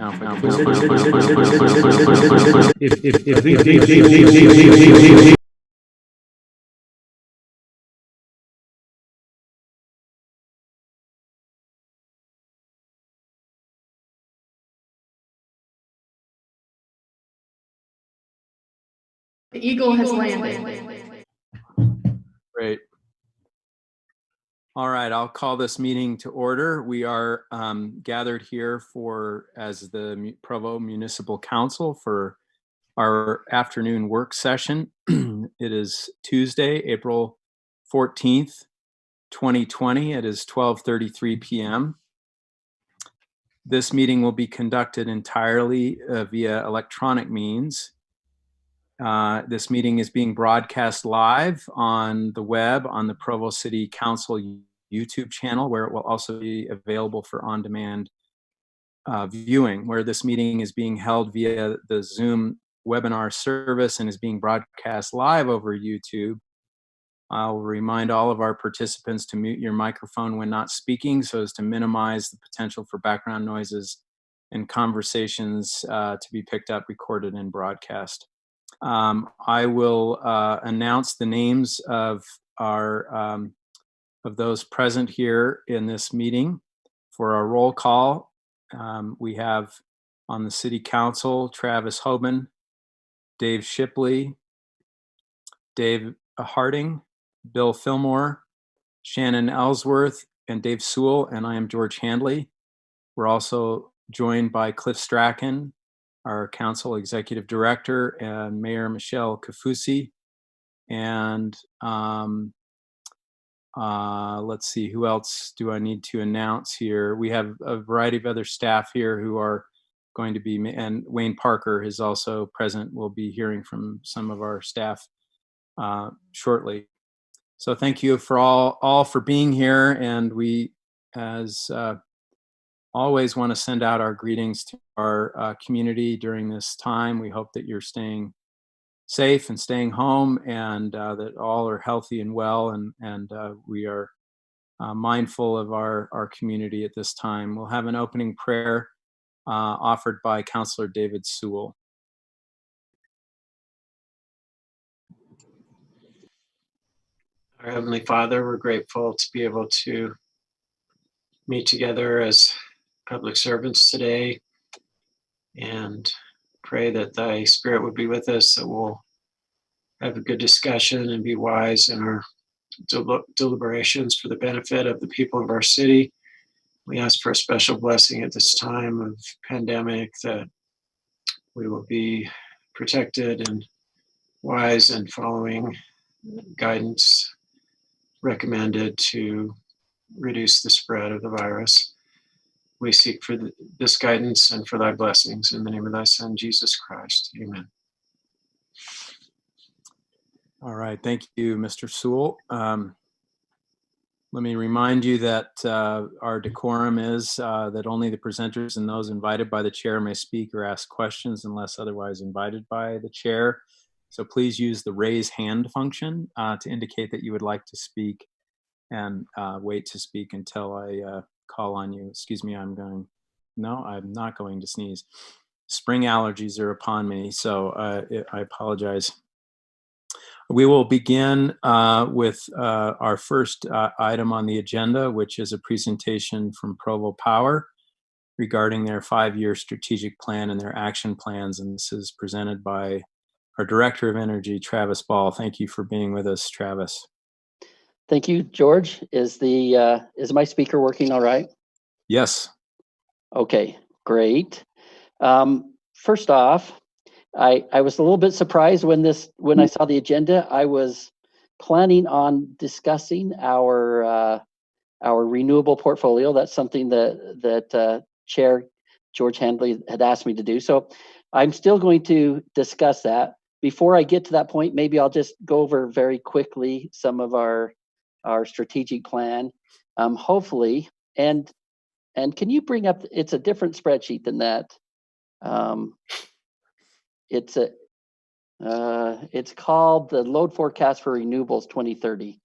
The Eagle has landed. Great. All right, I'll call this meeting to order. We are gathered here as the Provo Municipal Council for our afternoon work session. It is Tuesday, April 14th, 2020. It is 12:33 p.m. This meeting will be conducted entirely via electronic means. This meeting is being broadcast live on the web on the Provo City Council YouTube channel, where it will also be available for on-demand viewing, where this meeting is being held via the Zoom webinar service and is being broadcast live over YouTube. I'll remind all of our participants to mute your microphone when not speaking so as to minimize the potential for background noises and conversations to be picked up, recorded, and broadcast. I will announce the names of those present here in this meeting. For our roll call, we have on the City Council, Travis Hoban, Dave Shipley, Dave Harding, Bill Fillmore, Shannon Ellsworth, and Dave Sewell, and I am George Handley. We're also joined by Cliff Strachan, our Council Executive Director, and Mayor Michelle Kafusi. And let's see, who else do I need to announce here? We have a variety of other staff here who are going to be, and Wayne Parker is also present. We'll be hearing from some of our staff shortly. So thank you for all for being here, and we, as always, want to send out our greetings to our community during this time. We hope that you're staying safe and staying home, and that all are healthy and well, and we are mindful of our community at this time. We'll have an opening prayer offered by Councilor David Sewell. Our Heavenly Father, we're grateful to be able to meet together as public servants today, and pray that thy Spirit would be with us, that we'll have a good discussion and be wise in our deliberations for the benefit of the people of our city. We ask for a special blessing at this time of pandemic, that we will be protected and wise and following guidance recommended to reduce the spread of the virus. We seek for this guidance and for thy blessings in the name of thy Son, Jesus Christ. Amen. All right, thank you, Mr. Sewell. Let me remind you that our decorum is that only the presenters and those invited by the chair may speak or ask questions unless otherwise invited by the chair. So please use the raise hand function to indicate that you would like to speak, and wait to speak until I call on you. Excuse me, I'm not going to sneeze. Spring allergies are upon me, so I apologize. We will begin with our first item on the agenda, which is a presentation from Provo Power regarding their 5-year strategic plan and their action plans. And this is presented by our Director of Energy, Travis Ball. Thank you for being with us, Travis. Thank you, George. Is my speaker working all right? Yes. Okay, great. First off, I was a little bit surprised when I saw the agenda. I was planning on discussing our renewable portfolio. That's something that Chair George Handley had asked me to do. So I'm still going to discuss that. Before I get to that point, maybe I'll just go over very quickly some of our strategic plan, hopefully. And can you bring up? It's a different spreadsheet than that. It's called the Load Forecast for Renewables 2030.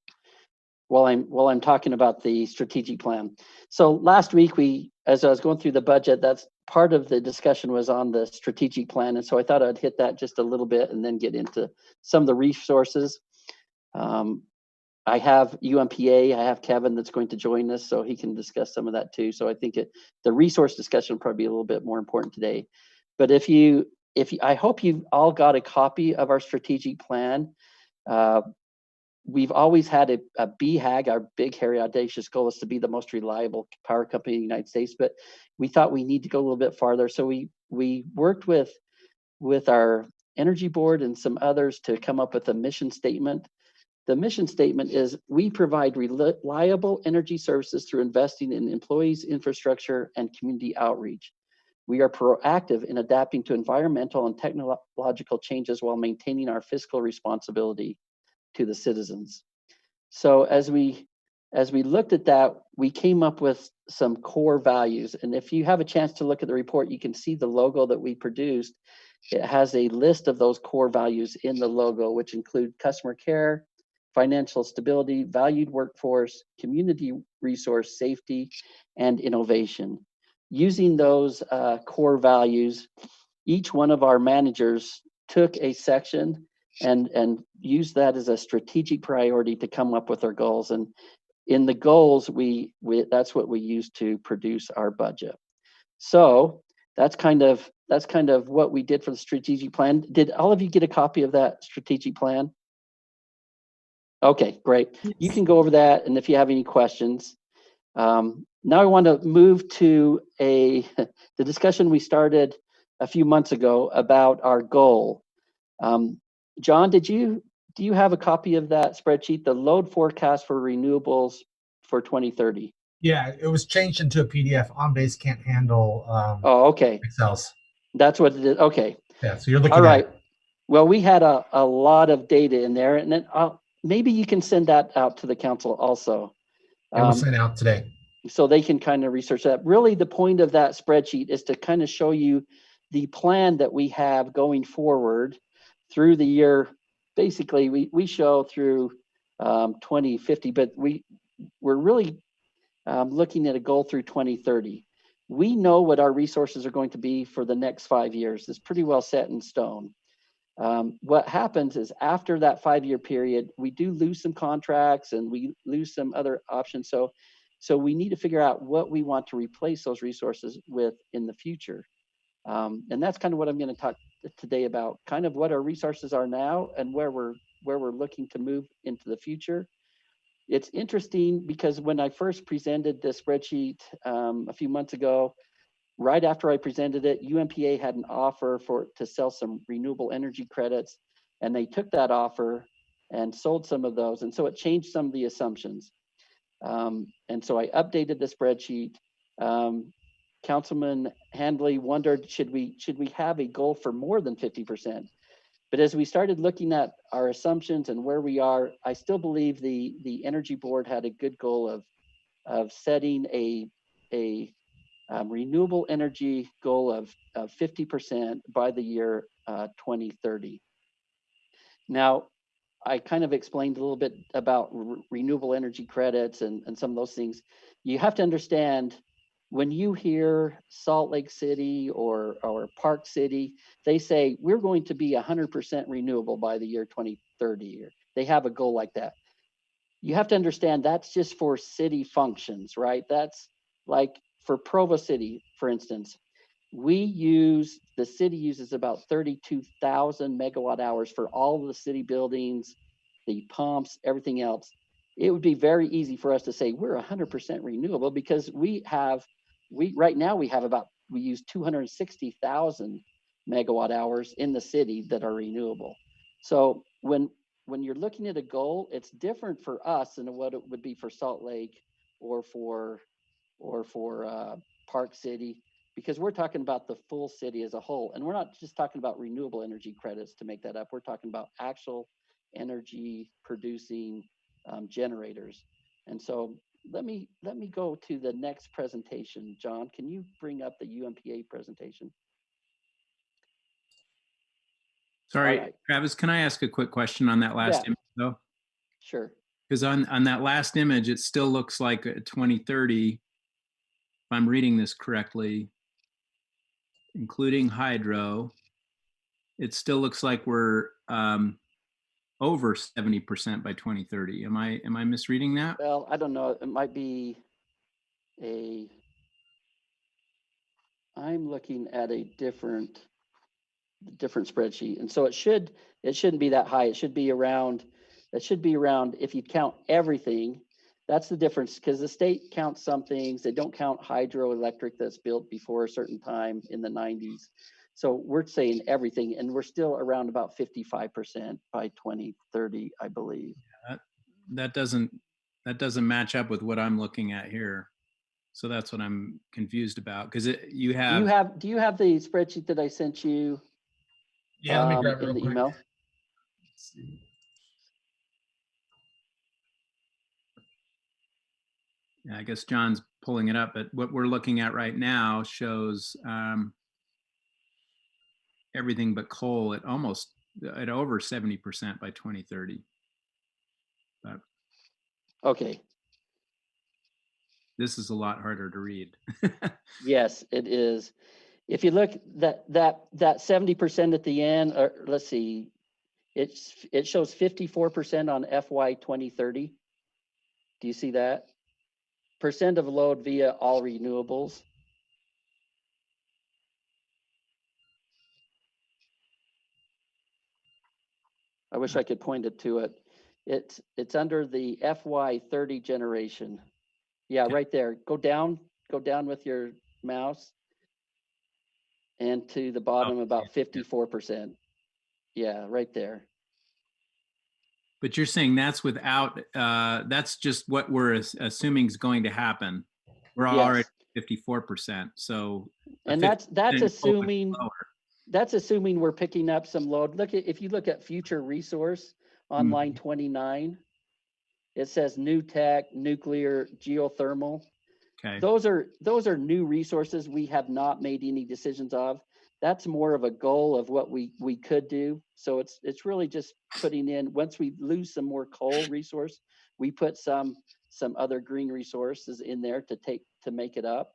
While I'm talking about the strategic plan. So last week as I was going through the budget, part of the discussion was on the strategic plan, and so I thought I'd hit that just a little bit and then get into some of the resources. I have UMPA, I have Kevin that's going to join us, so he can discuss some of that too. So I think the resource discussion will probably be a little bit more important today. But I hope you've all got a copy of our strategic plan. We've always had a BHAG, our big, hairy, audacious goal is to be the most reliable power company in the United States, but we thought we need to go a little bit farther. So we worked with our energy board and some others to come up with a mission statement. The mission statement is we provide reliable energy services through investing in employees, infrastructure, and community outreach. We are proactive in adapting to environmental and technological changes while maintaining our fiscal responsibility to the citizens. So as we looked at that, we came up with some core values. And if you have a chance to look at the report, you can see the logo that we produced. It has a list of those core values in the logo, which include customer care, financial stability, valued workforce, community resource safety, and innovation. Using those core values, each one of our managers took a section and used that as a strategic priority to come up with our goals. And in the goals, that's what we use to produce our budget. So that's kind of what we did for the strategic plan. Did all of you get a copy of that strategic plan? Okay, great. You can go over that, and if you have any questions. Now I want to move to the discussion we started a few months ago about our goal. John, do you have a copy of that spreadsheet, the load forecast for renewables for 2030? Yeah, it was changed into a PDF. OnBase can't handle Oh, okay. Excels. That's what it is. Okay. Yeah, so you're looking all right. at it. Well, we had a lot of data in there, and then maybe you can send that out to the council also. It was sent out today. So they can kind of research that. Really, the point of that spreadsheet is to kind of show you the plan that we have going forward through the year. Basically, we show through 2050, but we're really looking at a goal through 2030. We know what our resources are going to be for the next 5 years. It's pretty well set in stone. What happens is after that 5-year period, we do lose some contracts and we lose some other options. So we need to figure out what we want to replace those resources with in the future. And that's kind of what I'm going to talk today about, kind of what our resources are now and where we're looking to move into the future. It's interesting because when I first presented this spreadsheet a few months ago, right after I presented it, UMPA had an offer to sell some renewable energy credits, and they took that offer and sold some of those. And so it changed some of the assumptions. And so I updated the spreadsheet. Councilman Handley wondered, should we have a goal for more than 50%? But as we started looking at our assumptions and where we are, I still believe the Energy Board had a good goal of setting a renewable energy goal of 50% by the year 2030. Now, I kind of explained a little bit about renewable energy credits and some of those things. You have to understand, when you hear Salt Lake City or Park City, they say, we're going to be 100% renewable by the year 2030. They have a goal like that. You have to understand that's just for city functions, right? That's like for Provo City, for instance, the city uses about 32,000 megawatt hours for all of the city buildings, the pumps, everything else. It would be very easy for us to say we're 100% renewable because right now we use 260,000 megawatt hours in the city that are renewable. So when you're looking at a goal, it's different for us than what it would be for Salt Lake or for Park City, because we're talking about the full city as a whole. And we're not just talking about renewable energy credits to make that up. We're talking about actual energy producing generators. And so let me go to the next presentation. John, can you bring up the UMPA presentation? Sorry, right. Travis, can I ask a quick question on that last image though? Sure. Because on that last image, it still looks like 2030, if I'm reading this correctly. including hydro, it still looks like we're over 70% by 2030. Am I misreading that? Well, I don't know. It might be I'm looking at a different spreadsheet. And so it shouldn't be that high. It should be around, if you count everything, that's the difference, because the state counts some things. They don't count hydroelectric that's built before a certain time in the 90s. So we're saying everything, and we're still around about 55% by 2030, I believe. That doesn't match up with what I'm looking at here. So that's what I'm confused about, because do you have the spreadsheet that I sent you? Yeah, let me grab it in real the quick. email. Let's see. Yeah, I guess John's pulling it up, but what we're looking at right now shows everything but coal at over 70% by 2030. But Okay. this is a lot harder to read. Yes, it is. If you look that 70% at the end, or let's see, it shows 54% on FY 2030. Do you see that? Percent of load via all renewables. I wish I could point it to it. It's under the FY 30 generation. Yeah, right there. Go down with your mouse. And to the bottom, about 54%. Yeah, right there. But you're saying that's without, that's just what we're assuming is going to happen. We're already 54%. So, and that's assuming we're picking up some load. If you look at future resource on line 29, it says new tech, nuclear, geothermal. Okay. Those are new resources we have not made any decisions of. That's more of a goal of what we could do. So it's really just putting in, once we lose some more coal resource, we put some other green resources in there to make it up.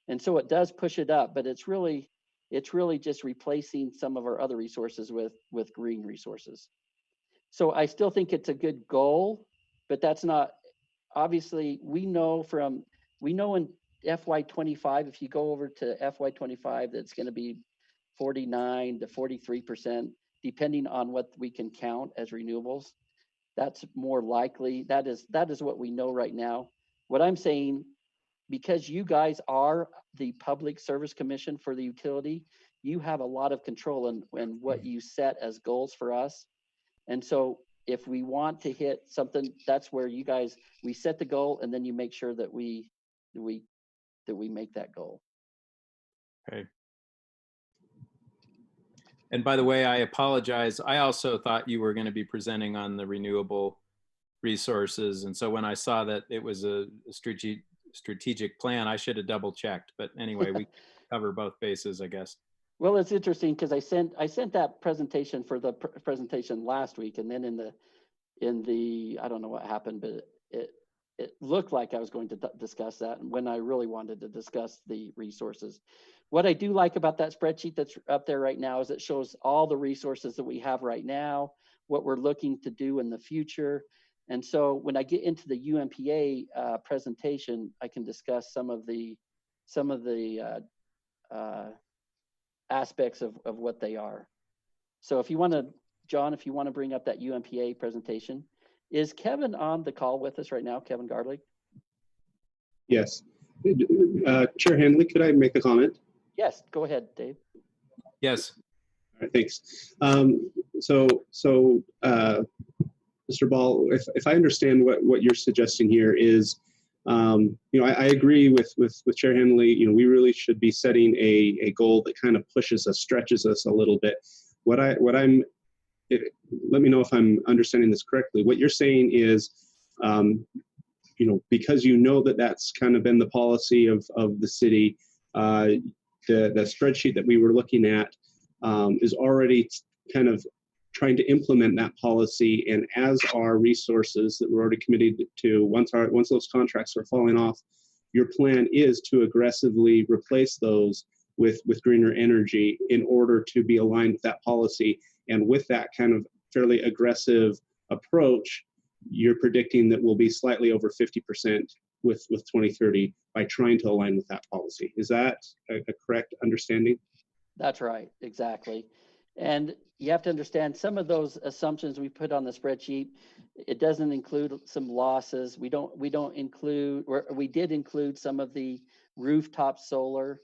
And so it does push it up, but it's really just replacing some of our other resources with green resources. So I still think it's a good goal, but that's not, obviously we know in FY25, if you go over to FY25, that's going to be 49 to 43%, depending on what we can count as renewables. That's more likely. That is what we know right now. What I'm saying, because you guys are the Public Service Commission for the utility, you have a lot of control in what you set as goals for us. And so if we want to hit something, that's where we set the goal, and then you make sure that we make that goal. Okay. And by the way, I apologize. I also thought you were going to be presenting on the renewable resources. And so when I saw that it was a strategic plan, I should have double checked. But anyway, we cover both bases, I guess. Well, it's interesting because I sent that presentation for the presentation last week, and then in the I don't know what happened, but it looked like I was going to discuss that when I really wanted to discuss the resources. What I do like about that spreadsheet that's up there right now is it shows all the resources that we have right now, what we're looking to do in the future. And so when I get into the UMPA presentation, I can discuss some of the aspects of what they are. So if you want to, John, if you want to bring up that UMPA presentation. Is Kevin on the call with us right now, Kevin Garlick? Yes. Chair Hanley, could I make a comment? Yes, go ahead, Dave. Yes. All right, thanks. Mr. Ball, if I understand what you're suggesting here is, I agree with Chair Hanley. We really should be setting a goal that kind of pushes us, stretches us a little bit. Let me know if I'm understanding this correctly. What you're saying is, because that's kind of been the policy of the city, the spreadsheet that we were looking at is already kind of trying to implement that policy. And as our resources that we're already committed to, once those contracts are falling off, your plan is to aggressively replace those with greener energy in order to be aligned with that policy. And with that kind of fairly aggressive approach, you're predicting that we'll be slightly over 50% with 2030 by trying to align with that policy. Is that a correct understanding? That's right, exactly. And you have to understand some of those assumptions we put on the spreadsheet, it doesn't include some losses. We don't include, or we did include some of the rooftop solar.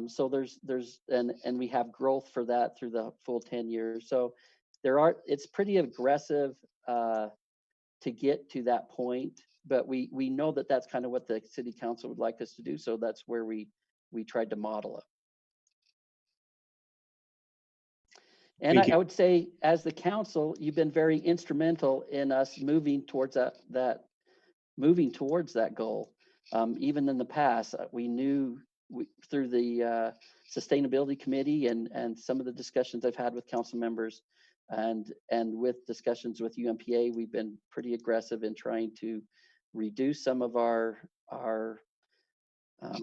So and we have growth for that through the full 10 years. So it's pretty aggressive to get to that point, but we know that that's kind of what the city council would like us to do. So that's where we tried to model it. And I would say, as the council, you've been very instrumental in us moving towards that goal. Even in the past, we knew through the sustainability committee and some of the discussions I've had with council members and with discussions with UMPA, we've been pretty aggressive in trying to reduce some of our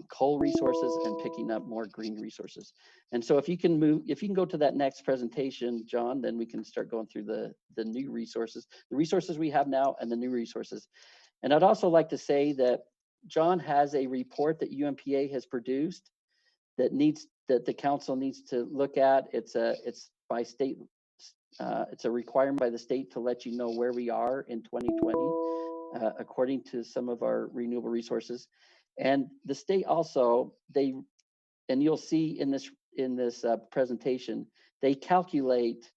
coal resources and picking up more green resources. And so if you can go to that next presentation, John, then we can start going through the new resources, the resources we have now and the new resources. And I'd also like to say that John has a report that UMPA has produced that the council needs to look at. It's by state, it's a requirement by the state to let you know where we are in 2020, according to some of our renewable resources. And the state also, and you'll see in this presentation, they calculate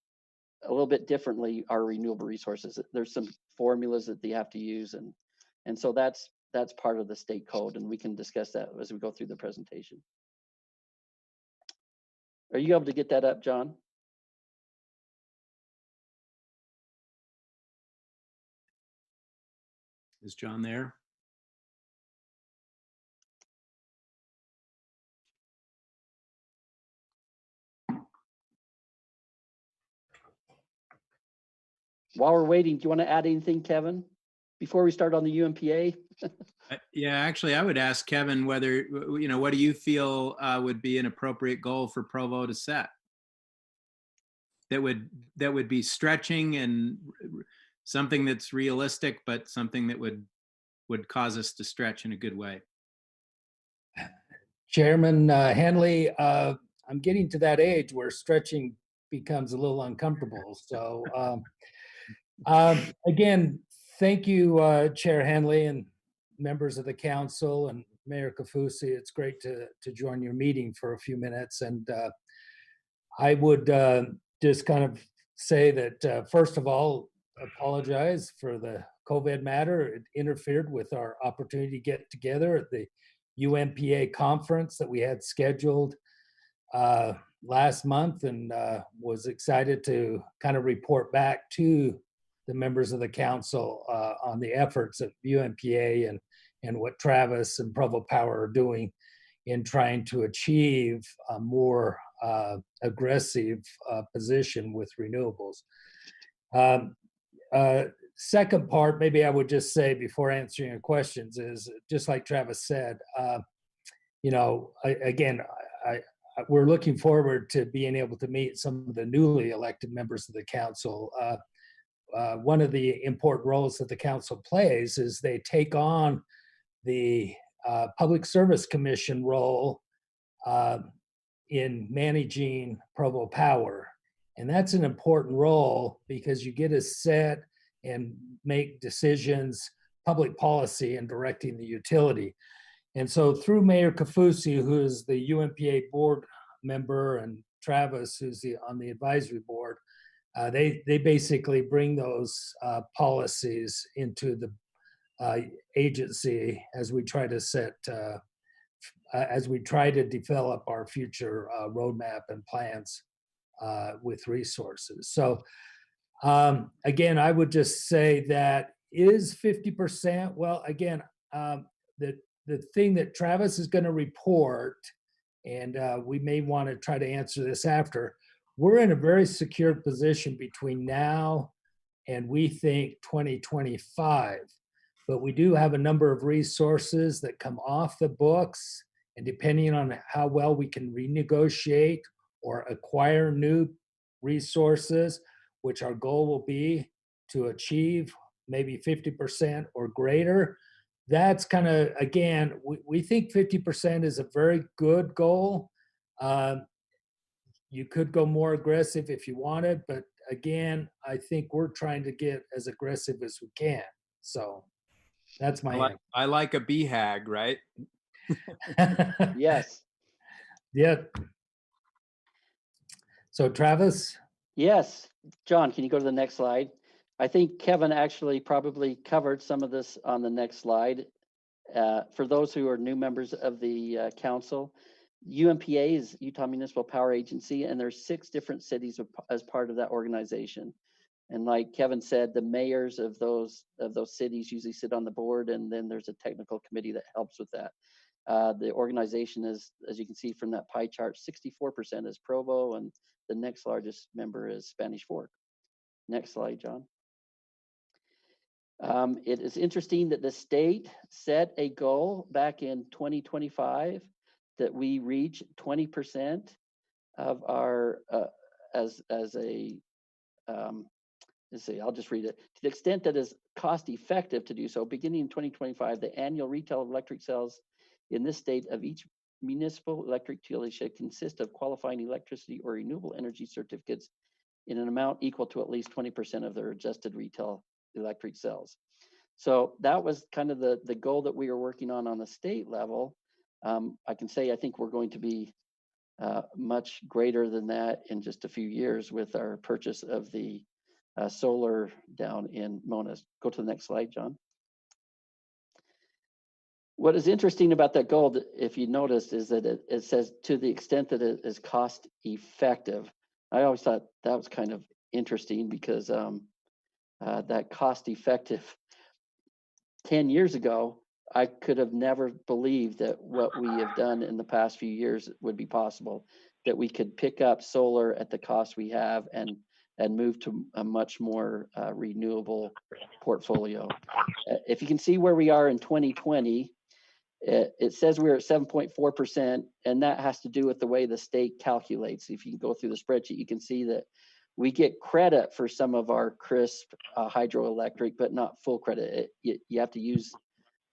a little bit differently our renewable resources. There's some formulas that they have to use, and so that's part of the state code, and we can discuss that as we go through the presentation. Are you able to get that up, John? Is John there? While we're waiting, do you want to add anything, Kevin, before we start on the UMPA? Yeah, actually, I would ask Kevin whether, what do you feel would be an appropriate goal for Provo to set? That would be stretching and something that's realistic, but something that would cause us to stretch in a good way. Chairman Henley, I'm getting to that age where stretching becomes a little uncomfortable. So again, thank you, Chair Henley and members of the council and Mayor Kafusi. It's great to join your meeting for a few minutes. And I would just kind of say that, first of all, apologize for the COVID matter. It interfered with our opportunity to get together at the UMPA conference that we had scheduled last month, and was excited to kind of report back to the members of the council on the efforts of UMPA and what Travis and Provo Power are doing in trying to achieve a more aggressive position with renewables. Second part, maybe I would just say before answering your questions, is just like Travis said, we're looking forward to being able to meet some of the newly elected members of the council. One of the important roles that the council plays is they take on the Public Service Commission role in managing Provo Power. And that's an important role because you get to set and make decisions, public policy, and directing the utility. And so through Mayor Kafusi, who is the UMPA board member, and Travis, who's on the advisory board, they basically bring those policies into the agency as we try to develop our future roadmap and plans with resources. So again, I would just say that is 50%. Well, again, the thing that Travis is going to report, and we may want to try to answer this after, we're in a very secure position between now and we think 2025. But we do have a number of resources that come off the books And depending on how well we can renegotiate or acquire new resources, which our goal will be to achieve maybe 50% or greater, that's kind of, again, we think 50% is a very good goal. You could go more aggressive if you wanted, but again, I think we're trying to get as aggressive as we can. So that's my I like a BHAG, right? Yes. Yeah. So Travis? Yes. John, can you go to the next slide? I think Kevin actually probably covered some of this on the next slide. For those who are new members of the council, UMPA is Utah Municipal Power Agency, and there's 6 different cities as part of that organization. And like Kevin said, the mayors of those cities usually sit on the board, and then there's a technical committee that helps with that. The organization is, as you can see from that pie chart, 64% is Provo, and the next largest member is Spanish Fork. Next slide, John. It is interesting that the state set a goal back in 2025 that we reach 20% of our, let's see, I'll just read it. To the extent that is cost effective to do so, beginning in 2025, the annual retail of electric sales in this state of each municipal electric utility should consist of qualifying electricity or renewable energy certificates in an amount equal to at least 20% of their adjusted retail electric sales. So that was kind of the goal that we were working on the state level. I can say I think we're going to be much greater than that in just a few years with our purchase of the solar down in Mona. Go to the next slide, John. What is interesting about that goal, if you noticed, is that it says to the extent that it is cost effective. I always thought that was kind of interesting because that cost effective 10 years ago, I could have never believed that what we have done in the past few years would be possible, that we could pick up solar at the cost we have and move to a much more renewable portfolio. If you can see where we are in 2020, it says we're at 7.4%, and that has to do with the way the state calculates. If you can go through the spreadsheet, you can see that we get credit for some of our crisp hydroelectric, but not full credit. You have to use,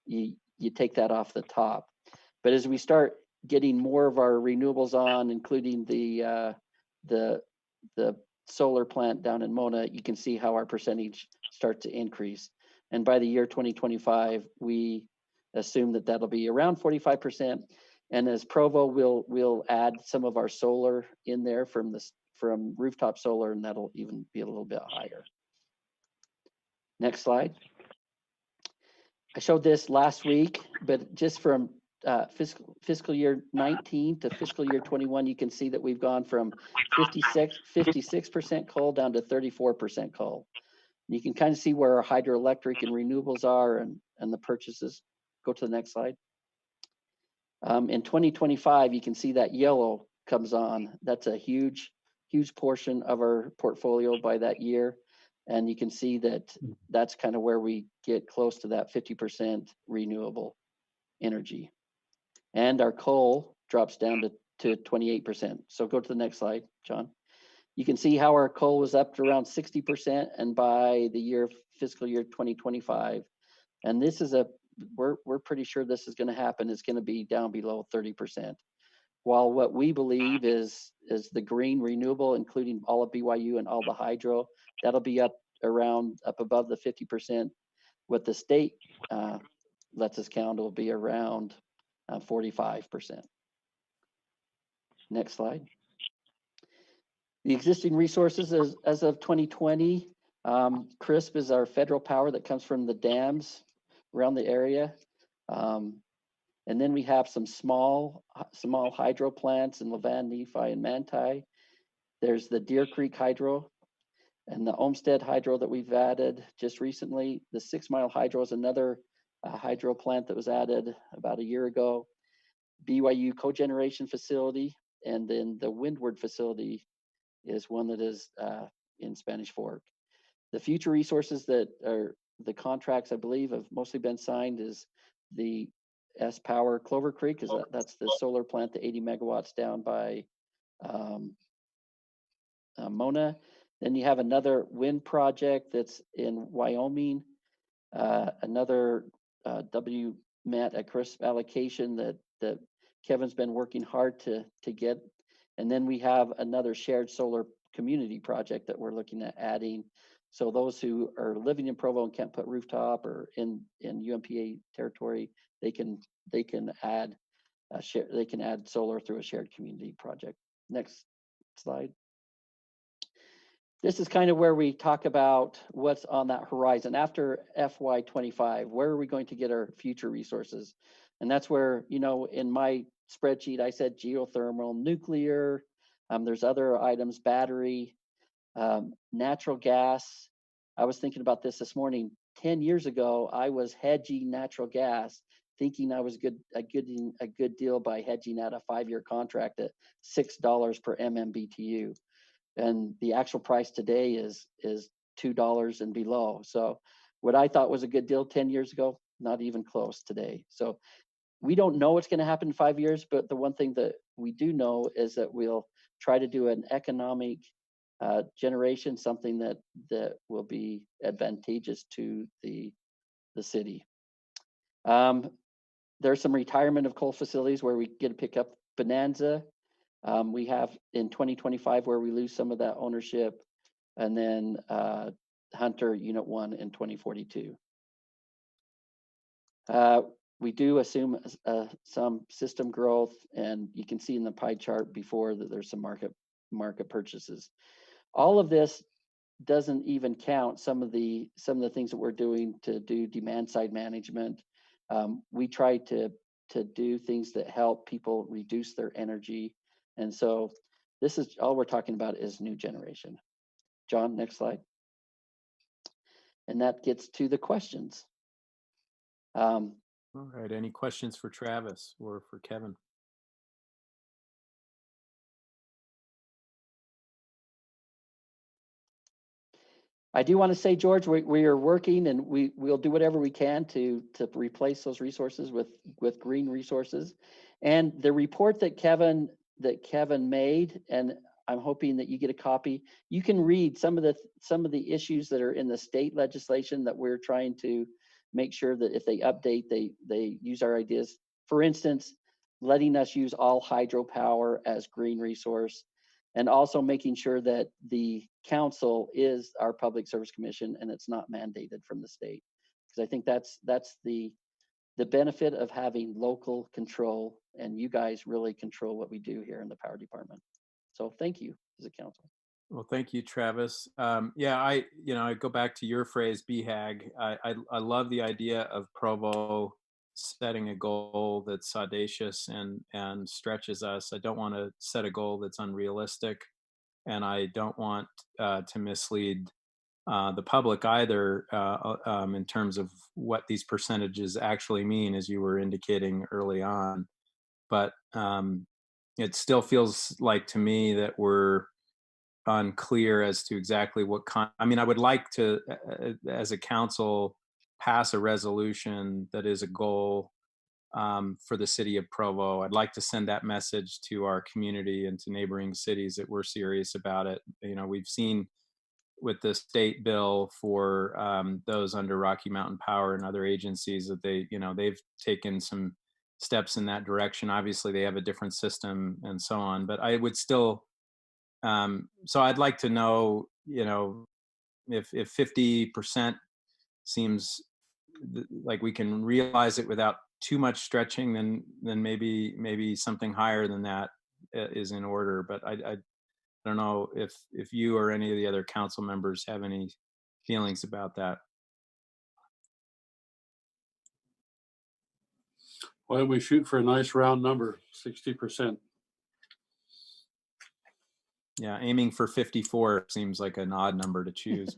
you take that off the top. But as we start getting more of our renewables on, including the solar plant down in Mona, you can see how our percentage start to increase. And by the year 2025, we assume that that'll be around 45%. And as Provo, we'll add some of our solar in there from rooftop solar, and that'll even be a little bit higher. Next slide. I showed this last week, but just from fiscal year 19 to fiscal year 21, you can see that we've gone from 56% coal down to 34% coal. And you can kind of see where our hydroelectric and renewables are and the purchases. Go to the next slide. In 2025, you can see that yellow comes on. That's a huge portion of our portfolio by that year. And you can see that that's kind of where we get close to that 50% renewable energy. And our coal drops down to 28%. So go to the next slide, John. You can see how our coal was up to around 60%, and by the fiscal year 2025, and this is we're pretty sure this is going to happen. It's going to be down below 30%. While what we believe is the green renewable, including all of BYU and all the hydro, that'll be up above the 50%. What the state lets us count will be around 45%. Next slide. The existing resources as of 2020, CRISP is our federal power that comes from the dams around the area. And then we have some small hydro plants in Levan, Nephi, and Manti. There's the Deer Creek Hydro and the Olmsted Hydro that we've added just recently. The 6 Mile Hydro is another hydro plant that was added about a year ago. BYU cogeneration facility, and then the Windward facility is one that is in Spanish Fork. The future resources that are the contracts, I believe, have mostly been signed is the S Power Clover Creek, that's the solar plant, the 80 megawatts down by Mona. Then you have another wind project that's in Wyoming, another WMAT at crisp allocation that Kevin's been working hard to get. And then we have another shared solar community project that we're looking at adding. So those who are living in Provo and can't put rooftop or in UMPA territory, they can add solar through a shared community project. Next slide. This is kind of where we talk about what's on that horizon after FY25. Where are we going to get our future resources? And that's where, you know, in my spreadsheet, I said geothermal, nuclear, there's other items, battery, natural gas. I was thinking about this morning. 10 years ago, I was hedging natural gas, thinking I was a good deal by hedging out a 5-year contract at $6 per MMBTU. And the actual price today is $2 and below. So what I thought was a good deal 10 years ago, not even close today. So we don't know what's going to happen in 5 years, but the one thing that we do know is that we'll try to do an economic generation, something that will be advantageous to the city. There's some retirement of coal facilities where we get to pick up Bonanza. We have in 2025 where we lose some of that ownership, and then Hunter Unit 1 in 2042. We do assume some system growth, and you can see in the pie chart before that there's some market purchases. All of this doesn't even count some of the things that we're doing to do demand side management. We try to do things that help people reduce their energy. And so this is all we're talking about is new generation. John, next slide. And that gets to the questions. All right, any questions for Travis or for Kevin? I do want to say, George, we are working, and we'll do whatever we can to replace those resources with green resources. And the report that Kevin made, and I'm hoping that you get a copy. You can read some of the issues that are in the state legislation that we're trying to make sure that if they update, they use our ideas. For instance, letting us use all hydropower as green resource, and also making sure that the council is our public service commission and it's not mandated from the state. Because I think that's the benefit of having local control, and you guys really control what we do here in the power department. So thank you as a council. Well, thank you, Travis. Yeah, I go back to your phrase, BHAG. I love the idea of Provo setting a goal that's audacious and stretches us. I don't want to set a goal that's unrealistic, and I don't want to mislead the public either in terms of what these percentages actually mean, as you were indicating early on. But it still feels like to me that we're unclear as to exactly what I mean, I would like to, as a council, pass a resolution that is a goal for the city of Provo. I'd like to send that message to our community and to neighboring cities that we're serious about it. You know, we've seen with the state bill for those under Rocky Mountain Power and other agencies that they've taken some steps in that direction. Obviously, they have a different system and so on, but I would still. So I'd like to know, if 50% seems like we can realize it without too much stretching, then maybe something higher than that is in order. But I don't know if you or any of the other council members have any feelings about that. Why don't we shoot for a nice round number, 60%? Yeah, aiming for 54 seems like an odd number to choose.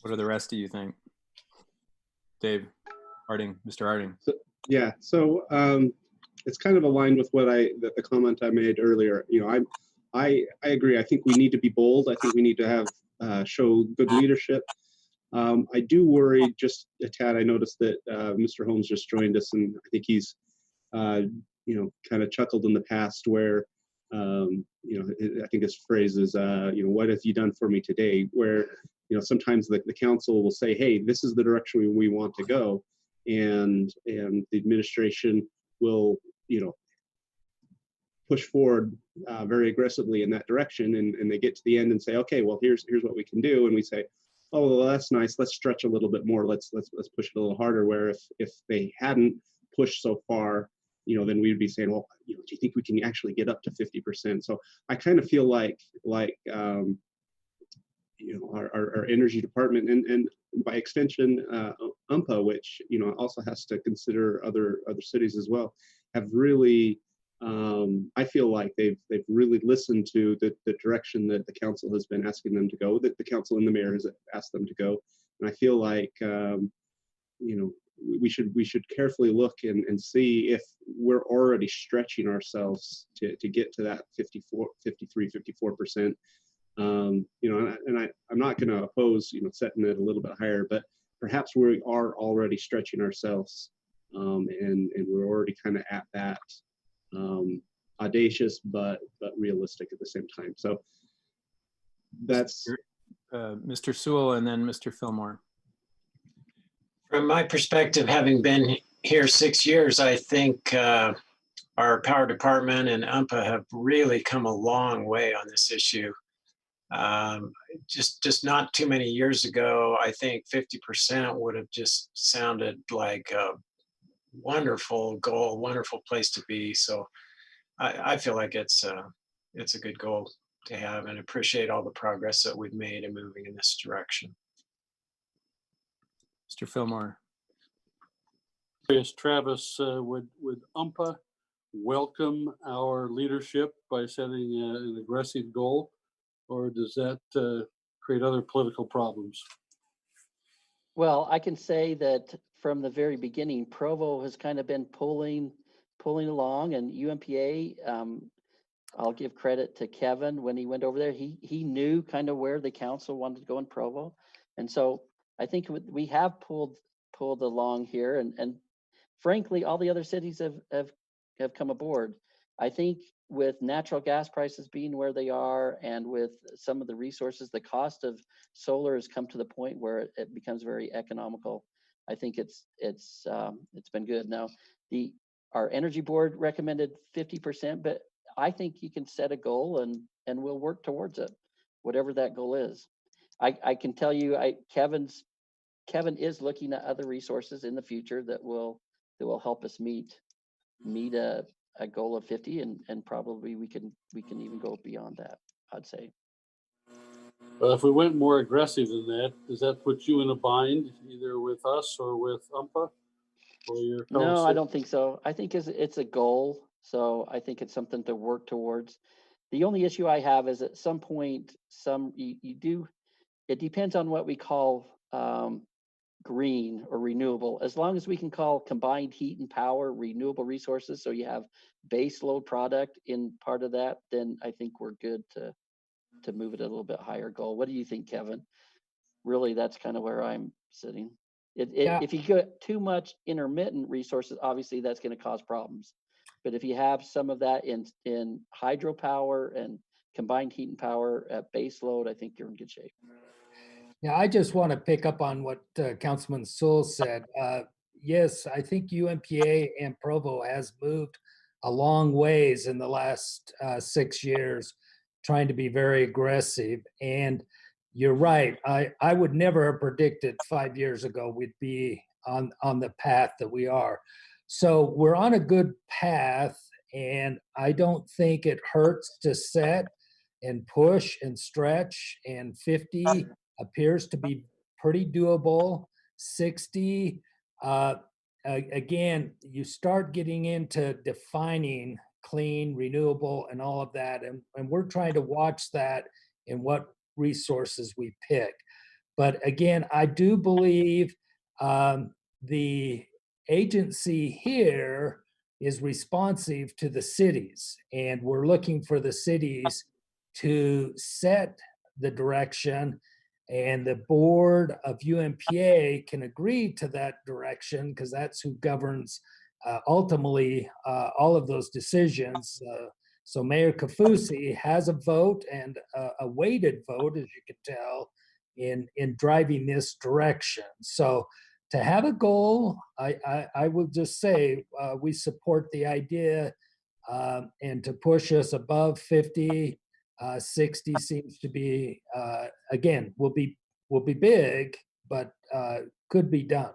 What do the rest of you think? Dave, Harding, Mr. Harding. So it's kind of aligned with what the comment I made earlier. I agree. I think we need to be bold. I think we need to have show good leadership. I do worry just a tad. I noticed that Mr. Holmes just joined us, and I think he's, kind of chuckled in the past where, I think his phrase is, what have you done for me today? Where, sometimes the council will say, hey, this is the direction we want to go. And the administration will, push forward very aggressively in that direction. And they get to the end and say, okay, well, here's what we can do. And we say, oh, well, that's nice. Let's stretch a little bit more. Let's push it a little harder. Where if they hadn't pushed so far, then we'd be saying, well, do you think we can actually get up to 50%? So I kind of feel like our energy department and by extension, UMPA, which, also has to consider other cities as well, have really, I feel like they've really listened to the direction that the council has been asking them to go, that the council and the mayor has asked them to go. And I feel like, we should carefully look and see if we're already stretching ourselves to get to that 54%. And I'm not going to oppose, setting it a little bit higher, but perhaps we are already stretching ourselves, and we're already kind of at that audacious but realistic at the same time. So that's Mr. Sewell and then Mr. Fillmore. From my perspective, having been here 6 years, I think our power department and UMPA have really come a long way on this issue. Just not too many years ago, I think 50% would have just sounded like a wonderful goal, wonderful place to be. So I feel like it's a good goal to have, and appreciate all the progress that we've made in moving in this direction. Mr. Fillmore. Yes, Travis, would UMPA welcome our leadership by setting an aggressive goal, or does that create other political problems? Well, I can say that from the very beginning, Provo has kind of been pulling along, and UMPA, I'll give credit to Kevin when he went over there. He knew kind of where the council wanted to go in Provo. And so I think we have pulled along here, and frankly, all the other cities have come aboard. I think with natural gas prices being where they are, and with some of the resources, the cost of solar has come to the point where it becomes very economical. I think it's been good. Now, our energy board recommended 50%, but I think you can set a goal and we'll work towards it, whatever that goal is. I can tell you, Kevin is looking at other resources in the future that will help us meet a goal of 50, and probably we can even go beyond that, I'd say. Well, if we went more aggressive than that, does that put you in a bind, either with us or with UMPA or your fellow No, I citizens? don't think so. I think it's a goal, so I think it's something to work towards. The only issue I have is at some point, it depends on what we call green or renewable. As long as we can call combined heat and power renewable resources, so you have base load product in part of that, then I think we're good to move it a little bit higher goal. What do you think, Kevin? Really, that's kind of where I'm sitting. If you get too much intermittent resources, obviously that's going to cause problems. But if you have some of that in hydropower and combined heat and power at base load, I think you're in good shape. Yeah, I just want to pick up on what Councilman Sewell said. Yes, I think UMPA and Provo has moved a long ways in the last 6 years, trying to be very aggressive. And you're right. I would never have predicted 5 years ago we'd be on the path that we are. So we're on a good path, and I don't think it hurts to set and push and stretch, and 50 appears to be pretty doable. 60, again, you start getting into defining clean, renewable, and all of that, and we're trying to watch that in what resources we pick. But again, I do believe the agency here is responsive to the cities, and we're looking for the cities to set the direction, and the board of UMPA can agree to that direction because that's who governs ultimately all of those decisions. So Mayor Kafusi has a vote and a weighted vote, as you can tell, in driving this direction. So to have a goal, I will just say we support the idea, and to push us above 50, 60 seems to be, again, will be big, but could be done.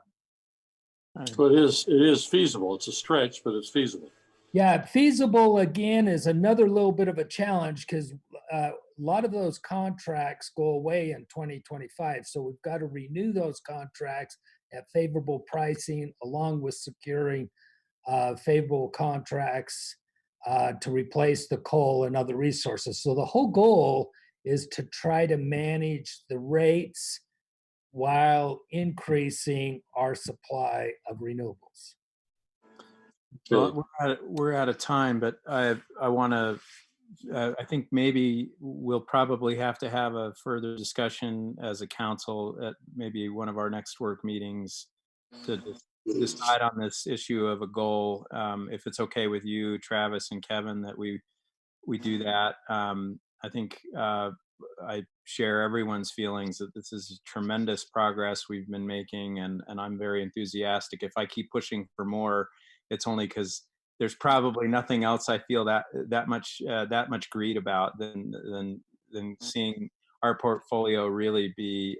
So it is feasible. It's a stretch, but it's feasible. Yeah, feasible again is another little bit of a challenge because a lot of those contracts go away in 2025. So we've got to renew those contracts at favorable pricing, along with securing favorable contracts to replace the coal and other resources. So the whole goal is to try to manage the rates while increasing our supply of renewables. Well, we're out of time, but I want to, I think maybe we'll probably have to have a further discussion as a council at maybe one of our next work meetings to decide on this issue of a goal. If it's okay with you, Travis and Kevin, that we do that. I think I share everyone's feelings that this is tremendous progress we've been making, and I'm very enthusiastic. If I keep pushing for more, it's only because there's probably nothing else I feel that much greed about than seeing our portfolio really be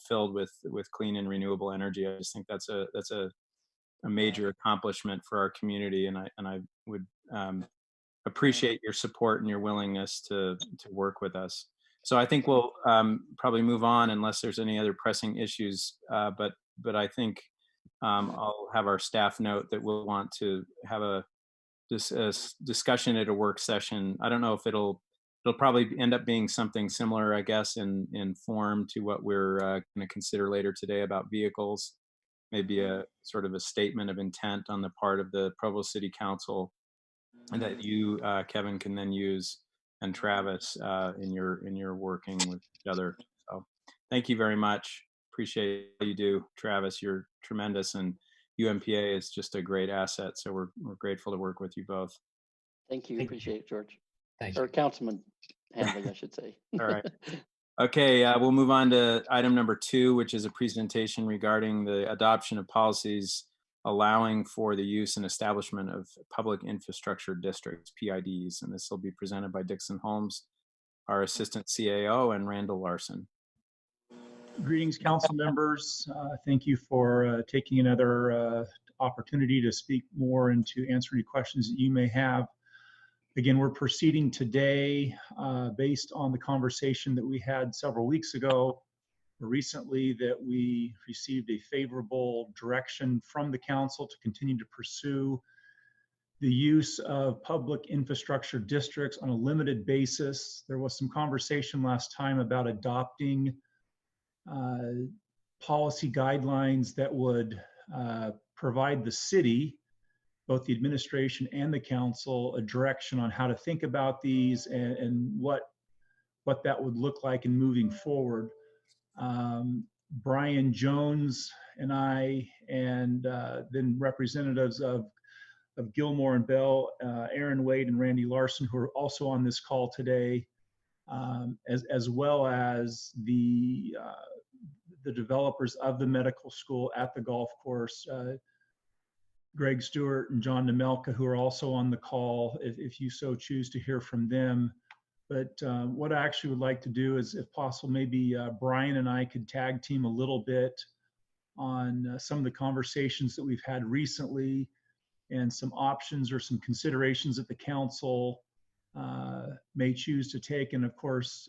filled with clean and renewable energy. I just think that's a major accomplishment for our community, and I would appreciate your support and your willingness to work with us. So I think we'll probably move on unless there's any other pressing issues. But I think I'll have our staff note that we'll want to have a discussion at a work session. I don't know if it'll probably end up being something similar, I guess, in form to what we're going to consider later today about vehicles. Maybe a sort of a statement of intent on the part of the Provo City Council, and that you, Kevin, can then use, and Travis, in your working with each other. So thank you very much. Appreciate what you do, Travis. You're tremendous, and UMPA is just a great asset. So we're grateful to work with you both. Thank you. Appreciate it, George. Thank Or you. Councilman Handley, I should say. All right. Okay, we'll move on to item number 2, which is a presentation regarding the adoption of policies allowing for the use and establishment of public infrastructure districts, PIDs. And this will be presented by Dixon Holmes, our assistant CAO, and Randall Larson. Greetings, council members. Thank you for taking another opportunity to speak more and to answer any questions that you may have. Again, we're proceeding today based on the conversation that we had several weeks ago, recently, that we received a favorable direction from the council to continue to pursue the use of public infrastructure districts on a limited basis. There was some conversation last time about adopting policy guidelines that would provide the city, both the administration and the council, a direction on how to think about these and what that would look like in moving forward. Brian Jones and I, and then representatives of Gilmore and Bell, Aaron Wade and Randy Larson, who are also on this call today, as well as the developers of the medical school at the golf course, Greg Stewart and John Nemelka, who are also on the call, if you so choose to hear from them. But what I actually would like to do is, if possible, maybe Brian and I could tag team a little bit on some of the conversations that we've had recently and some options or some considerations that the council may choose to take. And of course,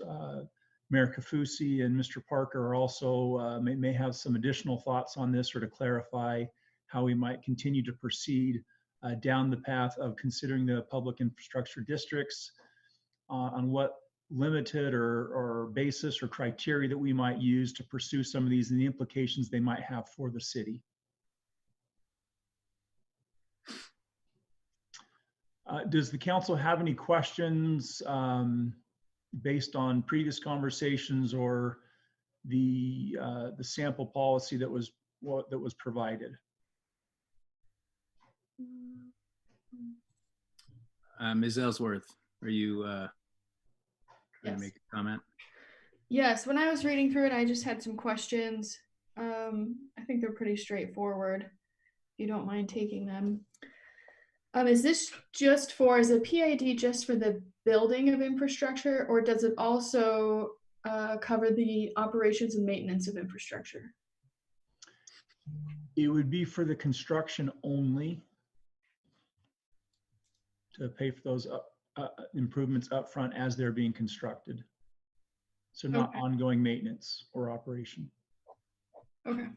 Mayor Kafusi and Mr. Parker are also may have some additional thoughts on this, or to clarify how we might continue to proceed down the path of considering the public infrastructure districts, on what limited or basis or criteria that we might use to pursue some of these and the implications they might have for the city. Does the council have any questions based on previous conversations or the sample policy that was provided. Ms. Ellsworth, are you trying Yes. to make a comment? Yes, when I was reading through it, I just had some questions. I think they're pretty straightforward. If you don't mind taking them. Is this just for, is a PID just for the building of infrastructure, or does it also cover the operations and maintenance of infrastructure? It would be for the construction only, to pay for those improvements up front as they're being constructed. So not Okay. ongoing maintenance or operation. Okay.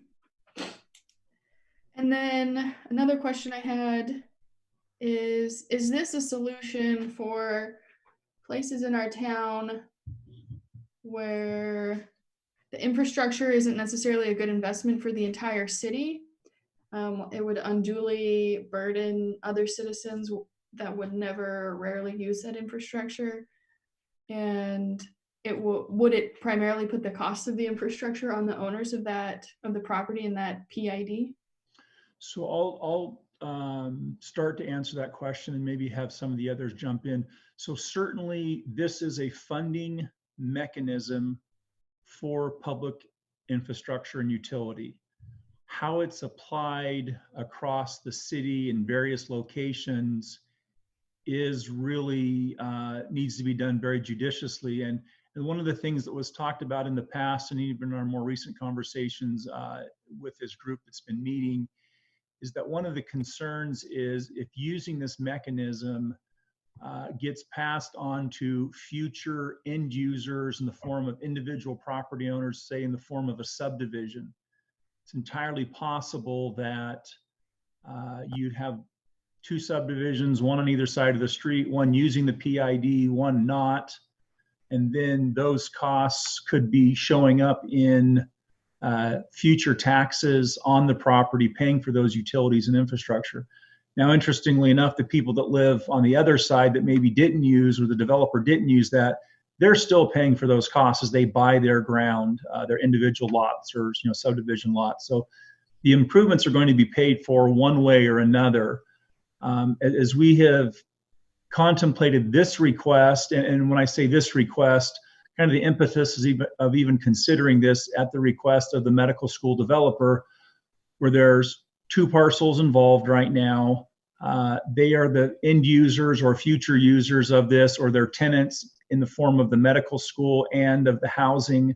And then another question I had is this a solution for places in our town where the infrastructure isn't necessarily a good investment for the entire city? It would unduly burden other citizens that would never rarely use that infrastructure. And would it primarily put the cost of the infrastructure on the owners of the property in that PID? So I'll start to answer that question and maybe have some of the others jump in. So certainly this is a funding mechanism for public infrastructure and utility. How it's applied across the city in various locations is really needs to be done very judiciously. And one of the things that was talked about in the past and even in our more recent conversations with this group that's been meeting is that one of the concerns is if using this mechanism gets passed on to future end users in the form of individual property owners, say in the form of a subdivision, it's entirely possible that you'd have two subdivisions, one on either side of the street, one using the PID, one not. And then those costs could be showing up in future taxes on the property, paying for those utilities and infrastructure. Now, interestingly enough, the people that live on the other side that maybe didn't use, or the developer didn't use that, they're still paying for those costs as they buy their ground, their individual lots or subdivision lots. So the improvements are going to be paid for one way or another. As we have contemplated this request, and when I say this request, kind of the impetus is even considering this at the request of the medical school developer, where there's two parcels involved right now. They are the end users or future users of this, or their tenants in the form of the medical school and of the housing.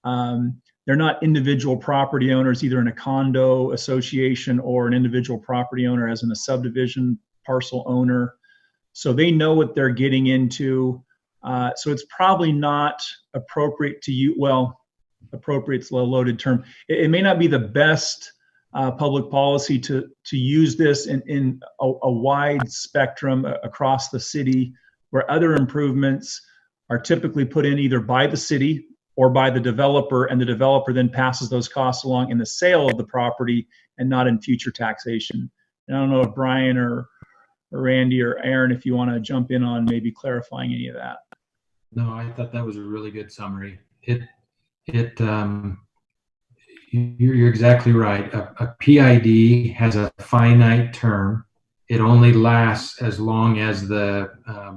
They're not individual property owners, either in a condo association or an individual property owner as in a subdivision parcel owner. So they know what they're getting into. So it's probably not appropriate to you. Well, appropriate's a loaded term. It may not be the best public policy to use this in a wide spectrum across the city, where other improvements are typically put in either by the city or by the developer, and the developer then passes those costs along in the sale of the property and not in future taxation. And I don't know if Brian or Randy or Aaron, if you want to jump in on maybe clarifying any of that. No, I thought that was a really good summary. You're exactly right. A PID has a finite term. It only lasts as long as the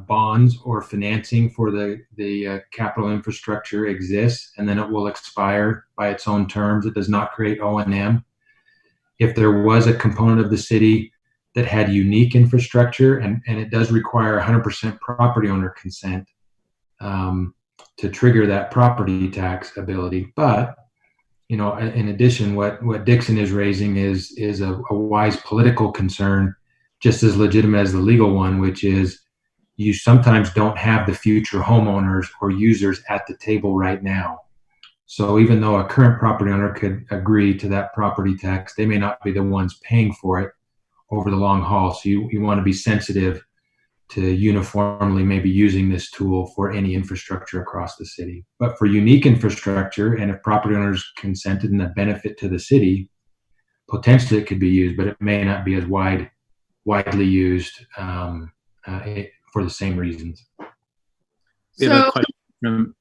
bonds or financing for the capital infrastructure exists, and then it will expire by its own terms. It does not create O&M. If there was a component of the city that had unique infrastructure, and it does require 100% property owner consent to trigger that property tax ability. But in addition, what Dixon is raising is a wise political concern, just as legitimate as the legal one, which is you sometimes don't have the future homeowners or users at the table right now. So even though a current property owner could agree to that property tax, they may not be the ones paying for it over the long haul. So you want to be sensitive to uniformly maybe using this tool for any infrastructure across the city. But for unique infrastructure, and if property owners consented and a benefit to the city, potentially it could be used, but it may not be as widely used for the same reasons. We have a question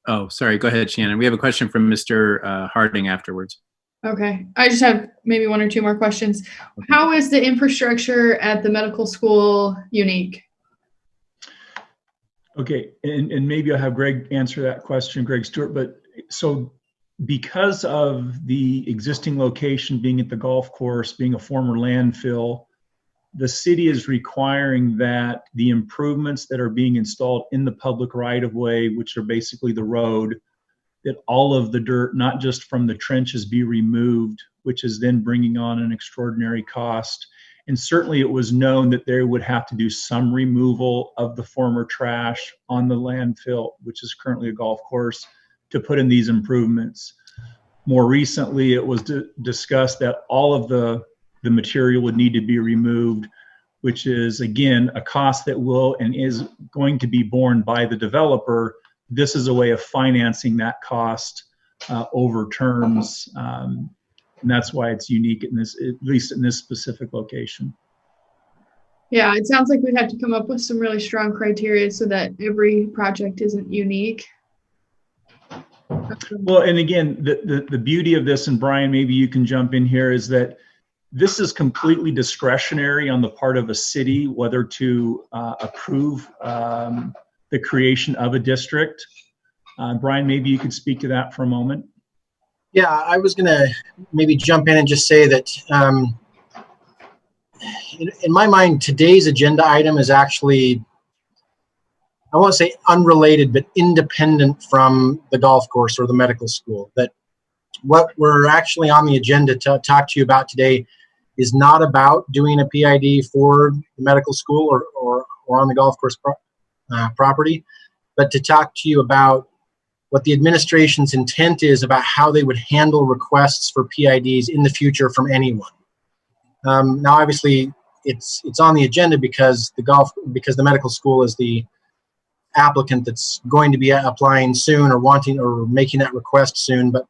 Oh, sorry. Go ahead, Shannon. We have a question from Mr. Harding afterwards. Okay, I just have maybe one or two more questions. How is the infrastructure at the medical school unique? Okay, and maybe I'll have Greg answer that question, Greg Stewart. But so because of the existing location being at the golf course, being a former landfill, the city is requiring that the improvements that are being installed in the public right-of-way, which are basically the road, that all of the dirt, not just from the trenches, be removed, which is then bringing on an extraordinary cost. And certainly it was known that they would have to do some removal of the former trash on the landfill, which is currently a golf course, to put in these improvements. More recently, it was discussed that all of the material would need to be removed, which is, again, a cost that will and is going to be borne by the developer. This is a way of financing that cost over terms. And that's why it's unique in this, at least in this specific location. Yeah, it sounds like we'd have to come up with some really strong criteria so that every project isn't unique. Well, and again, the beauty of this, and Brian, maybe you can jump in here, is that this is completely discretionary on the part of a city, whether to approve the creation of a district. Brian, maybe you could speak to that for a moment. Yeah, I was going to maybe jump in and just say that in my mind, today's agenda item is actually, I won't say unrelated, but independent from the golf course or the medical school. That what we're actually on the agenda to talk to you about today is not about doing a PID for the medical school or on the golf course property, but to talk to you about what the administration's intent is about how they would handle requests for PIDs in the future from anyone. Now, obviously, it's on the agenda because the medical school is the applicant that's going to be applying soon or wanting or making that request soon. But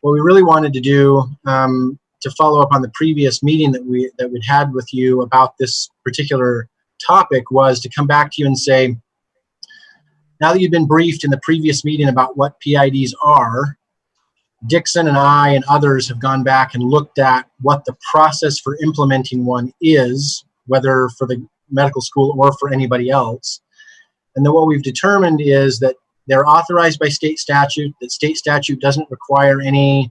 what we really wanted to do to follow up on the previous meeting that we'd had with you about this particular topic was to come back to you and say, now that you've been briefed in the previous meeting about what PIDs are, Dixon and I and others have gone back and looked at what the process for implementing one is, whether for the medical school or for anybody else. And then what we've determined is that they're authorized by state statute, that state statute doesn't require any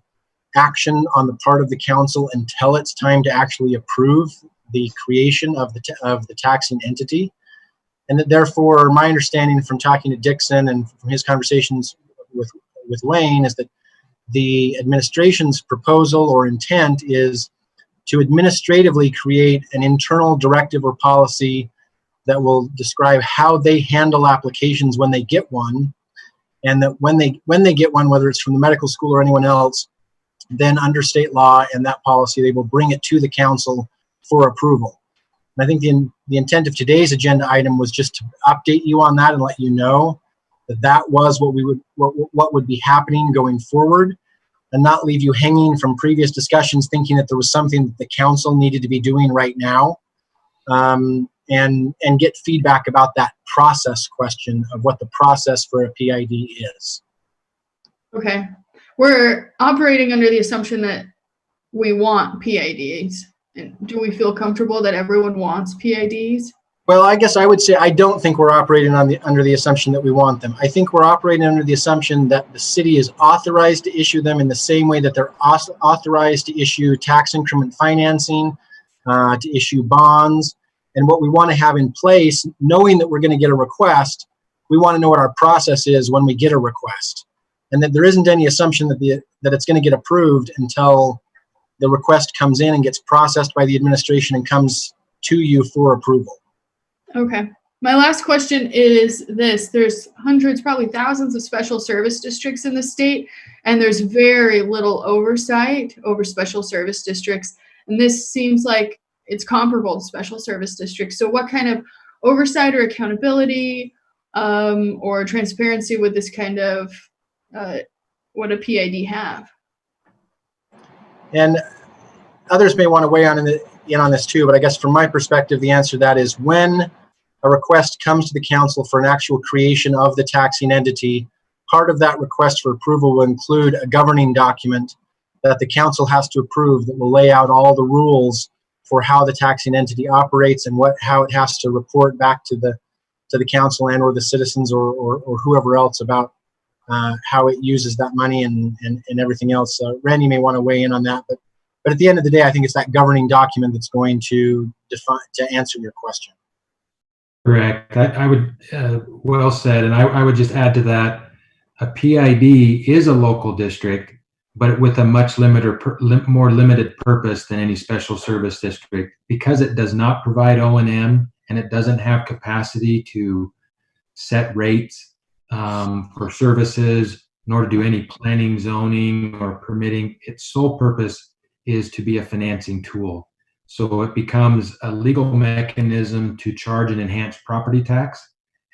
action on the part of the council until it's time to actually approve the creation of the taxing entity. And that therefore, my understanding from talking to Dixon and from his conversations with Wayne is that the administration's proposal or intent is to administratively create an internal directive or policy that will describe how they handle applications when they get one, and that when they get one, whether it's from the medical school or anyone else, then under state law and that policy, they will bring it to the council for approval. And I think the intent of today's agenda item was just to update you on that and let you know that that was what would be happening going forward, and not leave you hanging from previous discussions thinking that there was something that the council needed to be doing right now, and get feedback about that process question of what the process for a PID is. Okay. We're operating under the assumption that we want PIDs. And do we feel comfortable that everyone wants PIDs? Well, I guess I would say I don't think we're operating under the assumption that we want them. I think we're operating under the assumption that the city is authorized to issue them in the same way that they're authorized to issue tax increment financing, to issue bonds. And what we want to have in place, knowing that we're going to get a request, we want to know what our process is when we get a request. And that there isn't any assumption that it's going to get approved until the request comes in and gets processed by the administration and comes to you for approval. Okay. My last question is this. There's hundreds, probably thousands of special service districts in the state, and there's very little oversight over special service districts. And this seems like it's comparable to special service districts. So what kind of oversight or accountability or transparency would this kind of, what a PID have? And others may want to weigh in on this too, but I guess from my perspective, the answer to that is when a request comes to the council for an actual creation of the taxing entity, part of that request for approval will include a governing document that the council has to approve that will lay out all the rules for how the taxing entity operates and how it has to report back to the council and or the citizens or whoever else about how it uses that money and everything else. Randy may want to weigh in on that, but at the end of the day, I think it's that governing document that's going to answer your question. Correct. I would, well said, and I would just add to that, a PID is a local district, but with a much more limited purpose than any special service district, because it does not provide O&M and it doesn't have capacity to set rates for services, nor to do any planning, zoning, or permitting. Its sole purpose is to be a financing tool. So it becomes a legal mechanism to charge an enhanced property tax,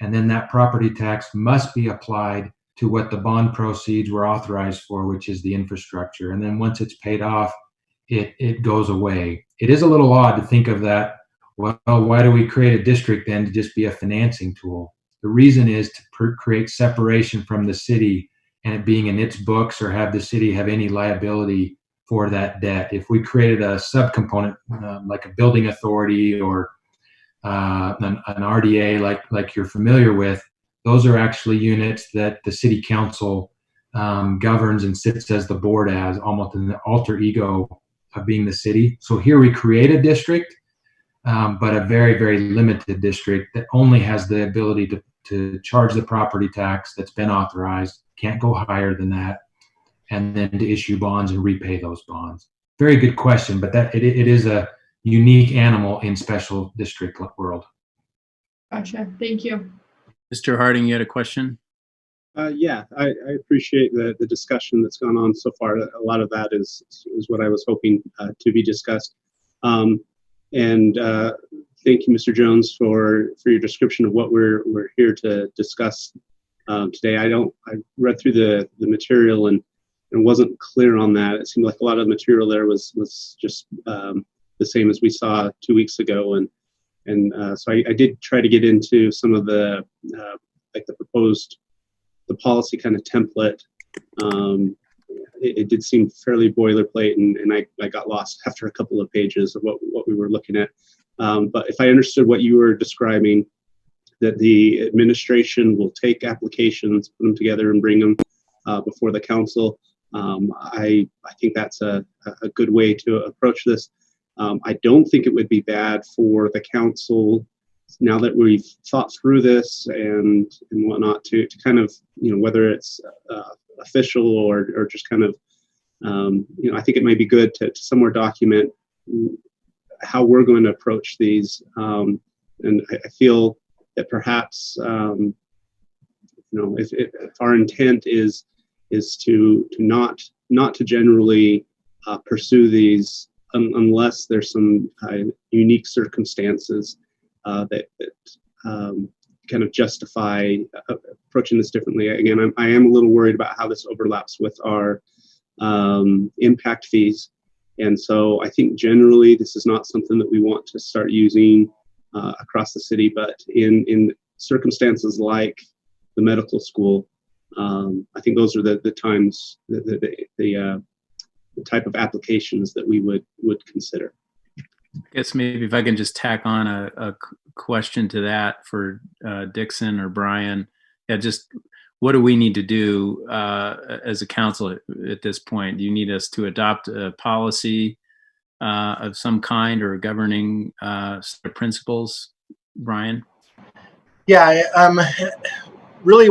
and then that property tax must be applied to what the bond proceeds were authorized for, which is the infrastructure. And then once it's paid off, it goes away. It is a little odd to think of that, well, why do we create a district then to just be a financing tool? The reason is to create separation from the city and it being in its books or have the city have any liability for that debt. If we created a subcomponent like a building authority or an RDA like you're familiar with, those are actually units that the city council governs and sits as the board as, almost an alter ego of being the city. So here we create a district, but a very, very limited district that only has the ability to charge the property tax that's been authorized, can't go higher than that, and then to issue bonds and repay those bonds. Very good question, but that it is a unique animal in special district world. Gotcha. Thank you. Mr. Harding, you had a question? Yeah, I appreciate the discussion that's gone on so far. A lot of that is what I was hoping to be discussed. And thank you, Mr. Jones, for your description of what we're here to discuss today. I read through the material and wasn't clear on that. It seemed like a lot of the material there was just the same as we saw 2 weeks ago, and so I did try to get into some of the like the policy kind of template. It did seem fairly boilerplate, and I got lost after a couple of pages of what we were looking at. But if I understood what you were describing, that the administration will take applications, put them together, and bring them before the council. I think that's a good way to approach this. I don't think it would be bad for the council, now that we've thought through this and whatnot, to kind of, whether it's official or just kind of, I think it might be good to somewhere document how we're going to approach these. And I feel that perhaps, if our intent is to not to generally pursue these unless there's some unique circumstances that kind of justify approaching this differently. Again, I am a little worried about how this overlaps with our impact fees. And so I think generally this is not something that we want to start using across the city, but in circumstances like the medical school, I think those are the times, the type of applications that we would consider. I guess maybe if I can just tack on a question to that for Dixon or Brian. Yeah, just what do we need to do as a council at this point? Do you need us to adopt a policy of some kind or a governing set of principles, Brian? Yeah, really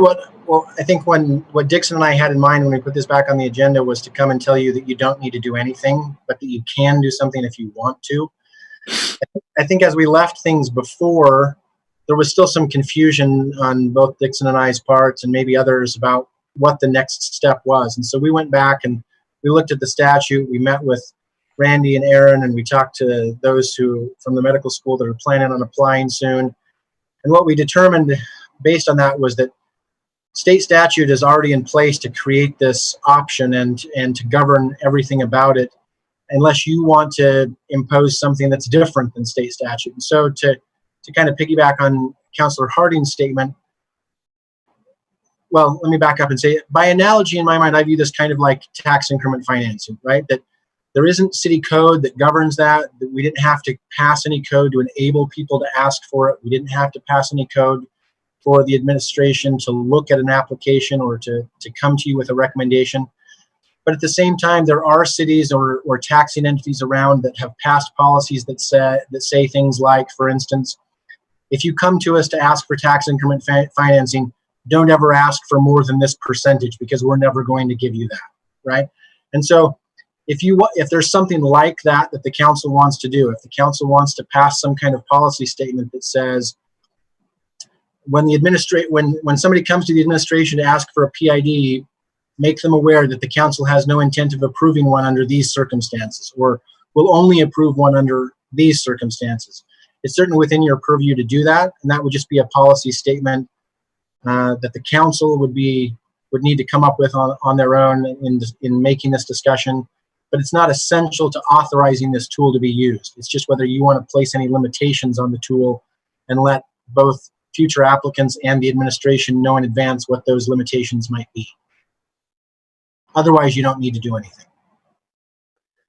I think what Dixon and I had in mind when we put this back on the agenda was to come and tell you that you don't need to do anything, but that you can do something if you want to. I think as we left things before, there was still some confusion on both Dixon and I's parts and maybe others about what the next step was. And so we went back and we looked at the statute. We met with Randy and Aaron, and we talked to those who from the medical school that are planning on applying soon. And what we determined based on that was that state statute is already in place to create this option and to govern everything about it, unless you want to impose something that's different than state statute. And so to kind of piggyback on Councillor Harding's statement, well, let me back up and say, by analogy, in my mind, I view this kind of like tax increment financing, right? That there isn't city code that governs that we didn't have to pass any code to enable people to ask for it. We didn't have to pass any code for the administration to look at an application or to come to you with a recommendation. But at the same time, there are cities or taxing entities around that have passed policies that say things like, for instance, if you come to us to ask for tax increment financing, don't ever ask for more than this percentage because we're never going to give you that, right? And so if there's something like that the council wants to do, if the council wants to pass some kind of policy statement that says, when somebody comes to the administration to ask for a PID, make them aware that the council has no intent of approving one under these circumstances, or will only approve one under these circumstances. It's certainly within your purview to do that, and that would just be a policy statement that the council would need to come up with on their own in making this discussion. But it's not essential to authorizing this tool to be used. It's just whether you want to place any limitations on the tool and let both future applicants and the administration know in advance what those limitations might be. Otherwise, you don't need to do anything.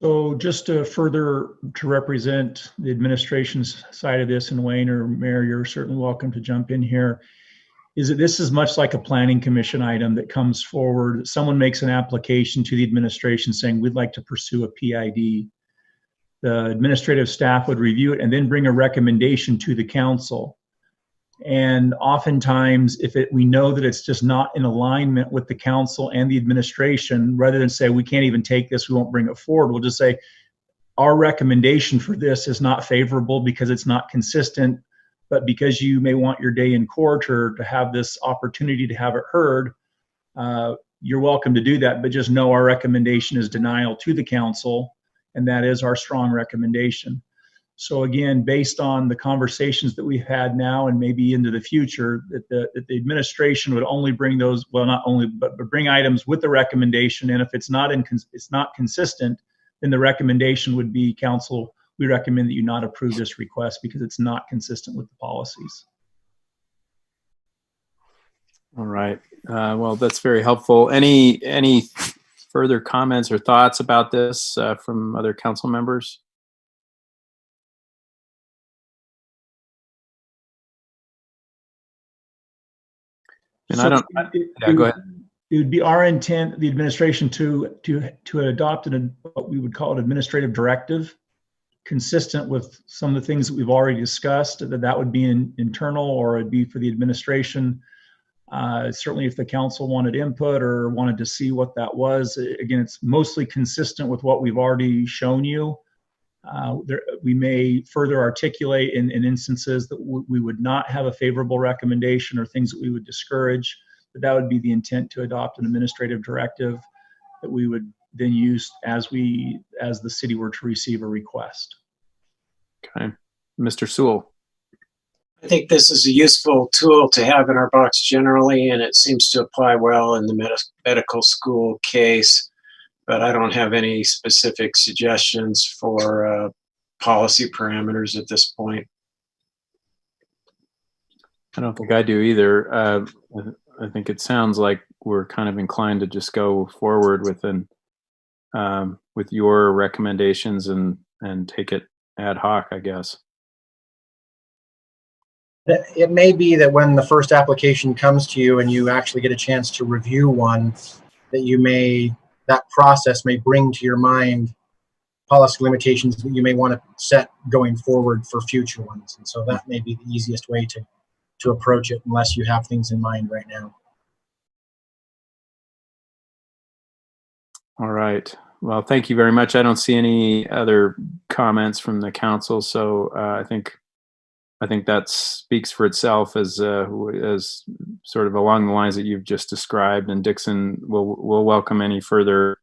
So just to represent the administration's side of this, and Wayne or Mayor, you're certainly welcome to jump in here, is that this is much like a planning commission item that comes forward. Someone makes an application to the administration saying, we'd like to pursue a PID. The administrative staff would review it and then bring a recommendation to the council. And oftentimes, we know that it's just not in alignment with the council and the administration, rather than say, we can't even take this, we won't bring it forward, we'll just say, our recommendation for this is not favorable because it's not consistent, but because you may want your day in court or to have this opportunity to have it heard, you're welcome to do that, but just know our recommendation is denial to the council, and that is our strong recommendation. So again, based on the conversations that we've had now and maybe into the future, that the administration would only bring those, well, not only, but bring items with the recommendation. And if it's not consistent, then the recommendation would be, council, we recommend that you not approve this request because it's not consistent with the policies. All right. Well, that's very helpful. Any further comments or thoughts about this from other council members? And so go ahead. It would be our intent, the administration, to adopt what we would call an administrative directive, consistent with some of the things that we've already discussed. That would be internal, or it'd be for the administration. Certainly, if the council wanted input or wanted to see what that was, again, it's mostly consistent with what we've already shown you. We may further articulate in instances that we would not have a favorable recommendation or things that we would discourage, but that would be the intent, to adopt an administrative directive that we would then use as the city were to receive a request. Okay. Mr. Sewell. I think this is a useful tool to have in our box generally, and it seems to apply well in the medical school case. But I don't have any specific suggestions for policy parameters at this point. I don't think I do either. I think it sounds like we're kind of inclined to just go forward with your recommendations and take it ad hoc, I guess. It may be that when the first application comes to you and you actually get a chance to review one, that process may bring to your mind policy limitations that you may want to set going forward for future ones. And so that may be the easiest way to approach it, unless you have things in mind right now. All right. Well, thank you very much. I don't see any other comments from the council, so I think that speaks for itself as sort of along the lines that you've just described. And Dixon will welcome any further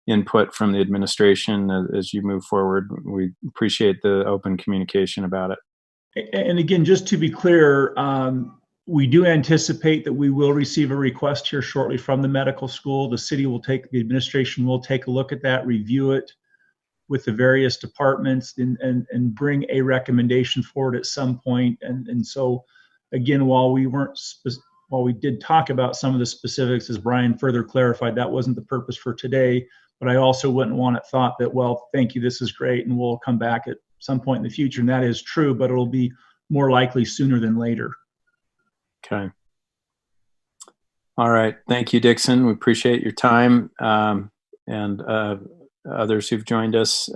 input from the administration as you move forward. We appreciate the open communication about it. And again, just to be clear, we do anticipate that we will receive a request here shortly from the medical school. The administration will take a look at that, review it with the various departments, and bring a recommendation forward at some point. And so again, while while we did talk about some of the specifics, as Brian further clarified, that wasn't the purpose for today. But I also wouldn't want it thought that, well, thank you, this is great, and we'll come back at some point in the future. And that is true, but it'll be more likely sooner than later. Okay. All right. Thank you, Dixon. We appreciate your time, and others who've joined us.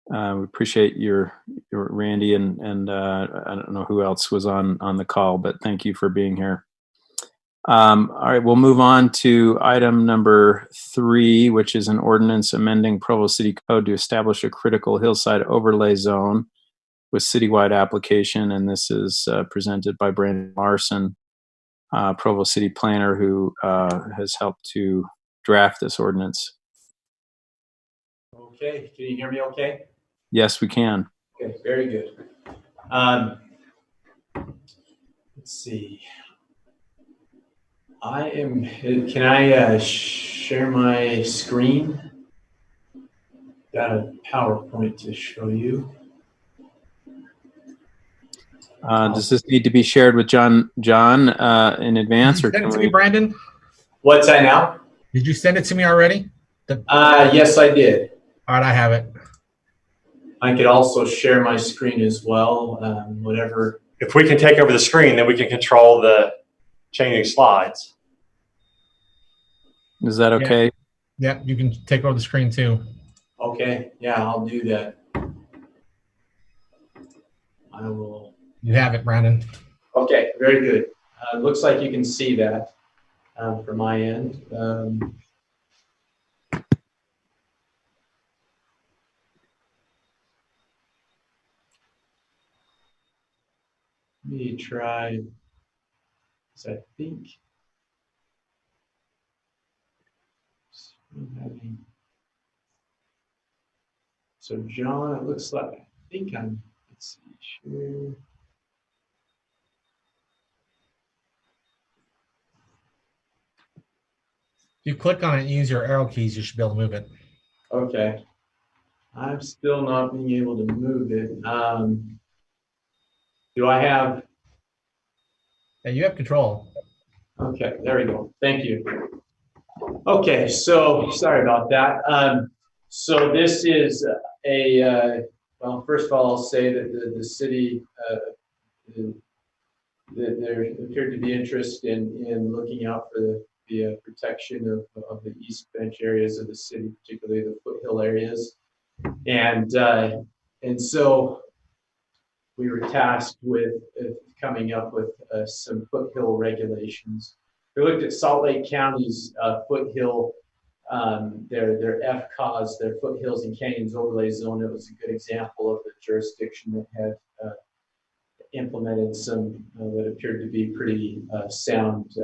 We appreciate your Randy, and I don't know who else was on the call, but thank you for being here. All right, we'll move on to item number 3, which is an ordinance amending Provo City Code to establish a critical hillside overlay zone with citywide application. And this is presented by Brandon Larson, Provo City Planner, who has helped to draft this ordinance. Okay, can you hear me okay? Yes, we can. Okay, very good. Let's see. Can I share my screen? Got a PowerPoint to show you. Does this need to be shared with John in advance, or Send it to me, Brandon. What's that now? Did you send it to me already? Yes, I did. All right, I have it. I could also share my screen as well, whatever. If we can take over the screen, then we can control the changing slides. Is that okay? Yeah, you can take over the screen too. Okay, yeah, I'll do that. I will. You have it, Brandon. Okay, very good. Looks like you can see that from my end. Let me try, because I think so John, it looks like, I think I'm, let's see, share. If you click on it and use your arrow keys, you should be able to move it. Okay. I'm still not being able to move it. Do I have? Yeah, you have control. Okay, there we go. Thank you. Okay, so sorry about that. So this is well, first of all, I'll say that the city, there appeared to be interest in looking out for the protection of the east bench areas of the city, particularly the foothill areas. And so we were tasked with coming up with some foothill regulations. We looked at Salt Lake County's foothill, their FCAUS, their foothills and canyons overlay zone. It was a good example of the jurisdiction that had implemented some that appeared to be pretty sound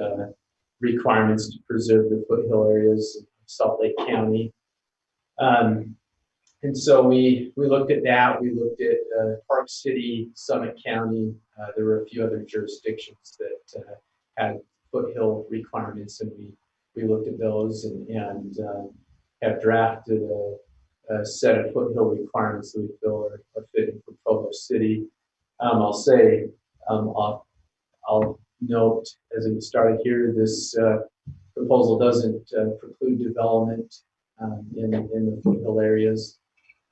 requirements to preserve the foothill areas of Salt Lake County. And so we looked at that. We looked at Park City, Summit County. There were a few other jurisdictions that had foothill requirements, and we looked at those and have drafted a set of foothill requirements that we feel are fitting for Provo City. I'll say, I'll note as we started here, this proposal doesn't preclude development in the foothill areas,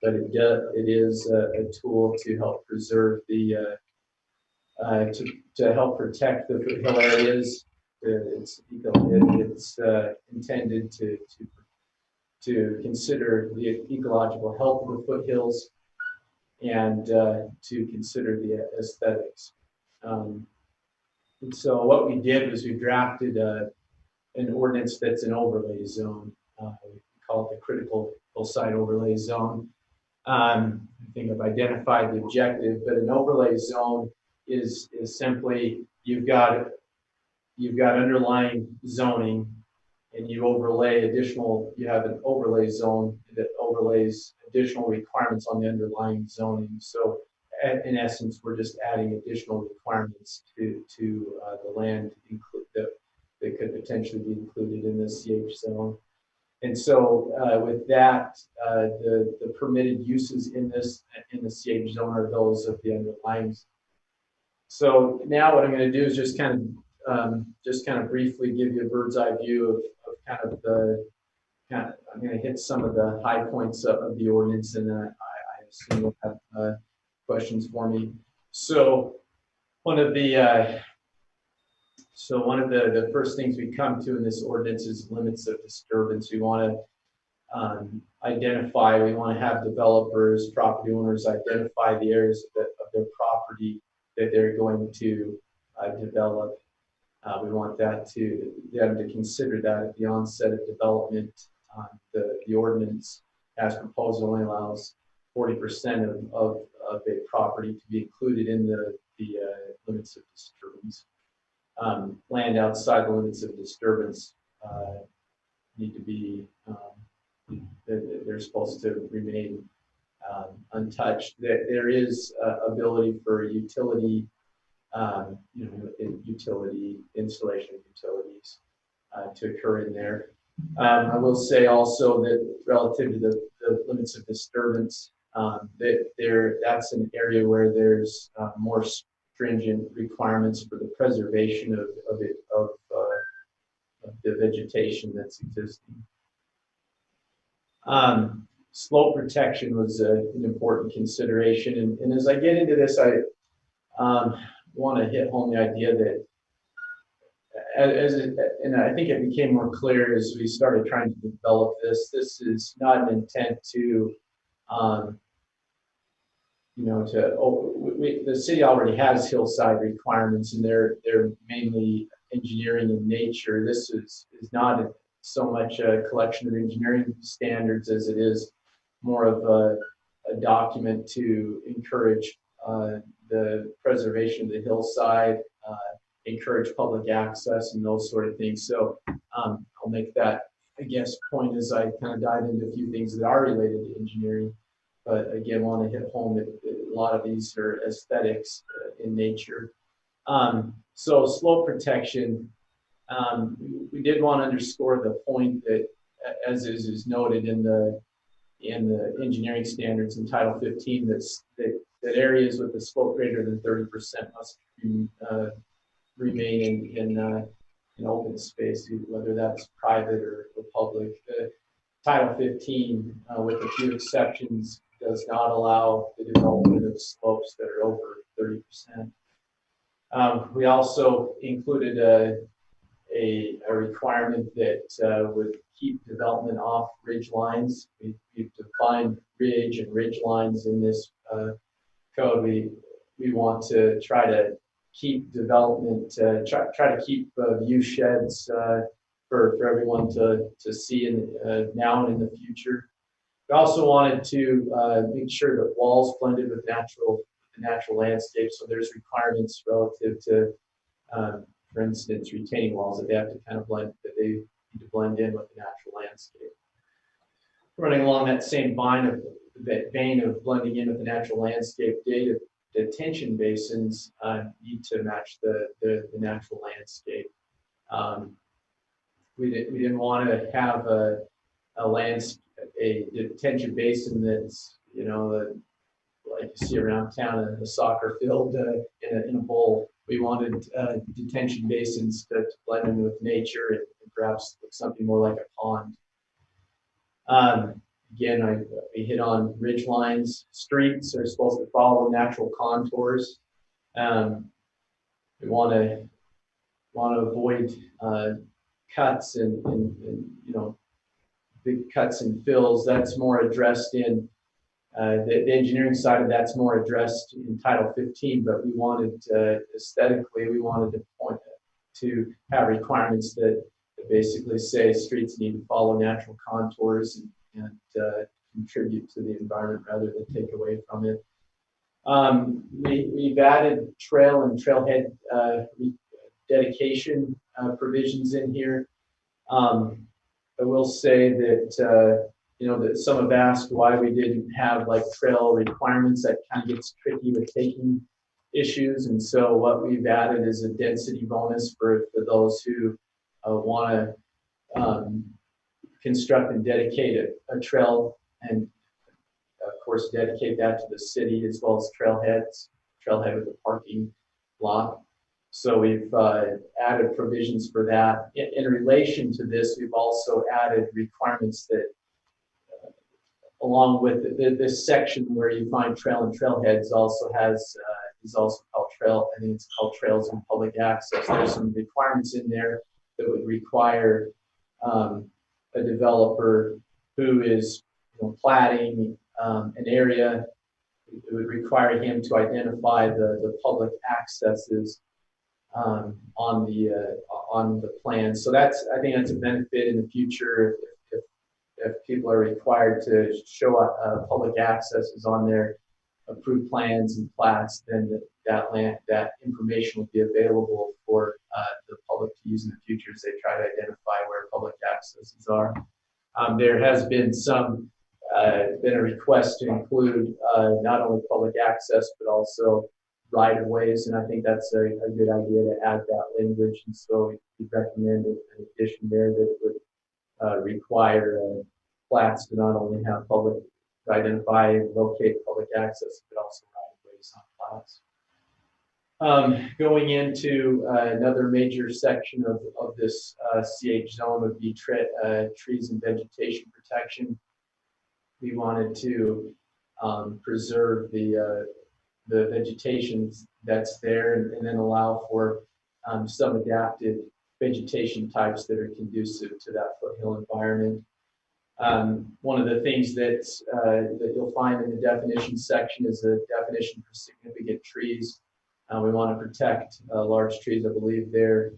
but it is a tool to help preserve the to help protect the foothill areas. It's intended to consider the ecological health of the foothills and to consider the aesthetics. And so what we did was we drafted an ordinance that's an overlay zone. We call it the Critical Hillside Overlay Zone. I think I've identified the objective, but an overlay zone is simply you've got underlying zoning, and you overlay additional. You have an overlay zone that overlays additional requirements on the underlying zoning. So, in essence, we're just adding additional requirements to the land that could potentially be included in the CH zone. And so with that, the permitted uses in the CH zone are those of the underlying. So now what I'm going to do is just kind just kind of briefly give you a bird's eye view of kind of I'm going to hit some of the high points of the ordinance, and I assume you'll have questions for me. So one of the first things we come to in this ordinance is limits of disturbance. We want to identify, we want to have developers, property owners identify the areas of their property that they're going to develop. We want them to consider that at the onset of development. The ordinance, as proposed, only allows 40% of a property to be included in the limits of disturbance. Land outside the limits of disturbance need to be, they're supposed to remain untouched. There is ability for utility, installation of utilities to occur in there. I will say also that relative to the limits of disturbance, that's an area where there's more stringent requirements for the preservation of the vegetation that's existing. Slope protection was an important consideration, and as I get into this, I want to hit home the idea that and I think it became more clear as we started trying to develop this. This is not an intent to, the city already has hillside requirements, and they're mainly engineering in nature. This is not so much a collection of engineering standards as it is more of a document to encourage the preservation of the hillside, encourage public access and those sort of things. So I'll make that, I guess, point as I kind of dive into a few things that are related to engineering. But again, want to hit home that a lot of these are aesthetics in nature. So slope protection, we did want to underscore the point that, as is noted in the engineering standards in Title 15, that areas with a slope greater than 30% must remain in open space, whether that's private or public. Title 15, with a few exceptions, does not allow the development of slopes that are over 30%. We also included a requirement that would keep development off ridge lines. We've defined ridge and ridge lines in this code. We want to try to keep development, try to keep view sheds for everyone to see now and in the future. We also wanted to make sure that walls blended with the natural landscape. So there's requirements relative to, for instance, retaining walls that they have to kind of blend, that they need to blend in with the natural landscape. Running along that same vein of blending in with the natural landscape, detention basins need to match the natural landscape. We didn't want to have a detention basin that's, like you see around town, a soccer field in a bowl. We wanted detention basins to blend in with nature and perhaps look something more like a pond. Again, we hit on ridge lines. Streets are supposed to follow natural contours. We want to avoid cuts and big cuts and fills. That's more addressed in the engineering side of that's more addressed in Title 15. But we wanted aesthetically, we wanted to point to have requirements that basically say streets need to follow natural contours and contribute to the environment rather than take away from it. We've added trail and trailhead dedication provisions in here. I will say that that some have asked why we didn't have like trail requirements. That kind of gets tricky with taking issues, and so what we've added is a density bonus for those who want to construct and dedicate a trail, and of course dedicate that to the city, as well as trailhead with a parking lot. So we've added provisions for that. In relation to this, we've also added requirements that, along with this section where you find trail and trailheads, also has is also called trail. I think it's called trails and public access. There's some requirements in there that would require a developer who is platting an area. It would require him to identify the public accesses on the plan. So I think that's a benefit in the future if people are required to show public accesses on their approved plans and plats, then that information will be available for the public to use in the future as they try to identify where public accesses are. There has been been a request to include not only public access but also right-of-ways, and I think that's a good idea to add that language. And so we recommend an addition there that it would require plats to not only have public to identify and locate public access, but also right-of-ways on plats. Going into another major section of this CH zone would be trees and vegetation protection. We wanted to preserve the vegetation that's there and then allow for some adapted vegetation types that are conducive to that foothill environment. One of the things that you'll find in the definition section is a definition for significant trees. We want to protect large trees. I believe they're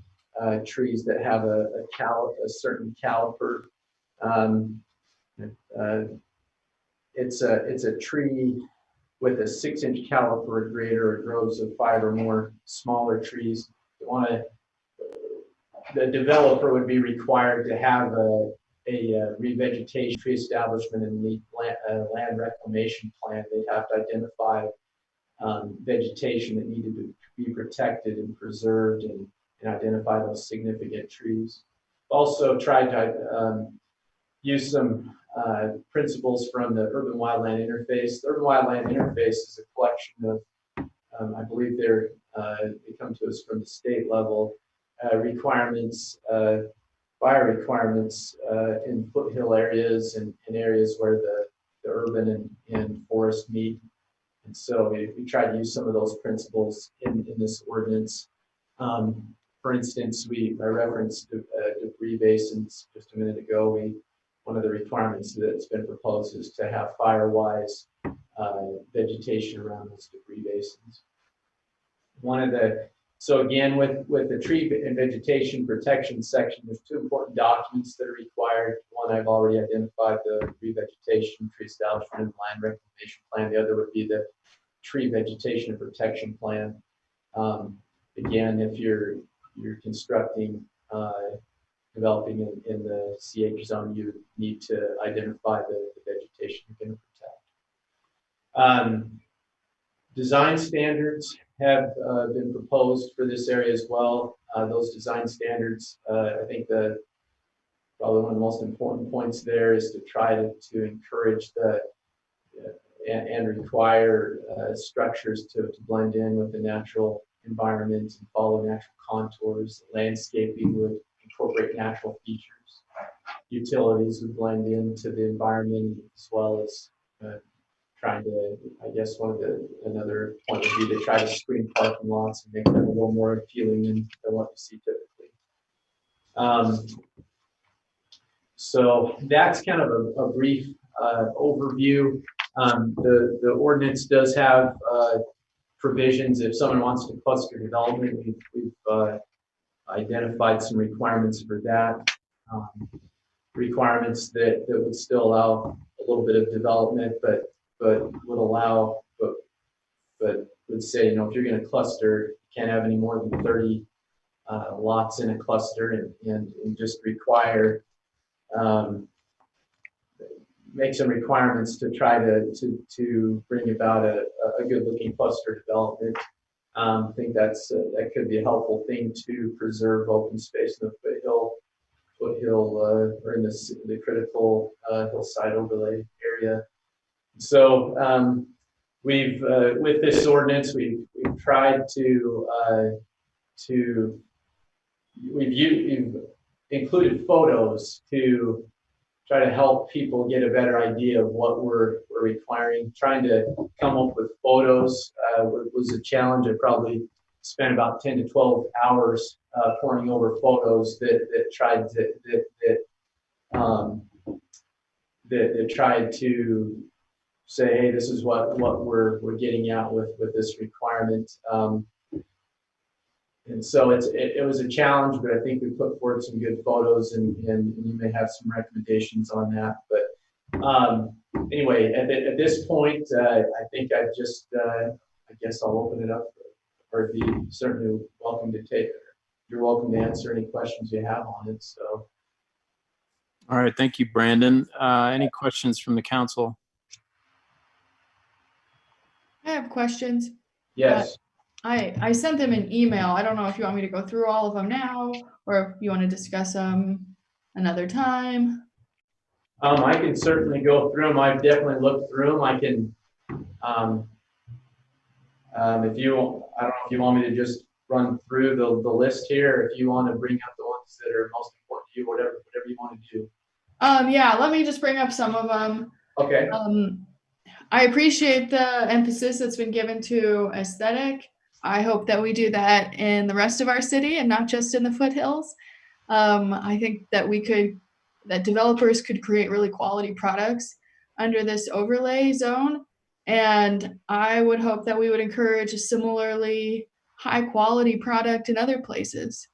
trees that have a certain caliper. It's a tree with a 6-inch caliper or greater. It grows of 5 or more smaller trees. The developer would be required to have a revegetation tree establishment and the land reclamation plan. They'd have to identify vegetation that needed to be protected and preserved and identify those significant trees. Also tried to use some principles from the urban wildland interface. The urban wildland interface is a collection of, I believe they come to us from the state level, requirements, fire requirements in foothill areas and in areas where the urban and forest meet. And so we try to use some of those principles in this ordinance. For instance, I referenced debris basins just a minute ago. One of the requirements that's been proposed is to have fire-wise vegetation around those debris basins. So again, with the tree and vegetation protection section, there's 2 important documents that are required. One I've already identified, the revegetation, tree establishment, and land reclamation plan. The other would be the tree vegetation and protection plan. Again, if you're constructing, developing in the CH zone, you need to identify the vegetation you're going to protect. Design standards have been proposed for this area as well. Those design standards, I think probably one of the most important points there is to try to encourage and require structures to blend in with the natural environment and follow natural contours. Landscaping would incorporate natural features. Utilities would blend into the environment, as well as trying to, I guess another point would be to try to screen parking lots and make them a little more appealing than what you see typically. So that's kind of a brief overview. The ordinance does have provisions if someone wants to cluster development. We've identified some requirements for that. Requirements that would still allow a little bit of development, but would allow, but would say, if you're going to cluster, you can't have any more than 30 lots in a cluster, and just require, make some requirements to try to bring about a good looking cluster development. I think that could be a helpful thing to preserve open space in the foothill or in the critical hillside overlay area. So we've with this ordinance, we've tried to to, we've included photos to try to help people get a better idea of what we're requiring. Trying to come up with photos was a challenge. I probably spent about 10 to 12 hours poring over photos that tried to say, hey, this is what we're getting at with this requirement. And so it was a challenge, but I think we put forward some good photos, and you may have some recommendations on that. But anyway, at this point, I think I guess I'll open it up, or be certainly welcome to take it. You're welcome to answer any questions you have on it. So. All right, thank you, Brandon. Any questions from the council? I have questions. Yes. I sent them an email. I don't know if you want me to go through all of them now, or if you want to discuss them another time. I can certainly go through them. I've definitely looked through them. I can, if you, I don't know if you want me to just run through the list here, if you want to bring up the ones that are most important to you, whatever you want to do. Yeah, let me just bring up some of them. Okay. I appreciate the emphasis that's been given to aesthetic. I hope that we do that in the rest of our city and not just in the foothills. I think that that developers could create really quality products under this overlay zone. And I would hope that we would encourage a similarly high quality product in other places.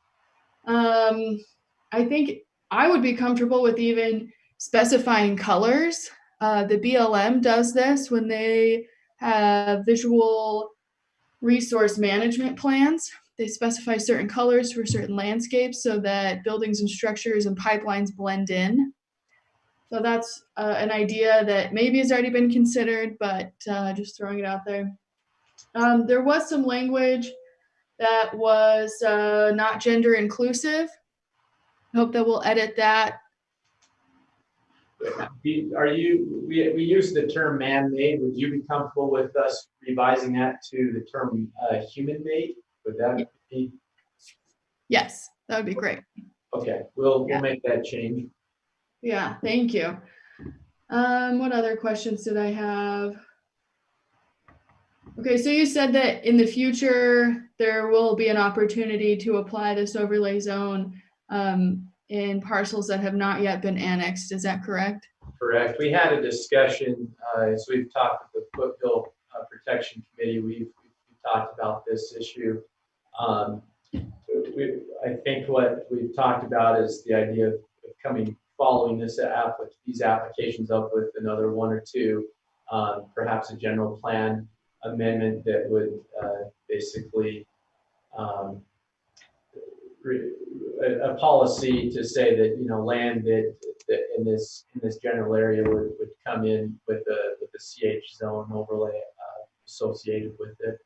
I think I would be comfortable with even specifying colors. The BLM does this when they have visual resource management plans. They specify certain colors for certain landscapes so that buildings and structures and pipelines blend in. So that's an idea that maybe has already been considered, but just throwing it out there. There was some language that was not gender inclusive. I hope that we'll edit that. We use the term man-made. Would you be comfortable with us revising that to the term human-made? Would that be? Yes, that would be great. Okay, we'll make that change. Yeah, thank you. What other questions did I have? Okay, so you said that in the future, there will be an opportunity to apply this overlay zone in parcels that have not yet been annexed. Is that correct? Correct. We had a discussion as we've talked with the Foothill Protection Committee. We've talked about this issue. I think what we've talked about is the idea of following these applications up with another one or two, perhaps a general plan amendment that would basically a policy to say that land that in this general area would come in with the CH zone overlay associated with it.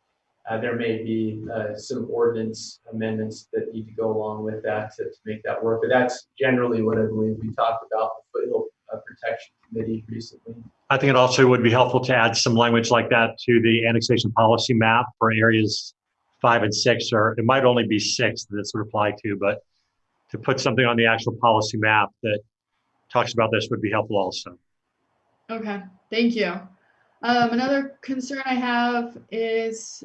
There may be some ordinance amendments that need to go along with that to make that work. But that's generally what I believe we talked about the Foothill Protection Committee recently. I think it also would be helpful to add some language like that to the annexation policy map for areas 5 and 6, or it might only be 6 that this would apply to, but to put something on the actual policy map that talks about this would be helpful also. Okay, thank you. Another concern I have is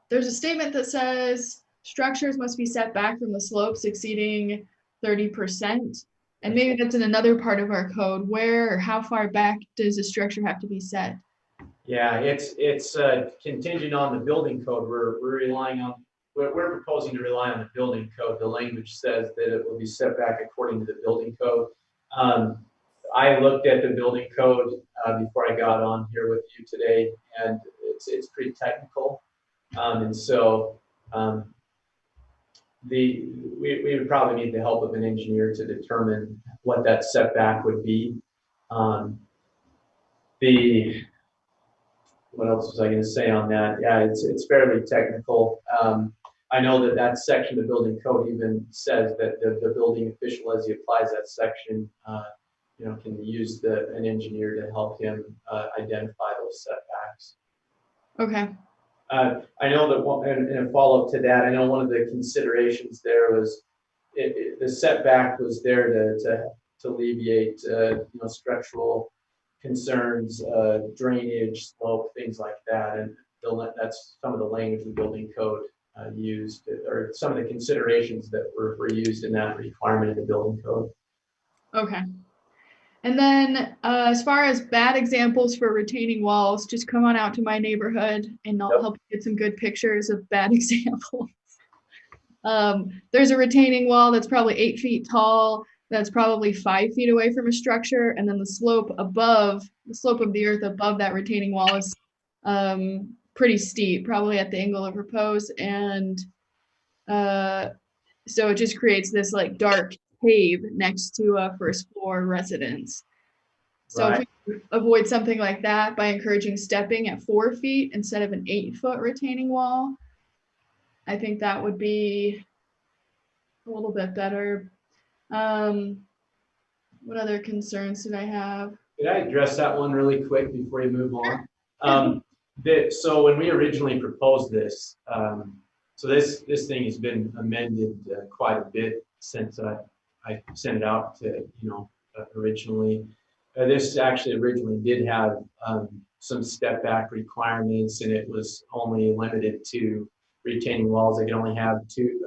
there's a statement that says structures must be set back from the slopes exceeding 30%. And maybe that's in another part of our code. Where or how far back does a structure have to be set? Yeah, it's contingent on the building code. We're proposing to rely on the building code. The language says that it will be set back according to the building code. I looked at the building code before I got on here with you today, and it's pretty technical. And so we would probably need the help of an engineer to determine what that setback would be. What else was I going to say on that? Yeah, it's fairly technical. I know that section of the building code even says that the building official, as he applies that section, can use an engineer to help him identify those setbacks. Okay, I know that in a follow-up to that, I know one of the considerations there was the setback was there to alleviate structural concerns, drainage, slope, things like that, and that's some of the language the building code used, or some of the considerations that were used in that requirement in the building code. Okay. And then as far as bad examples for retaining walls, just come on out to my neighborhood and I'll help you get some good pictures of bad examples. There's a retaining wall that's probably 8 feet tall, that's probably 5 feet away from a structure, and then the slope of the earth above that retaining wall is pretty steep, probably at the angle of repose, and so it just creates this like dark cave next to a first floor residence. So if we avoid something like that by encouraging stepping at 4 feet instead of an 8-foot retaining wall, I think that would be a little bit better. What other concerns did I have? Could I address that one really quick before you move on? So when we originally proposed this, so this thing has been amended quite a bit since I sent it out to, originally. This actually originally did have some step back requirements, and it was only limited to retaining walls. They could only have two.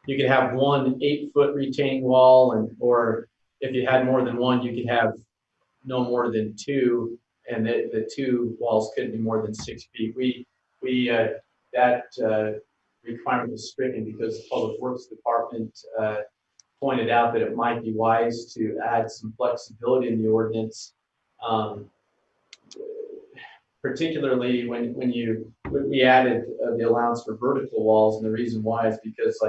You could have one 8-foot retaining wall, or if you had more than one, you could have no more than 2, and the 2 walls couldn't be more than 6 feet. That requirement was stricken because the Public Works Department pointed out that it might be wise to add some flexibility in the ordinance, particularly when we added the allowance for vertical walls, and the reason why is because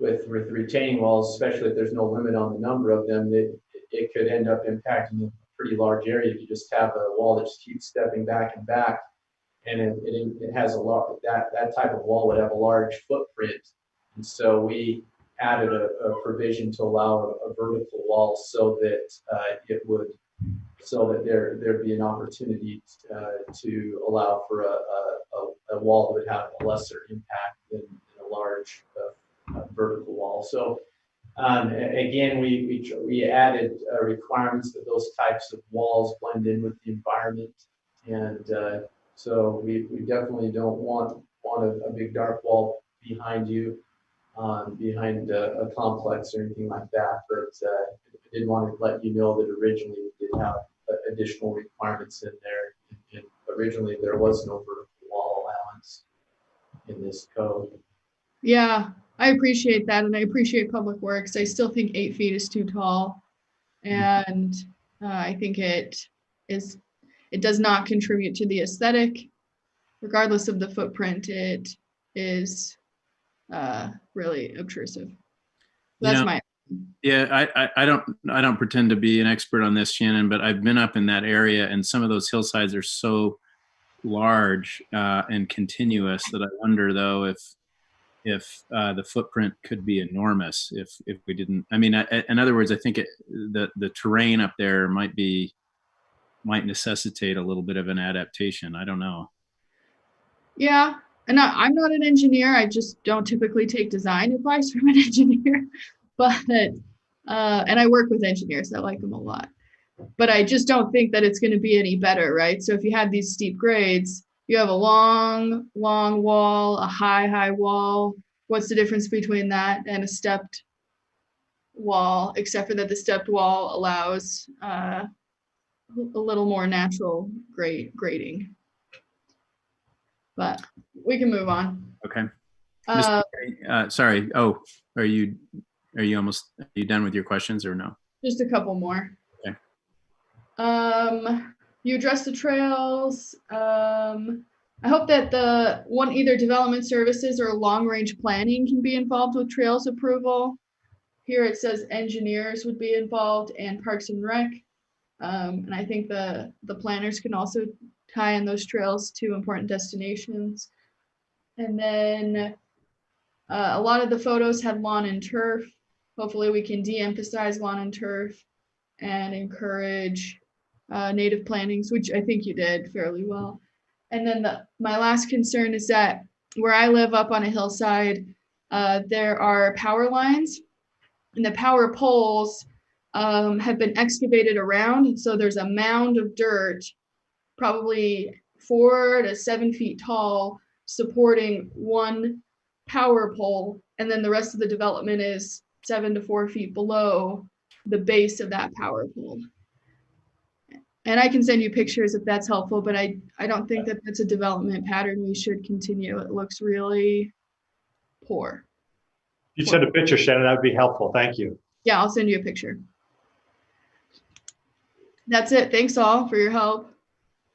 with retaining walls, especially if there's no limit on the number of them, it could end up impacting a pretty large area if you just have a wall that just keeps stepping back and back, and it has a lot. That type of wall would have a large footprint, and so we added a provision to allow a vertical wall so that there'd be an opportunity to allow for a wall that would have a lesser impact than a large vertical wall. So again, we added requirements that those types of walls blend in with the environment, and so we definitely don't want a big dark wall behind you, behind a complex or anything like that. But I did want to let you know that originally we did have additional requirements in there. And originally there was no vertical wall allowance in this code. Yeah, I appreciate that, and I appreciate Public Works. I still think 8 feet is too tall, and I think it does not contribute to the aesthetic. Regardless of the footprint, it is really obtrusive. That's my opinion. Yeah, I don't pretend to be an expert on this, Shannon, but I've been up in that area, and some of those hillsides are so large and continuous that I wonder, though, if the footprint could be enormous if we didn't. I mean, in other words, I think the terrain up there might necessitate a little bit of an adaptation. I don't know. Yeah, and I'm not an engineer. I just don't typically take design advice from an engineer, but and I work with engineers. I like them a lot, but I just don't think that it's going to be any better, right? So if you had these steep grades, you have a long wall, a high wall. What's the difference between that and a stepped wall, except for that the stepped wall allows a little more natural grading? But we can move on. Okay. Sorry. Oh, are you done with your questions or no? Just a couple more. Okay. You addressed the trails. I hope that either development services or long-range planning can be involved with trails approval. Here it says engineers would be involved and Parks and Rec. And I think the planners can also tie in those trails to important destinations. And then a lot of the photos had lawn and turf. Hopefully we can de-emphasize lawn and turf and encourage native plantings, which I think you did fairly well. And then my last concern is that where I live up on a hillside, there are power lines, and the power poles have been excavated around. And so there's a mound of dirt, probably 4 to 7 feet tall, supporting one power pole. And then the rest of the development is 7 to 4 feet below the base of that power pole. And I can send you pictures if that's helpful, but I don't think that that's a development pattern we should continue. It looks really poor. If you send a picture, Shannon, that would be helpful. Thank you. Yeah, I'll send you a picture. That's it. Thanks all for your help.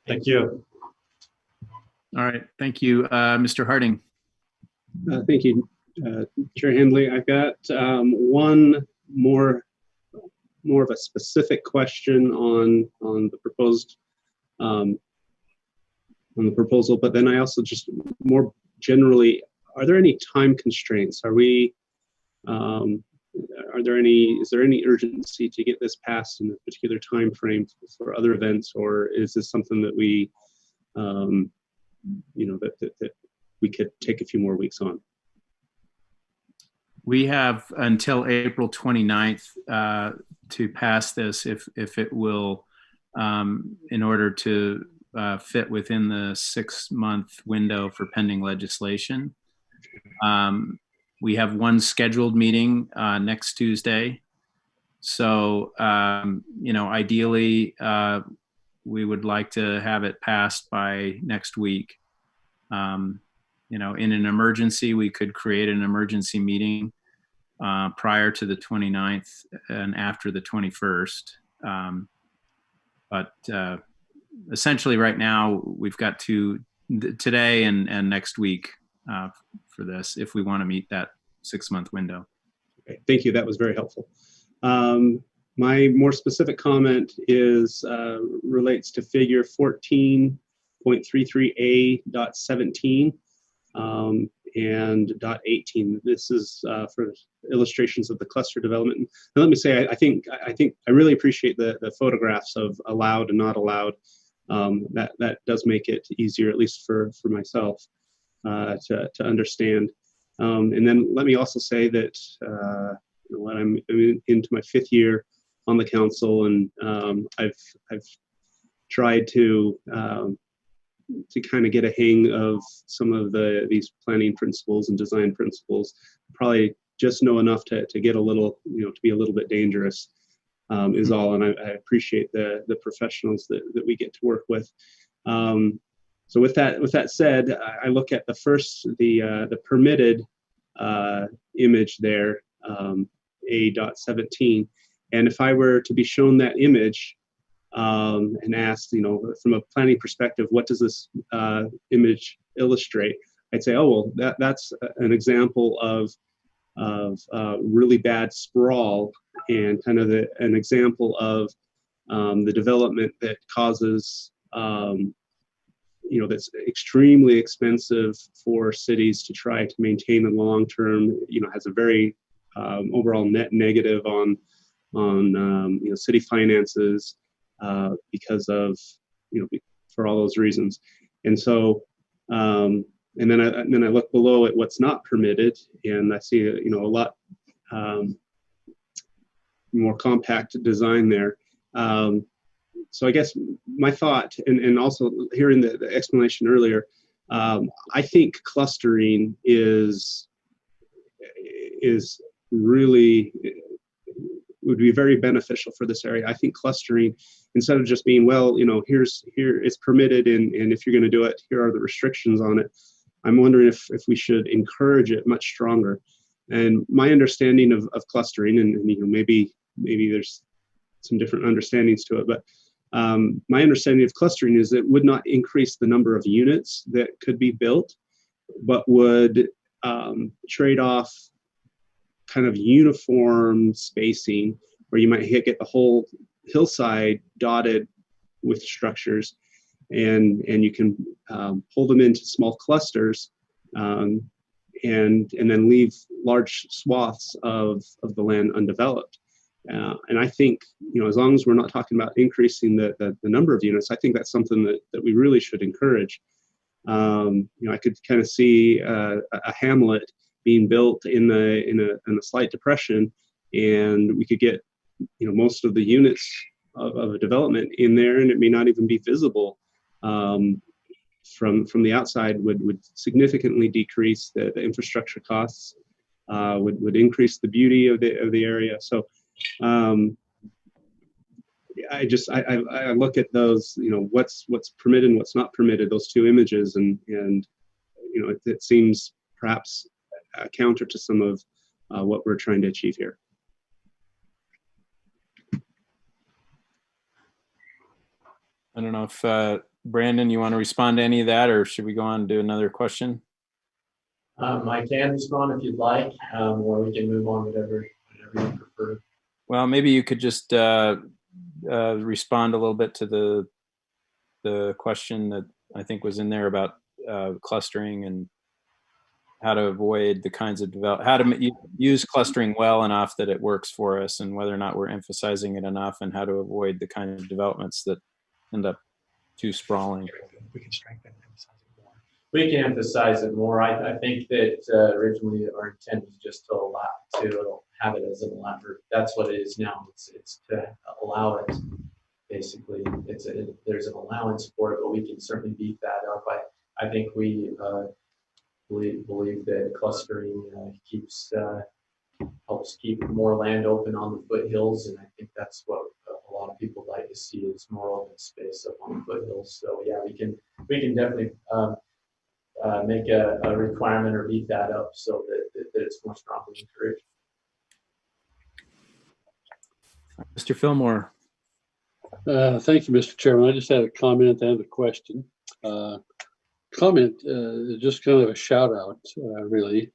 Thank you. All right. Thank you, Mr. Harding. Thank you, Chair Handley. I've got one more of a specific question on the proposed on the proposal, but then I also just more generally, are there any time constraints? Are we is there any urgency to get this passed in a particular time frame for other events, or is this something that we that we could take a few more weeks on? We have until April 29th to pass this if it will, in order to fit within the 6-month window for pending legislation. We have one scheduled meeting next Tuesday. So, ideally, we would like to have it passed by next week. In an emergency, we could create an emergency meeting prior to the 29th and after the 21st. But essentially right now, we've got today and next week for this, if we want to meet that 6-month window. Okay, thank you. That was very helpful. My more specific comment is relates to figure 14.33A.17 and .18. This is for illustrations of the cluster development. And let me say, I think I really appreciate the photographs of allowed and not allowed. That does make it easier, at least for myself, to understand. And then let me also say that I'm into my 5th year on the council, and I've tried to kind of get a hang of some of these planning principles and design principles. Probably just know enough to get a little, to be a little bit dangerous, is all. And I appreciate the professionals that we get to work with. So with that said, I look at the permitted image there, A.17, and if I were to be shown that image and asked, from a planning perspective, what does this image illustrate? I'd say, oh well, that's an example of really bad sprawl, and kind of an example of the development that causes. That's extremely expensive for cities to try to maintain in the long term. Has a very overall net negative on city finances because of for all those reasons. And so and then I look below at what's not permitted, and I see a lot more compact design there. So I guess my thought, and also hearing the explanation earlier, I think clustering is really would be very beneficial for this area. I think clustering, instead of just being, well, here it's permitted, and if you're going to do it, here are the restrictions on it. I'm wondering if we should encourage it much stronger. And my understanding of clustering, and maybe there's some different understandings to it, but my understanding of clustering is it would not increase the number of units that could be built, but would trade off kind of uniform spacing, where you might get the whole hillside dotted with structures, and you can pull them into small clusters, and then leave large swaths of the land undeveloped. And I think, as long as we're not talking about increasing the number of units, I think that's something that we really should encourage. I could kind of see a hamlet being built in a slight depression, and we could get most of the units of a development in there, and it may not even be visible from the outside. Would significantly decrease the infrastructure costs, would increase the beauty of the area. So I look at those, what's permitted and what's not permitted, those two images, and it seems perhaps counter to some of what we're trying to achieve here. I don't know if Brandon, you want to respond to any of that, or should we go on to another question? I can respond if you'd like, or we can move on, whatever you prefer. Well, maybe you could just respond a little bit to the question that I think was in there about clustering and how to avoid the kinds of how to use clustering well enough that it works for us, and whether or not we're emphasizing it enough, and how to avoid the kind of developments that end up too sprawling. We can strengthen and emphasize it more. We can emphasize it more. I think that originally our intent was just to have it as an allowance. That's what it is now. It's to allow it. Basically, there's an allowance for it, but we can certainly beef that up. I think we believe that clustering helps keep more land open on the foothills, and I think that's what a lot of people like to see is more open space up on the foothills. So yeah, we can definitely make a requirement or beat that up so that it's more strongly encouraged. Mr. Fillmore. Thank you, Mr. Chairman. I just had a comment and a question. Comment just kind of a shout out, really.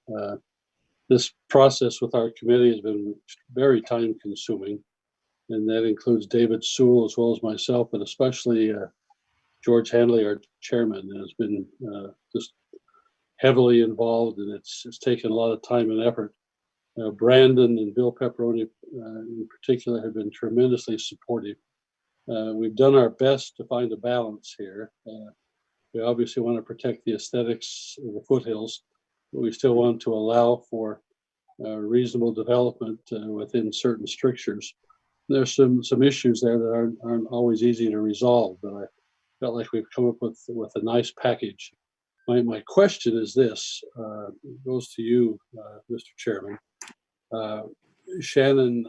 This process with our committee has been very time consuming, and that includes David Sewell as well as myself, but especially George Hanley, our chairman, has been just heavily involved, and it's taken a lot of time and effort. Brandon and Bill Pepperoni in particular have been tremendously supportive. We've done our best to find a balance here. We obviously want to protect the aesthetics of the foothills, but we still want to allow for reasonable development within certain strictures. There's some issues there that aren't always easy to resolve, but I felt like we've come up with a nice package. My question is this, it goes to you, Mr. Chairman. Shannon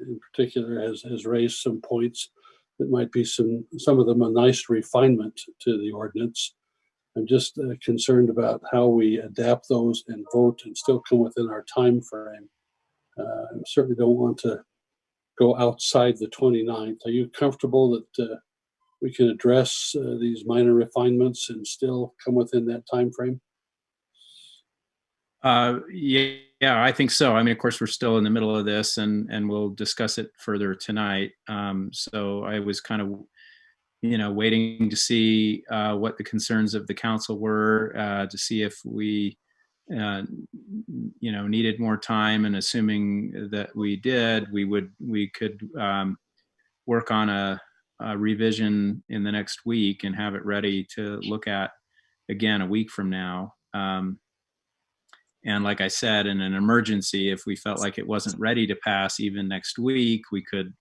in particular has raised some points that might be some of them a nice refinement to the ordinance. I'm just concerned about how we adapt those and vote and still come within our time frame. I certainly don't want to go outside the 29th. Are you comfortable that we can address these minor refinements and still come within that time frame? Yeah, I think so. I mean, of course, we're still in the middle of this, and we'll discuss it further tonight. So I was kind of, waiting to see what the concerns of the council were, to see if we, needed more time. And assuming that we did, we could work on a revision in the next week and have it ready to look at again a week from now. And like I said, in an emergency, if we felt like it wasn't ready to pass even next week, we could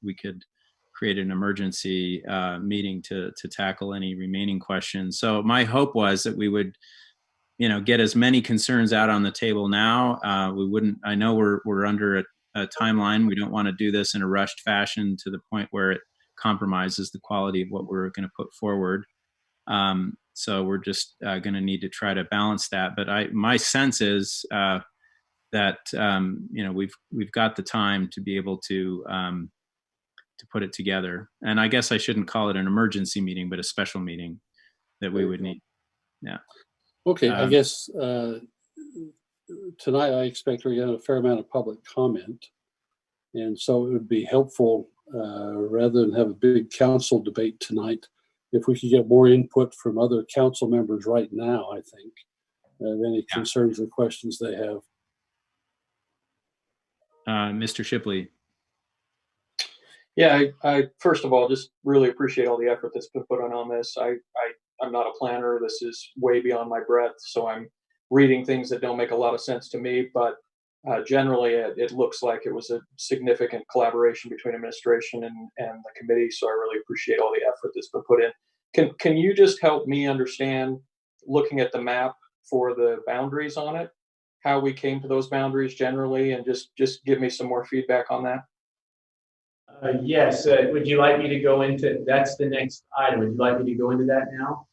create an emergency meeting to tackle any remaining questions. So my hope was that we would, get as many concerns out on the table now. I know we're under a timeline. We don't want to do this in a rushed fashion to the point where it compromises the quality of what we're going to put forward. So we're just going to need to try to balance that. But my sense is that we've got the time to be able to put it together. And I guess I shouldn't call it an emergency meeting, but a special meeting that we would need. Yeah. Okay. I guess tonight I expect we're going to have a fair amount of public comment, and so it would be helpful rather than have a big council debate tonight, if we could get more input from other council members right now, I think, of any concerns or questions they have. Mr. Shipley. Yeah, I first of all just really appreciate all the effort that's been put on this. I'm not a planner. This is way beyond my breadth, so I'm reading things that don't make a lot of sense to me. But generally, it looks like it was a significant collaboration between administration and the committee. So I really appreciate all the effort that's been put in. Can you just help me understand, looking at the map for the boundaries on it, how we came to those boundaries generally, and just give me some more feedback on that? Yes, would you like me to go into, that's the next item. Would you like me to go into that now?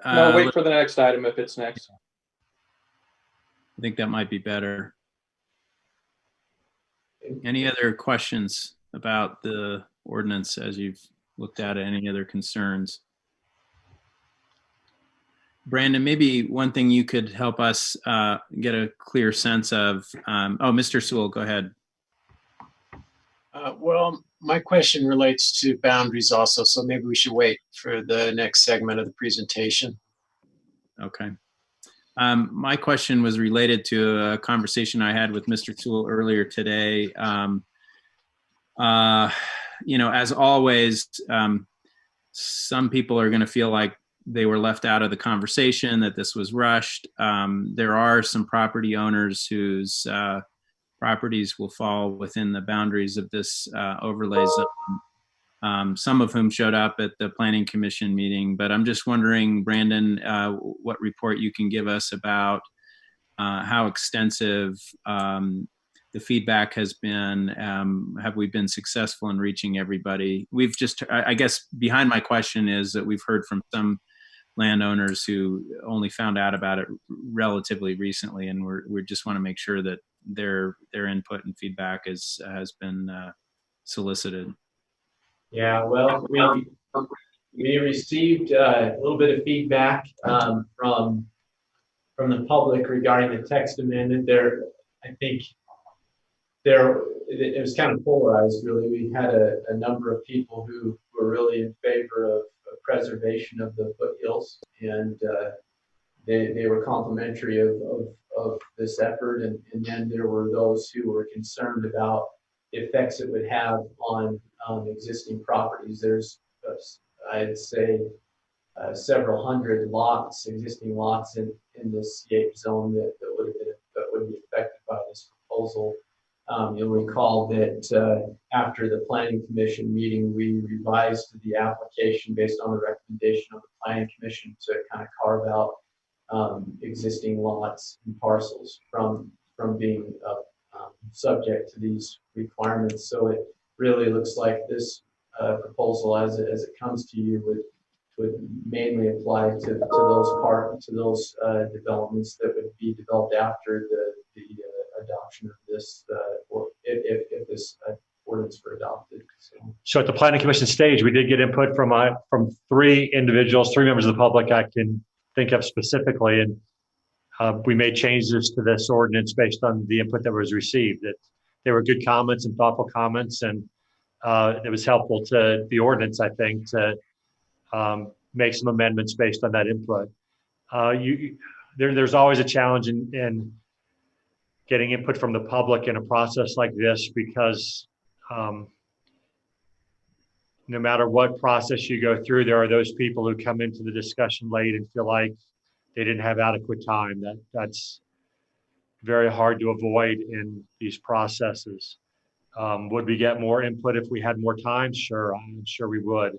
No, wait for the next item if it's next. I think that might be better. Any other questions about the ordinance as you've looked at it? Any other concerns? Brandon, maybe one thing you could help us get a clear sense of. Oh, Mr. Sewell, go ahead. Well, my question relates to boundaries also, so maybe we should wait for the next segment of the presentation. Okay. My question was related to a conversation I had with Mr. Sewell earlier today. You know, as always, some people are going to feel like they were left out of the conversation, that this was rushed. There are some property owners whose properties will fall within the boundaries of this overlay zone. Some of whom showed up at the Planning Commission meeting, but I'm just wondering, Brandon, what report you can give us about how extensive the feedback has been. Have we been successful in reaching everybody? We've just, I guess behind my question is that we've heard from some landowners who only found out about it relatively recently, and we just want to make sure that their input and feedback has been solicited. Yeah, well, we received a little bit of feedback from the public regarding the text amendment. I think it was kind of polarized, really. We had a number of people who were really in favor of preservation of the foothills, and they were complimentary of this effort, and then there were those who were concerned about the effects it would have on existing properties. There's, I'd say, several hundred existing lots in this escape zone that would be affected by this proposal. You'll recall that after the Planning Commission meeting, we revised the application based on the recommendation of the Planning Commission to kind of carve out existing lots and parcels from being subject to these requirements. So it really looks like this proposal, as it comes to you, would mainly apply to those developments that would be developed after the adoption of this, or if this ordinance were adopted. So at the Planning Commission stage, we did get input from three members of the public I can think of specifically, and we made changes to this ordinance based on the input that was received. That they were good comments and thoughtful comments, and it was helpful to the ordinance, I think, to make some amendments based on that input. There's always a challenge in getting input from the public in a process like this, because no matter what process you go through, there are those people who come into the discussion late and feel like they didn't have adequate time. That's very hard to avoid in these processes. Would we get more input if we had more time? Sure, I'm sure we would.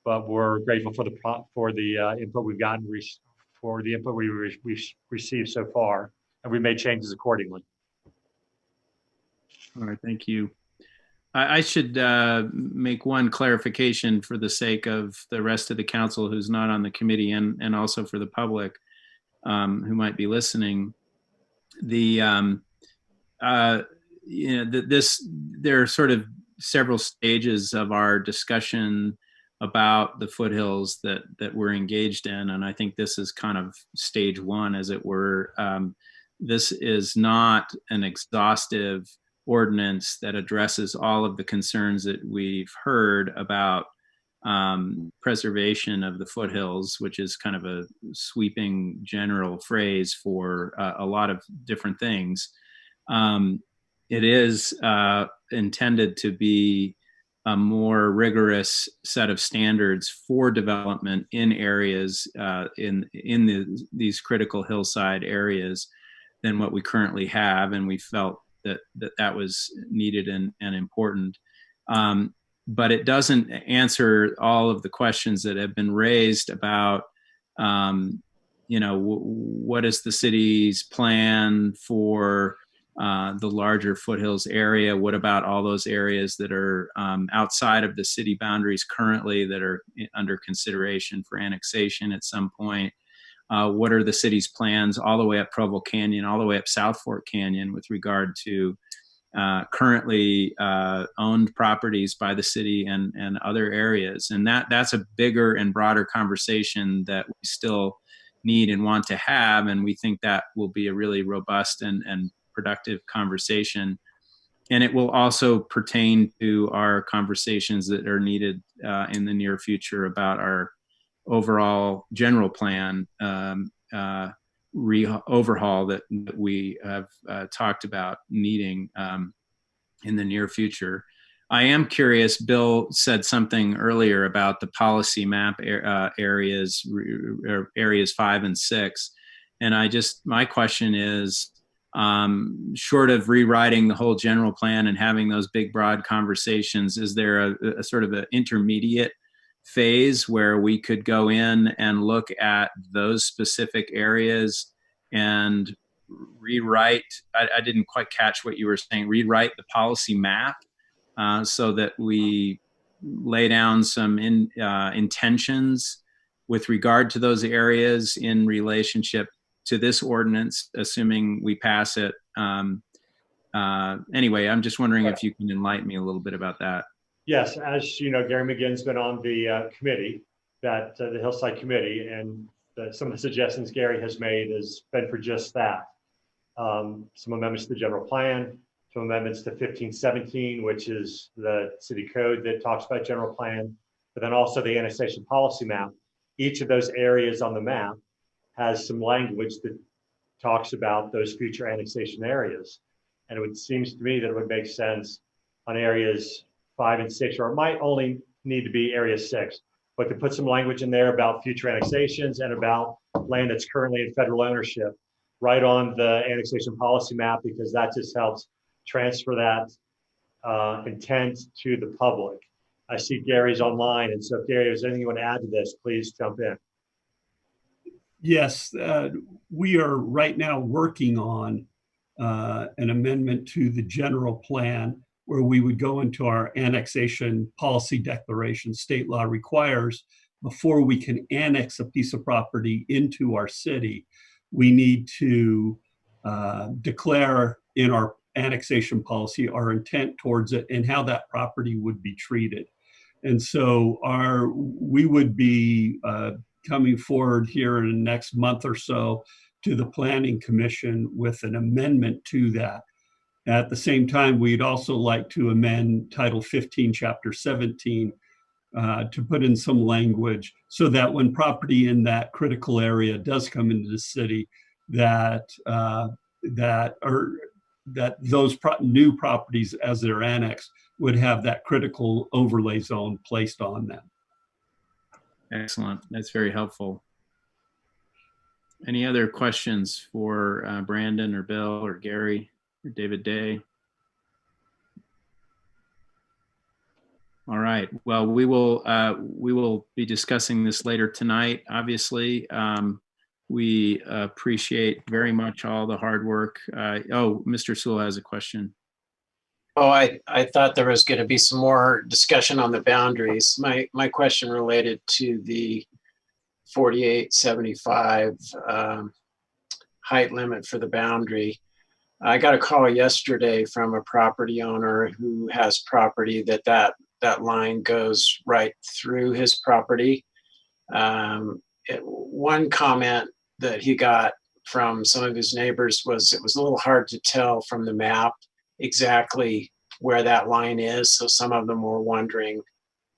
But we're grateful for the input we've gotten, for the input we received so far, and we made changes accordingly. All right, thank you. I should make one clarification for the sake of the rest of the council who's not on the committee, and also for the public who might be listening. There are sort of several stages of our discussion about the foothills that we're engaged in, and I think this is kind of stage one, as it were. This is not an exhaustive ordinance that addresses all of the concerns that we've heard about preservation of the foothills, which is kind of a sweeping general phrase for a lot of different things. It is intended to be a more rigorous set of standards for development in areas these critical hillside areas than what we currently have, and we felt that was needed and important. But it doesn't answer all of the questions that have been raised about, what is the city's plan for the larger foothills area? What about all those areas that are outside of the city boundaries currently that are under consideration for annexation at some point? What are the city's plans all the way up Provo Canyon, all the way up South Fork Canyon with regard to currently owned properties by the city and other areas? And that's a bigger and broader conversation that we still need and want to have. And we think that will be a really robust and productive conversation. And it will also pertain to our conversations that are needed in the near future about our overall general plan overhaul that we have talked about needing in the near future. I am curious, Bill said something earlier about the policy map areas 5 and 6. And my question is, short of rewriting the whole general plan and having those big, broad conversations, is there a sort of an intermediate phase where we could go in and look at those specific areas and rewrite? I didn't quite catch what you were saying. Rewrite the policy map so that we lay down some intentions with regard to those areas in relationship to this ordinance, assuming we pass it. Anyway, I'm just wondering if you can enlighten me a little bit about that. Yes, as you know, Gary McGinn's been on the committee, the Hillside Committee, and some of the suggestions Gary has made has been for just that. Some amendments to the general plan, some amendments to 1517, which is the city code that talks about general plan, but then also the annexation policy map. Each of those areas on the map has some language that talks about those future annexation areas. And it seems to me that it would make sense on areas 5 and 6, or it might only need to be area 6, but to put some language in there about future annexations and about land that's currently in federal ownership right on the annexation policy map, because that just helps transfer that intent to the public. I see Gary's online, and so if Gary, is there anything you want to add to this, please jump in. Yes, we are right now working on an amendment to the general plan where we would go into our annexation policy declaration. State law requires, before we can annex a piece of property into our city, we need to declare in our annexation policy our intent towards it and how that property would be treated. And so we would be coming forward here in the next month or so to the Planning Commission with an amendment to that. At the same time, we'd also like to amend Title 15, Chapter 17 to put in some language so that when property in that critical area does come into the city, that those new properties as they're annexed would have that critical overlay zone placed on them. Excellent. That's very helpful. Any other questions for Brandon or Bill or Gary or David Day? All right. Well, we will be discussing this later tonight. Obviously, we appreciate very much all the hard work. Mr. Sewell has a question. Oh, I thought there was going to be some more discussion on the boundaries. My question related to the 4875 height limit for the boundary. I got a call yesterday from a property owner who has property that line goes right through his property. One comment that he got from some of his neighbors was it was a little hard to tell from the map exactly where that line is. So some of them were wondering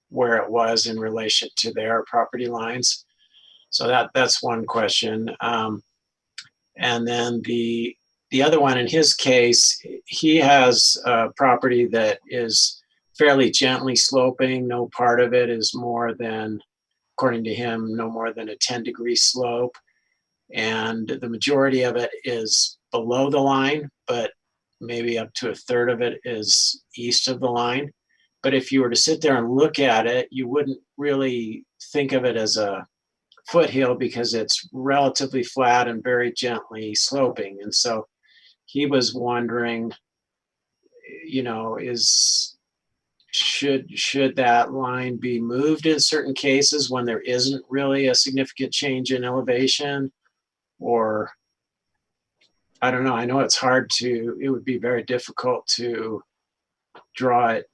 where it was in relation to their property lines. So that's one question. And then the the other one, in his case, he has a property that is fairly gently sloping. No part of it is more than, according to him, no more than a 10-degree slope. And the majority of it is below the line, but maybe up to a third of it is east of the line. But if you were to sit there and look at it, you wouldn't really think of it as a foothill because it's relatively flat and very gently sloping. And so he was wondering, you know, should that line be moved in certain cases when there isn't really a significant change in elevation? Or I don't know. I know it would be very difficult to draw it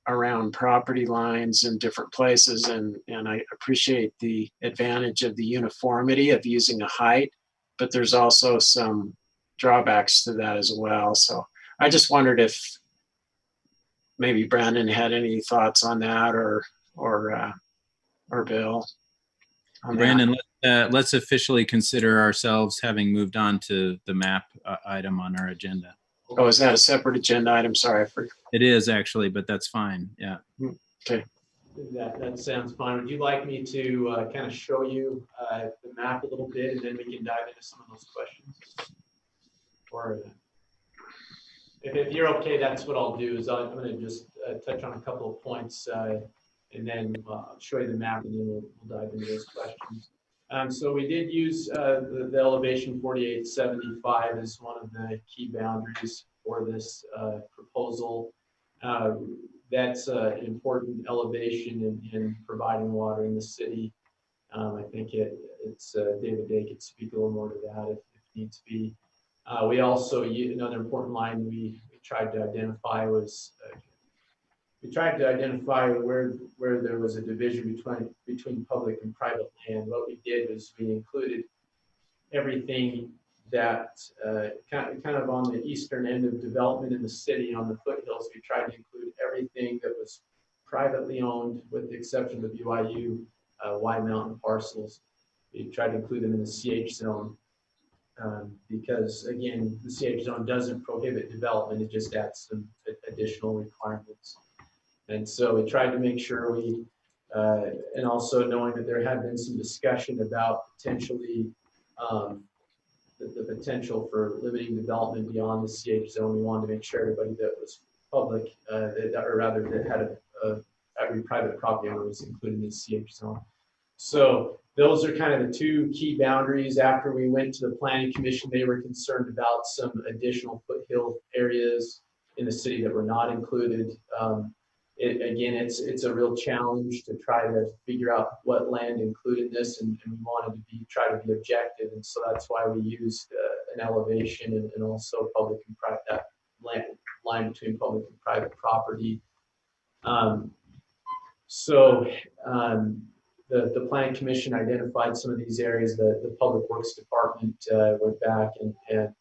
around property lines in different places. And I appreciate the advantage of the uniformity of using a height, but there's also some drawbacks to that as well. So I just wondered if maybe Brandon had any thoughts on that, or Bill. Brandon, let's officially consider ourselves having moved on to the map item on our agenda. Oh, is that a separate agenda item? Sorry, I forgot. It is actually, but that's fine. Yeah. Okay. That sounds fine. Would you like me to kind of show you the map a little bit, and then we can dive into some of those questions? Or if you're okay, that's what I'll do. Is I'm going to just touch on a couple of points, and then show you the map, and then we'll dive into those questions. So we did use the elevation 4875 as one of the key boundaries for this proposal. That's an important elevation in providing water in the city. I think it's David Day could speak a little more to that if needs be. We also, another important line we tried to identify was where there was a division between public and private land. What we did was we included everything that kind of on the eastern end of development in the city on the foothills. We tried to include everything that was privately owned, with the exception of the BYU Y Mountain parcels. We tried to include them in the CH zone because, again, the CH zone doesn't prohibit development. It just adds some additional requirements. And so we tried to make sure and also knowing that there had been some discussion about potentially the potential for limiting development beyond the CH zone. We wanted to make sure everybody that was public, or rather that had every private property owner was included in the CH zone. So those are kind of the two key boundaries. After we went to the Planning Commission, they were concerned about some additional foothill areas in the city that were not included. Again, it's a real challenge to try to figure out what land included this, and we wanted to try to be objective, and so that's why we used an elevation and also public and private, that line between public and private property. The Planning Commission identified some of these areas. The Public Works Department went back and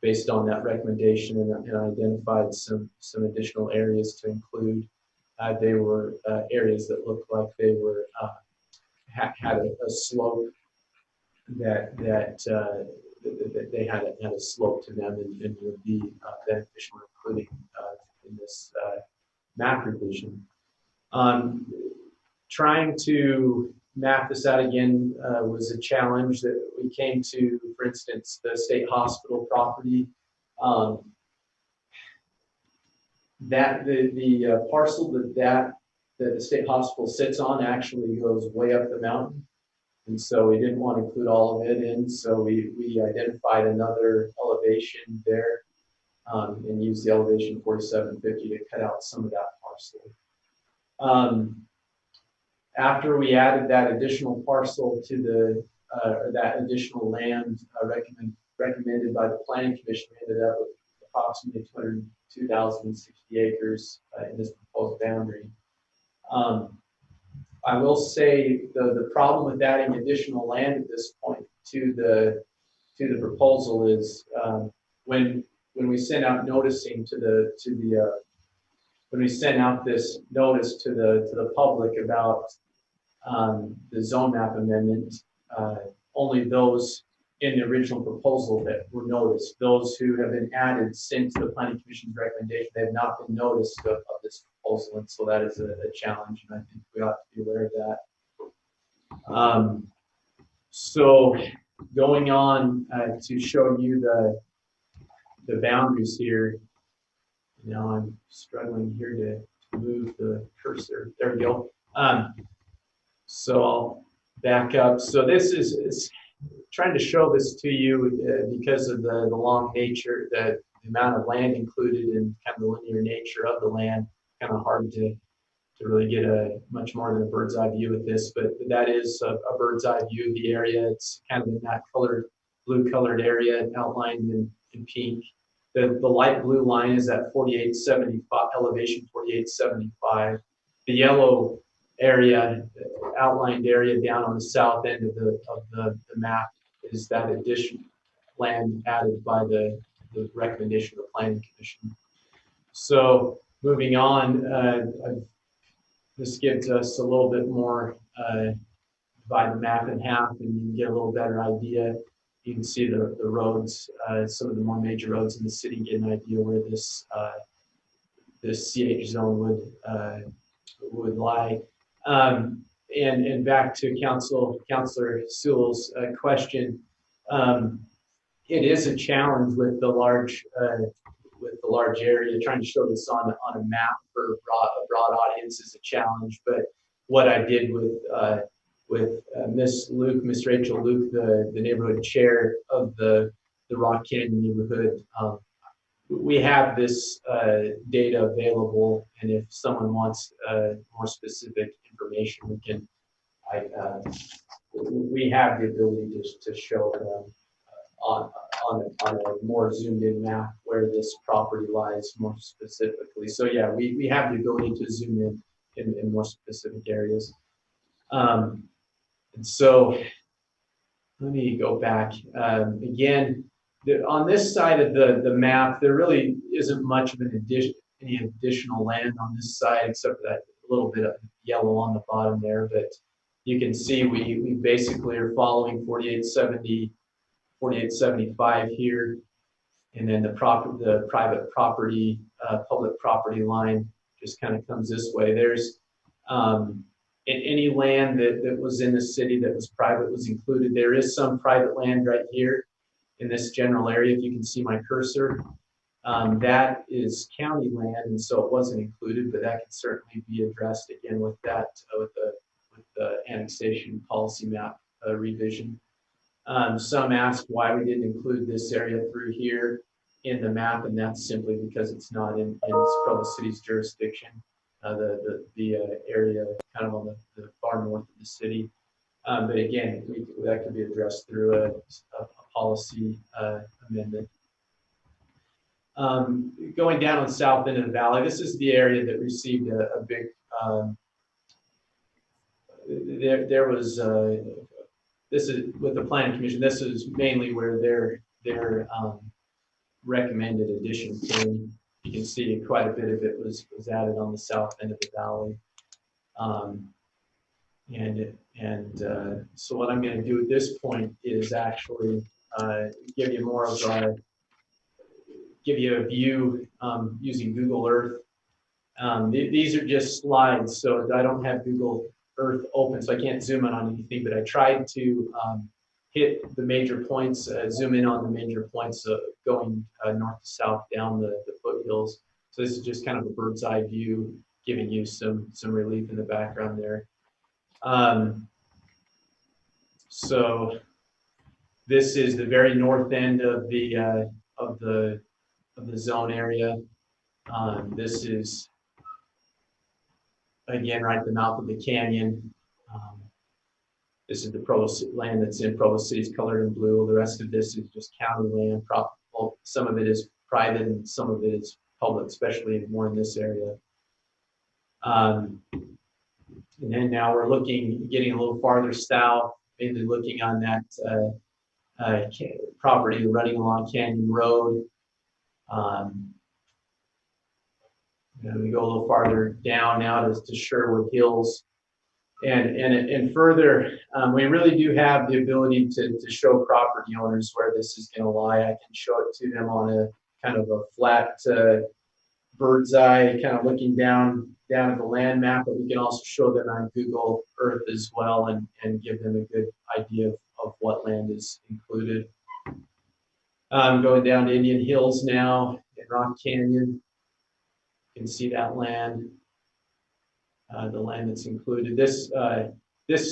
based on that recommendation and identified some additional areas to include. They were areas that looked like they were had a slope that they had a slope to them and would be beneficial, including in this map revision. Trying to map this out again was a challenge that we came to. For instance, the state hospital property, that the parcel that the state hospital sits on actually goes way up the mountain, and so we didn't want to include all of it in. So we identified another elevation there and used the elevation 4750 to cut out some of that parcel. After we added that additional parcel to or that additional land recommended by the Planning Commission, we ended up with approximately 202,060 acres in this proposed boundary. I will say the problem with adding additional land at this point to the proposal is when we send out noticing when we send out this notice to the public about the zone map amendment, only those in the original proposal that were noticed. Those who have been added since the Planning Commission's recommendation, they have not been noticed of this proposal, and so that is a challenge, and I think we ought to be aware of that. So going on to show you the boundaries here. Now I'm struggling here to move the cursor. There we go. So I'll back up. So this is trying to show this to you because of the long nature, the amount of land included and kind of the linear nature of the land. Kind of hard to really get a much more than a bird's eye view of this, but that is a bird's eye view of the area. It's kind of in that blue colored area outlined in pink. The light blue line is at 4875, elevation 4875. The yellow area, outlined area down on the south end of the map is that additional land added by the recommendation of the Planning Commission. So moving on, this gives us a little bit more, divide the map in half and you can get a little better idea. You can see the roads, some of the more major roads in the city, get an idea where this CH zone would lie. And back to Councilor Sewell's question, it is a challenge with the large area. Trying to show this on a map for a broad audience is a challenge. But what I did with Miss Rachel Luke, the neighborhood chair of the Rock Canyon neighborhood, we have this data available, and if someone wants more specific information, we have the ability to show them on a more zoomed in map where this property lies more specifically. So yeah, we have the ability to zoom in more specific areas. And so let me go back again. On this side of the map, there really isn't much of any additional land on this side, except for that little bit of yellow on the bottom there. But you can see we basically are following 4870, 4875 here, and then the private property, public property line just kind of comes this way. There's any land that was in the city that was private was included. There is some private land right here in this general area, if you can see my cursor. That is county land, and so it wasn't included, but that can certainly be addressed again with that, with the annexation policy map revision. Some asked why we didn't include this area through here in the map, and that's simply because it's not in Provo City's jurisdiction. The area kind of on the far north of the city. But again, that could be addressed through a policy amendment. Going down on the south end of the valley, this is the area that received a big, there was, this is with the Planning Commission, this is mainly where their recommended addition came. You can see quite a bit of it was added on the south end of the valley. So what I'm going to do at this point is actually give you more of give you a view using Google Earth. These are just slides, so I don't have Google Earth open, so I can't zoom in on anything, but I tried to hit the major points, zoom in on the major points going north to south down the foothills. So this is just kind of a bird's eye view, giving you some relief in the background there. So this is the very north end of the zone area. This is again right at the mouth of the canyon. This is the Provo land that's in Provo City's colored in blue. The rest of this is just county land. Well, some of it is private and some of it is public, especially more in this area. And then now we're getting a little farther south, mainly looking on that property running along Canyon Road. And we go a little farther down now to Sherwood Hills. And further, we really do have the ability to show property owners where this is going to lie. I can show it to them on a kind of a flat bird's eye, kind of looking down at the land map, but we can also show them on Google Earth as well and give them a good idea of what land is included. Going down to Indian Hills now in Rock Canyon. You can see that land, the land that's included. This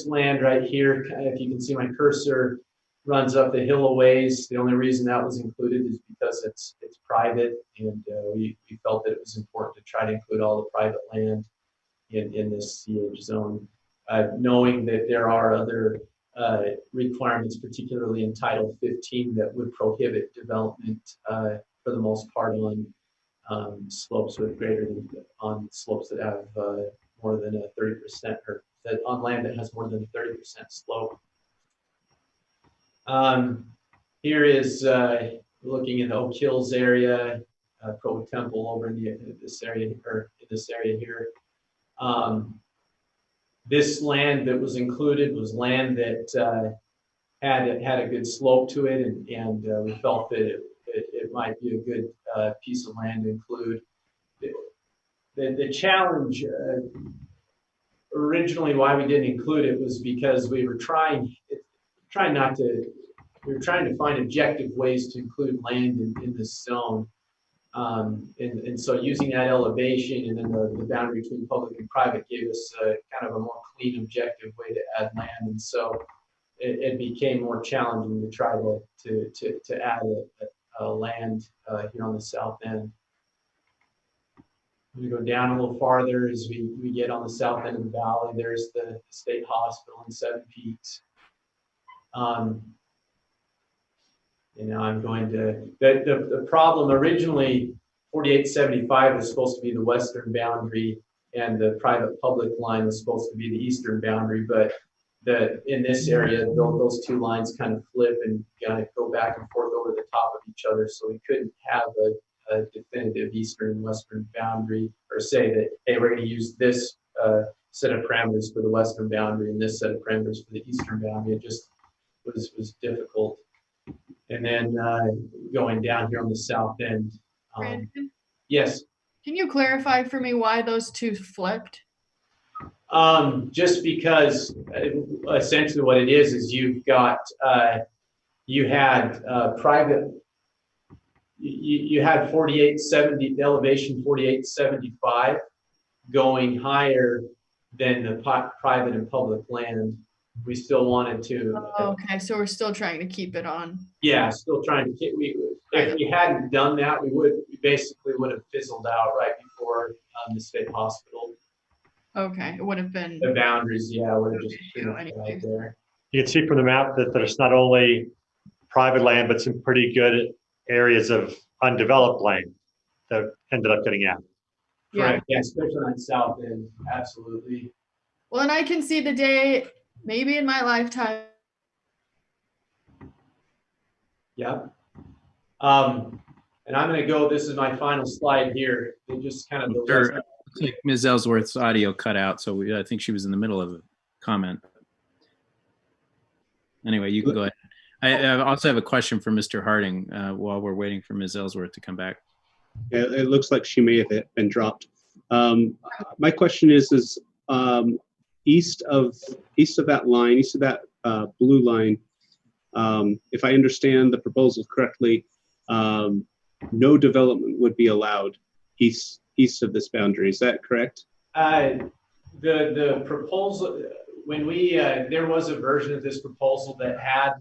land right here, if you can see my cursor, runs up the hill a ways. The only reason that was included is because it's private, and we felt that it was important to try to include all the private land in this CH zone, knowing that there are other requirements, particularly in Title 15, that would prohibit development for the most part on slopes with on slopes that have more than a 30%, or that on land that has more than a 30% slope. Here is looking in the Oak Hills area, Provo Temple over in this area, or in this area here. This land that was included was land that had a good slope to it, and we felt that it might be a good piece of land to include. The challenge originally why we didn't include it was because we were trying to find objective ways to include land in this zone. And so using that elevation and then the boundary between public and private gave us kind of a more clean, objective way to add land. And so it became more challenging to try to add a land here on the south end. We go down a little farther as we get on the south end of the valley. There's the state hospital in Seven Peaks. And now I'm going to, the problem originally, 4875 was supposed to be the western boundary, and the private public line was supposed to be the eastern boundary, but in this area, those two lines kind of flip and kind of go back and forth over the top of each other, so we couldn't have a definitive eastern and western boundary, or say that, hey, we're going to use this set of parameters for the western boundary and this set of parameters for the eastern boundary. It just was difficult. And then going down here on the south end. Brandon? Yes. Can you clarify for me why those two flipped? Just because essentially what it is you've got, you had private, you had 4870, elevation 4875 going higher than the private and public land. We still wanted to. Okay, so we're still trying to keep it on. Yeah, still trying to keep. If we hadn't done that, we basically would have fizzled out right before the state hospital. Okay, it would have been. The boundaries, yeah, would have just been out there. You can see from the map that there's not only private land, but some pretty good areas of undeveloped land that ended up getting added. Yeah. Correct. Yeah, especially on the south end, absolutely. Well, and I can see the day, maybe in my lifetime. Yeah. And I'm going to go, this is my final slide here. It just kind of. Sure. Looks like Ms. Ellsworth's audio cut out, so I think she was in the middle of a comment. Anyway, you can go ahead. I also have a question for Mr. Harding while we're waiting for Ms. Ellsworth to come back. Yeah, it looks like she may have been dropped. My question is east of that line, east of that blue line, if I understand the proposal correctly, no development would be allowed east of this boundary. Is that correct? The proposal, when there was a version of this proposal that had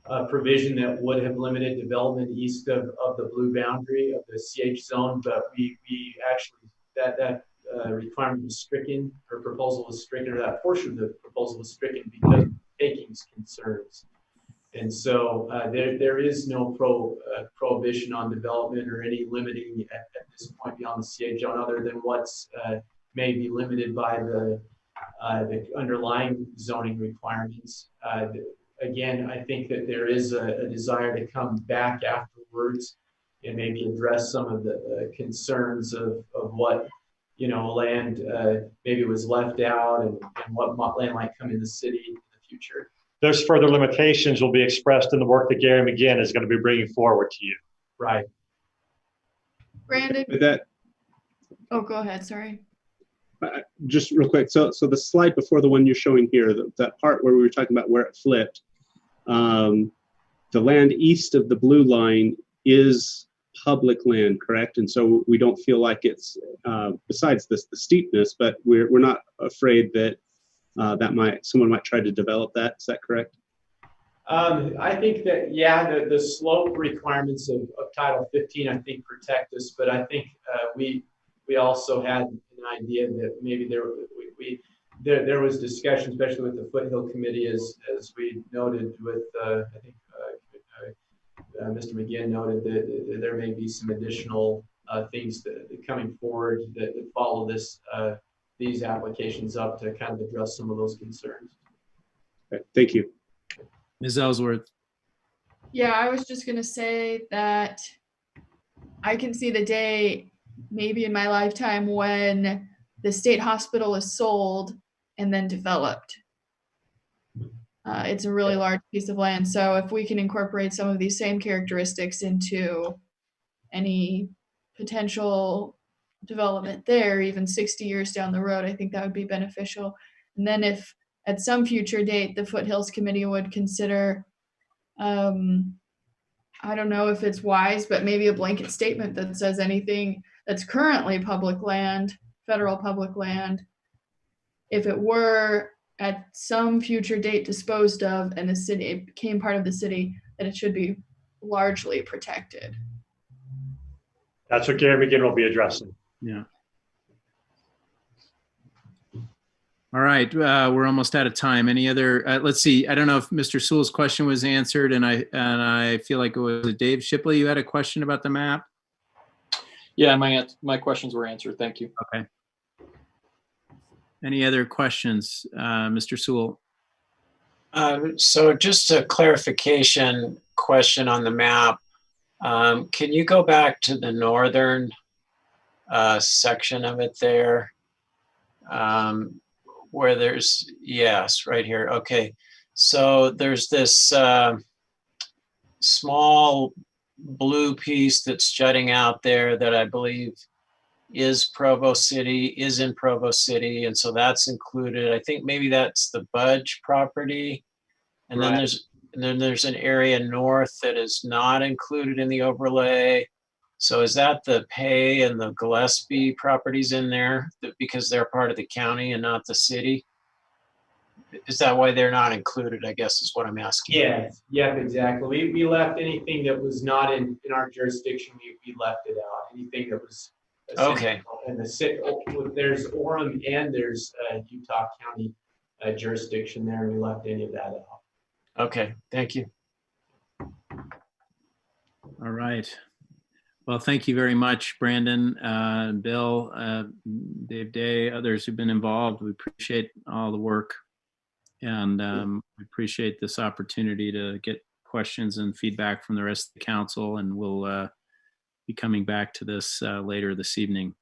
a provision that would have limited development east of the blue boundary of the CH zone, but we actually, that requirement was stricken, or proposal was stricken, or that portion of the proposal was stricken because of takings concerns. And so there is no prohibition on development or any limiting at this point beyond the CH zone, other than what's may be limited by the underlying zoning requirements. Again, I think that there is a desire to come back afterwards and maybe address some of the concerns of what you know, land maybe was left out and what land might come in the city in the future. Those further limitations will be expressed in the work that Gary McGinn is going to be bringing forward to you. Right. Brandon. With that, Oh, go ahead. Sorry. just real quick. So the slide before the one you're showing here, that part where we were talking about where it flipped, the land east of the blue line is public land, correct? And so we don't feel like it's, besides the steepness, but we're not afraid that someone might try to develop that. Is that correct? I think that, yeah, the slope requirements of Title 15, I think, protect us, but I think we also had an idea that maybe there was discussion, especially with the Foothill Committee, as we noted with, I think Mr. McGinn noted that there may be some additional things that coming forward that follow these applications up to kind of address some of those concerns. Okay, thank you. Ms. Ellsworth. Yeah, I was just gonna say that I can see the day, maybe in my lifetime, when the state hospital is sold and then developed. It's a really large piece of land, so if we can incorporate some of these same characteristics into any potential development there, even 60 years down the road, I think that would be beneficial. And then if at some future date the Foothills Committee would consider, I don't know if it's wise, but maybe a blanket statement that says anything that's currently public land, federal public land, if it were at some future date disposed of and the city, it became part of the city, then it should be largely protected. That's what Gary McGinn will be addressing. Yeah. All right, we're almost out of time. Any other, let's see, I don't know if Mr. Sewell's question was answered, and I feel like it was Dave Shipley. You had a question about the map? Yeah, my questions were answered. Thank you. Okay. Any other questions, Mr. Sewell? So just a clarification question on the map. Can you go back to the northern section of it there? Where there's, yes, right here. Okay. So there's this small blue piece that's jutting out there that I believe is in Provo City. And so that's included. I think maybe that's the Budge property. And then there's an area north that is not included in the overlay. So is that the Pay and the Gillespie properties in there because they're part of the county and not the city? Is that why they're not included, I guess is what I'm asking? Yes, yep, exactly. We left anything that was not in our jurisdiction, we left it out. Anything that was okay. And there's Orem and there's Utah County jurisdiction there, and we left any of that out. Okay, thank you. All right. Well, thank you very much, Brandon, Bill, Dave Day, others who've been involved. We appreciate all the work, and we appreciate this opportunity to get questions and feedback from the rest of the council, and we'll be coming back to this later this evening.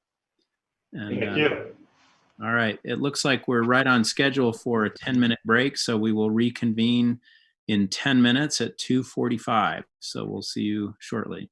And, thank you. All right. It looks like we're right on schedule for a 10-minute break, so we will reconvene in 10 minutes at 2:45. So we'll see you shortly.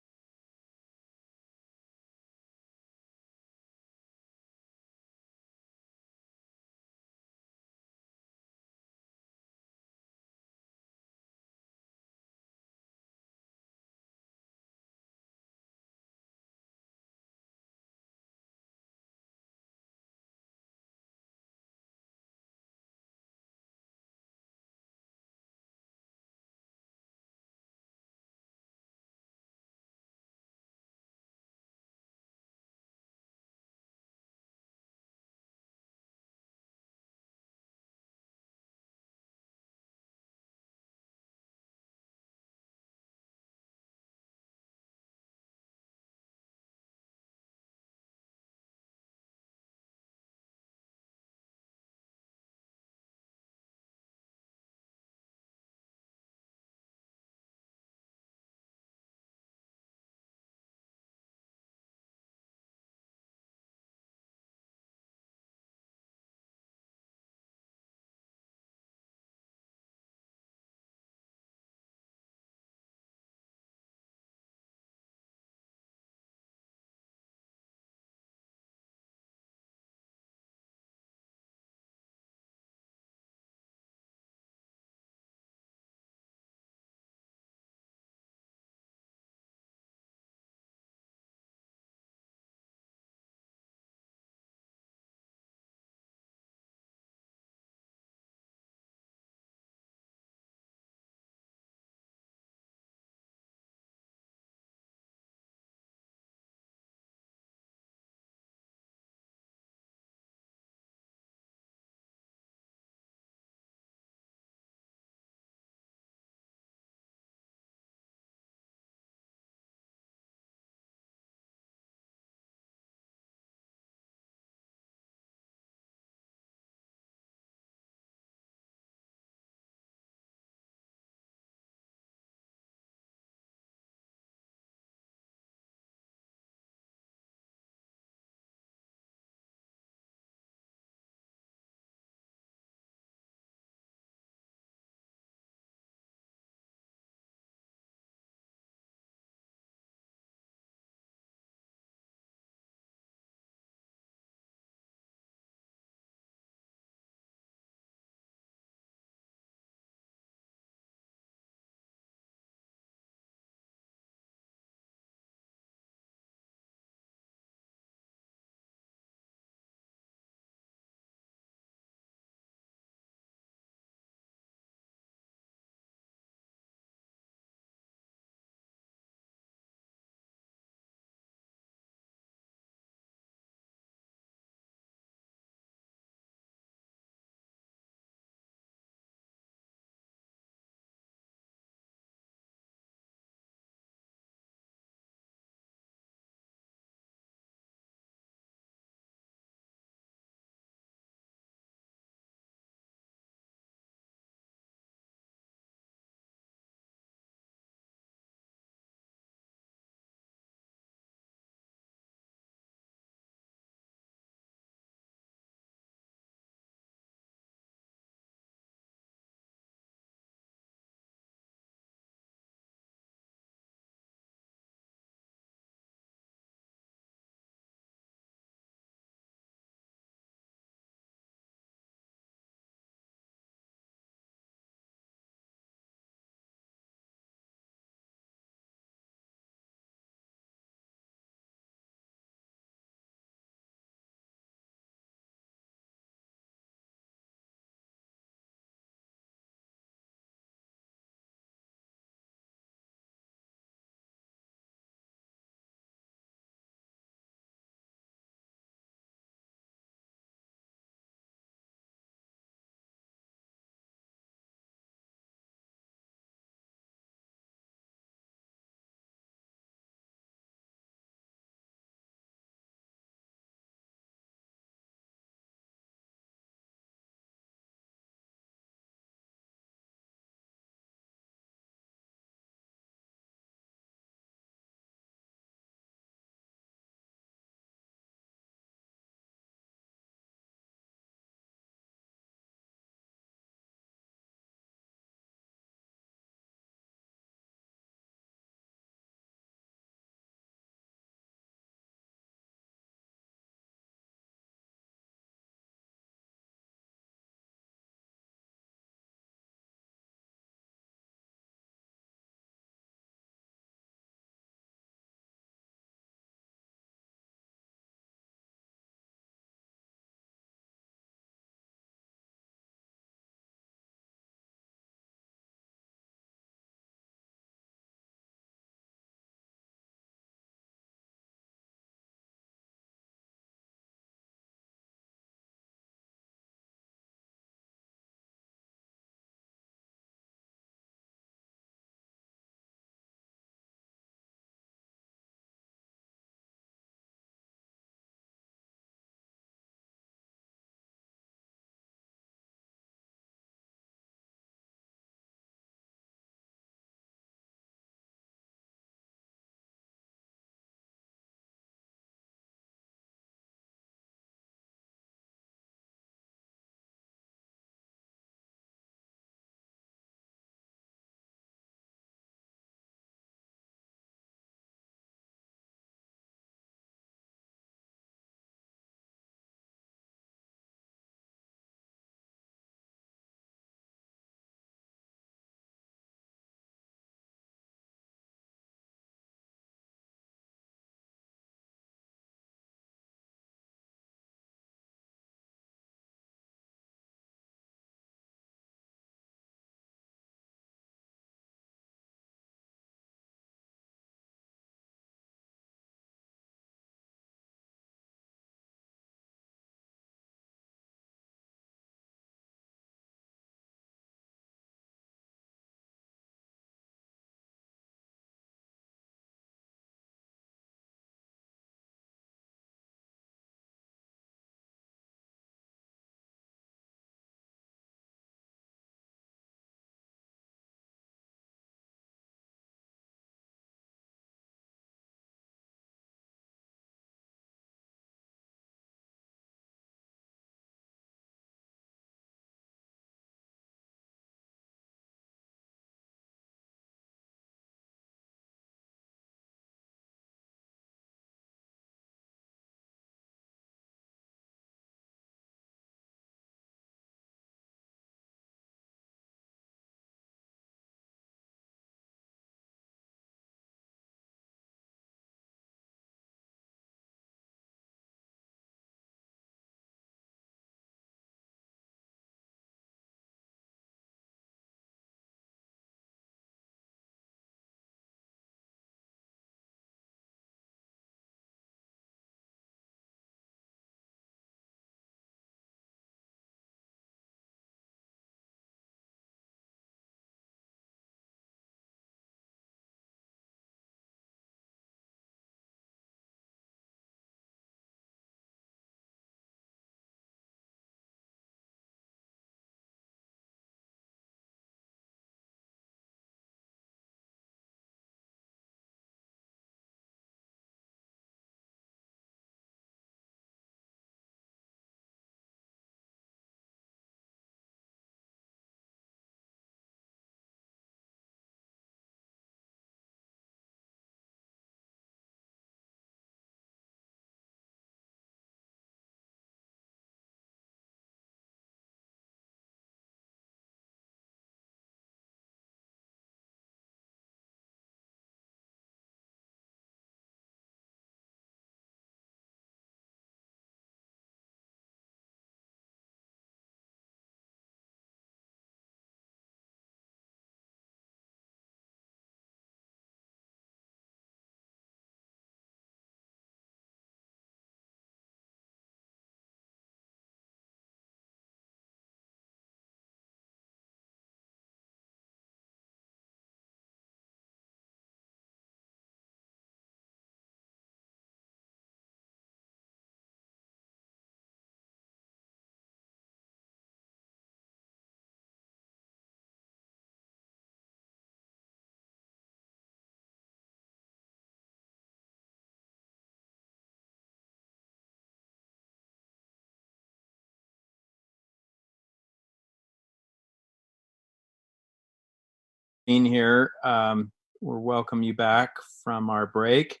Being here. We'll welcome you back from our break.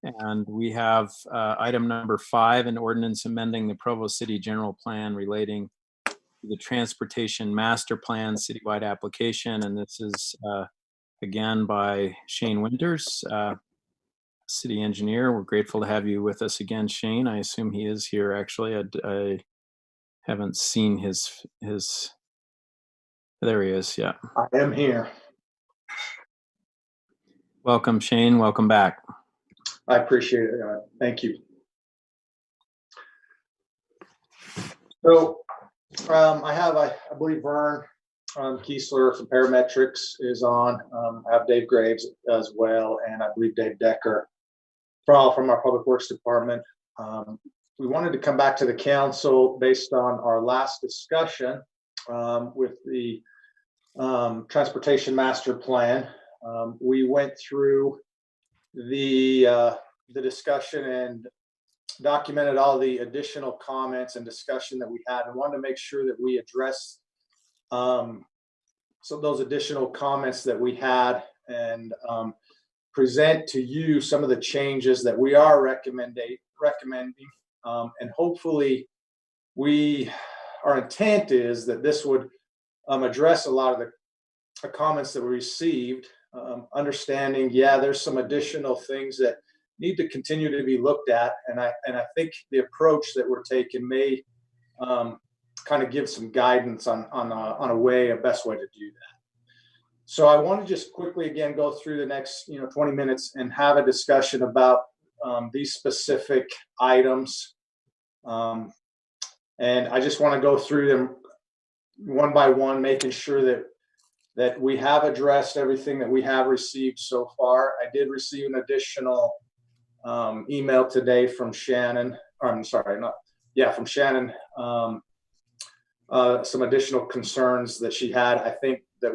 And we have item number 5, an ordinance amending the Provo City General Plan relating to the Transportation Master Plan Citywide application. And this is again by Shane Winters, city engineer. We're grateful to have you with us again, Shane. I assume he is here actually. I haven't seen his, there he is, yeah. I am here. Welcome, Shane. Welcome back. I appreciate it. Thank you. So I have, I believe Vern Kiesler from Parametrics is on. I have Dave Graves as well, and I believe Dave Decker from our Public Works Department. We wanted to come back to the council based on our last discussion with the Transportation Master Plan. We went through the discussion and documented all the additional comments and discussion that we had, and wanted to make sure that we address so those additional comments that we had, and present to you some of the changes that we are recommending, and hopefully our intent is that this would address a lot of the comments that we received, understanding, yeah, there's some additional things that need to continue to be looked at, and I think the approach that we're taking may kind of give some guidance on a best way to do that. So I want to just quickly again go through the next 20 minutes and have a discussion about these specific items, and I just want to go through them one by one, making sure that we have addressed everything that we have received so far. I did receive an additional email today from Shannon. From Shannon. Some additional concerns that she had, I think, that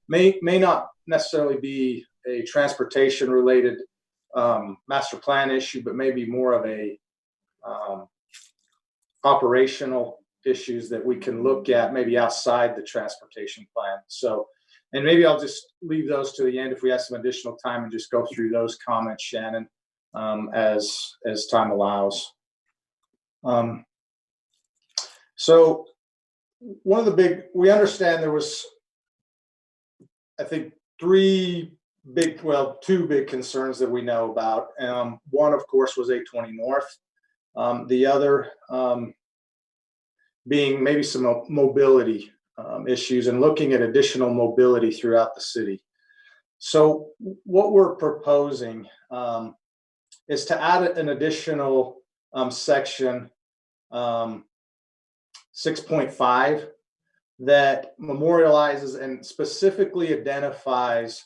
may not necessarily be a transportation related master plan issue, but maybe more of a operational issues that we can look at maybe outside the transportation plan. So, and maybe I'll just leave those to the end if we have some additional time and just go through those comments, Shannon, as time allows. So one of the we understand there was, I think, two big concerns that we know about. One, of course, was 820 North. The other being maybe some mobility issues and looking at additional mobility throughout the city. So what we're proposing is to add an additional section 6.5 that memorializes and specifically identifies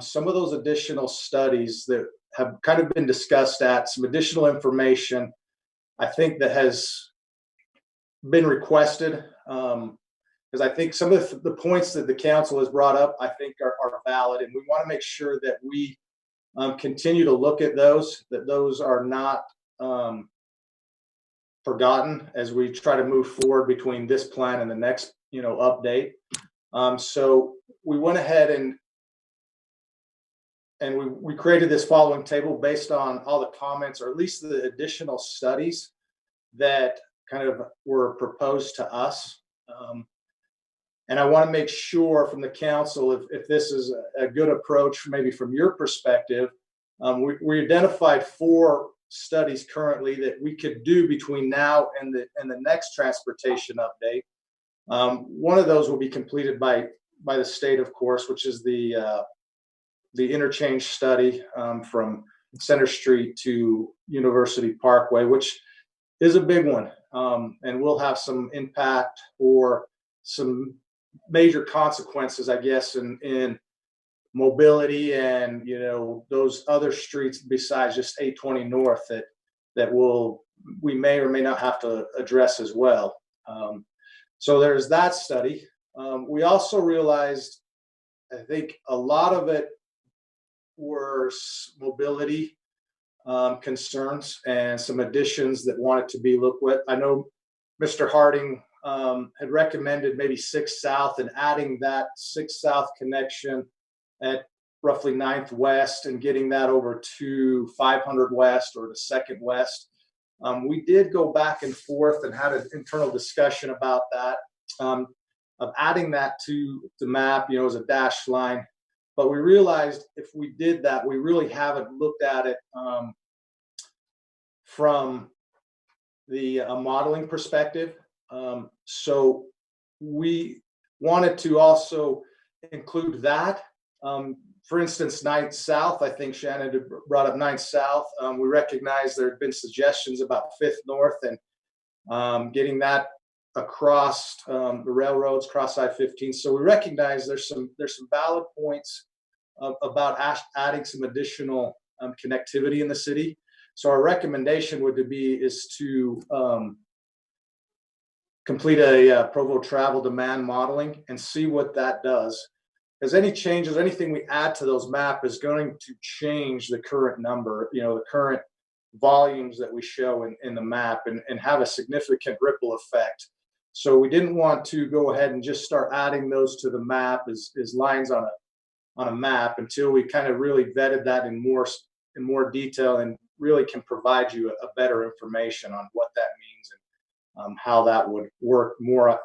some of those additional studies that have kind of been discussed at, some additional information I think that has been requested, because I think some of the points that the council has brought up, I think are valid, and we want to make sure that we continue to look at those, that those are not forgotten as we try to move forward between this plan and the next update. So we went ahead and we created this following table based on all the comments, or at least the additional studies that kind of were proposed to us. And I want to make sure from the council, if this is a good approach, maybe from your perspective, we identified 4 studies currently that we could do between now and the next transportation update. One of those will be completed by the state, of course, which is the interchange study from Center Street to University Parkway, which is a big one, and will have some impact or some major consequences, I guess, in mobility and those other streets besides just 820 North that we may or may not have to address as well. So there's that study. We also realized, I think a lot of it were mobility concerns and some additions that wanted to be looked at. I know Mr. Harding had recommended maybe 6 South and adding that 6 South connection at roughly 9th West and getting that over to 500 West or to 2nd West. We did go back and forth and had an internal discussion about that, of adding that to the map, as a dashed line. But we realized if we did that, we really haven't looked at it from the modeling perspective. So we wanted to also include that. For instance, 9th South, I think Shannon had brought up 9th South. We recognize there had been suggestions about 5th North and getting that across the railroads, across I-15. So we recognize there's some valid points about adding some additional connectivity in the city. So our recommendation is to complete a Provo travel demand modeling and see what that does. Because any changes, anything we add to those maps is going to change the current number, the current volumes that we show in the map and have a significant ripple effect. So we didn't want to go ahead and just start adding those to the map as lines on a map until we kind of really vetted that in more detail and really can provide you a better information on what that means and how that would work more,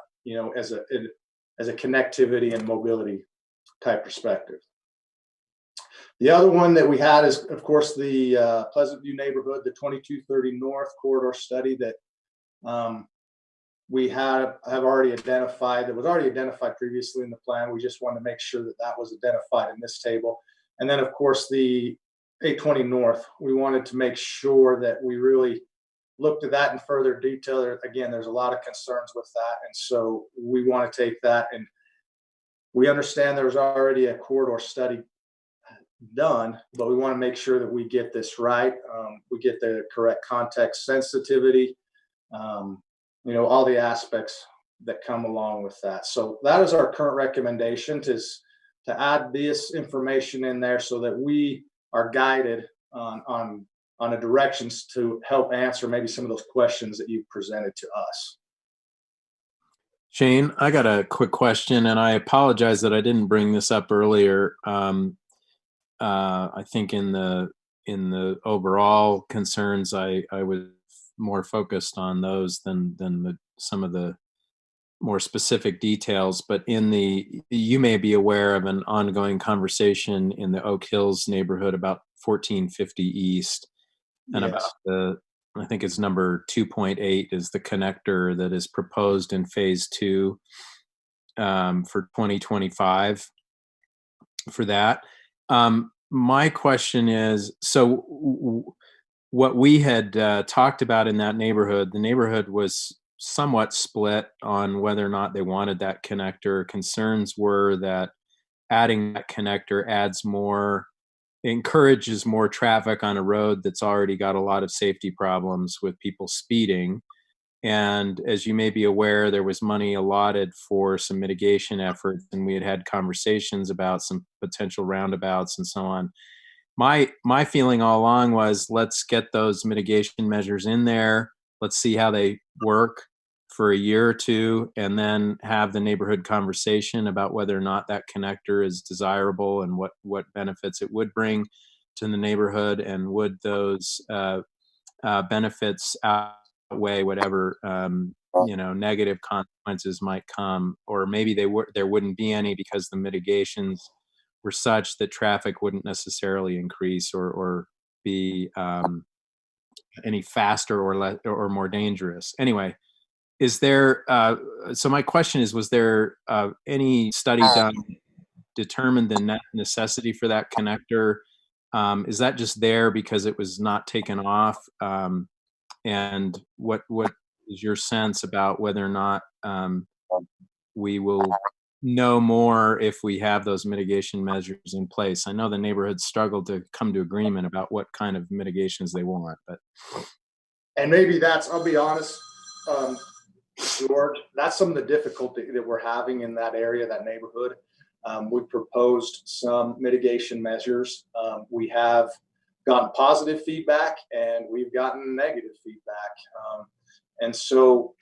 as a connectivity and mobility type perspective. The other one that we had is, of course, the Pleasant View neighborhood, the 2230 North corridor study that we have already identified, that was already identified previously in the plan. We just wanted to make sure that that was identified in this table. And then, of course, the 820 North, we wanted to make sure that we really looked at that in further detail. Again, there's a lot of concerns with that. And so we want to take that, and we understand there's already a corridor study done, but we want to make sure that we get this right. We get the correct context sensitivity, all the aspects that come along with that. So that is our current recommendation, to add this information in there so that we are guided on the directions to help answer maybe some of those questions that you presented to us. Shane, I got a quick question, and I apologize that I didn't bring this up earlier. I think in the overall concerns, I was more focused on those than some of the more specific details. But you may be aware of an ongoing conversation in the Oak Hills neighborhood about 1450 East, and Yes. about I think it's number 2.8 is the connector that is proposed in phase 2 for 2025 for that. My question is, so what we had talked about in that neighborhood, the neighborhood was somewhat split on whether or not they wanted that connector. Concerns were that adding that connector encourages more traffic on a road that's already got a lot of safety problems with people speeding. And as you may be aware, there was money allotted for some mitigation efforts, and we had conversations about some potential roundabouts and so on. My feeling all along was, let's get those mitigation measures in there. Let's see how they work for a year or two, and then have the neighborhood conversation about whether or not that connector is desirable and what benefits it would bring to the neighborhood, and would those benefits outweigh whatever negative consequences might come, or maybe there wouldn't be any because the mitigations were such that traffic wouldn't necessarily increase or be any faster or more dangerous. Anyway, is there? So my question is: was there any study done determine the necessity for that connector? Is that just there because it was not taken off? And what is your sense about whether or not we will know more if we have those mitigation measures in place? I know the neighborhood struggled to come to agreement about what kind of mitigations they want, but. And maybe I'll be honest, George, that's some of the difficulty that we're having in that area, that neighborhood. We proposed some mitigation measures. We have gotten positive feedback and we've gotten negative feedback. And so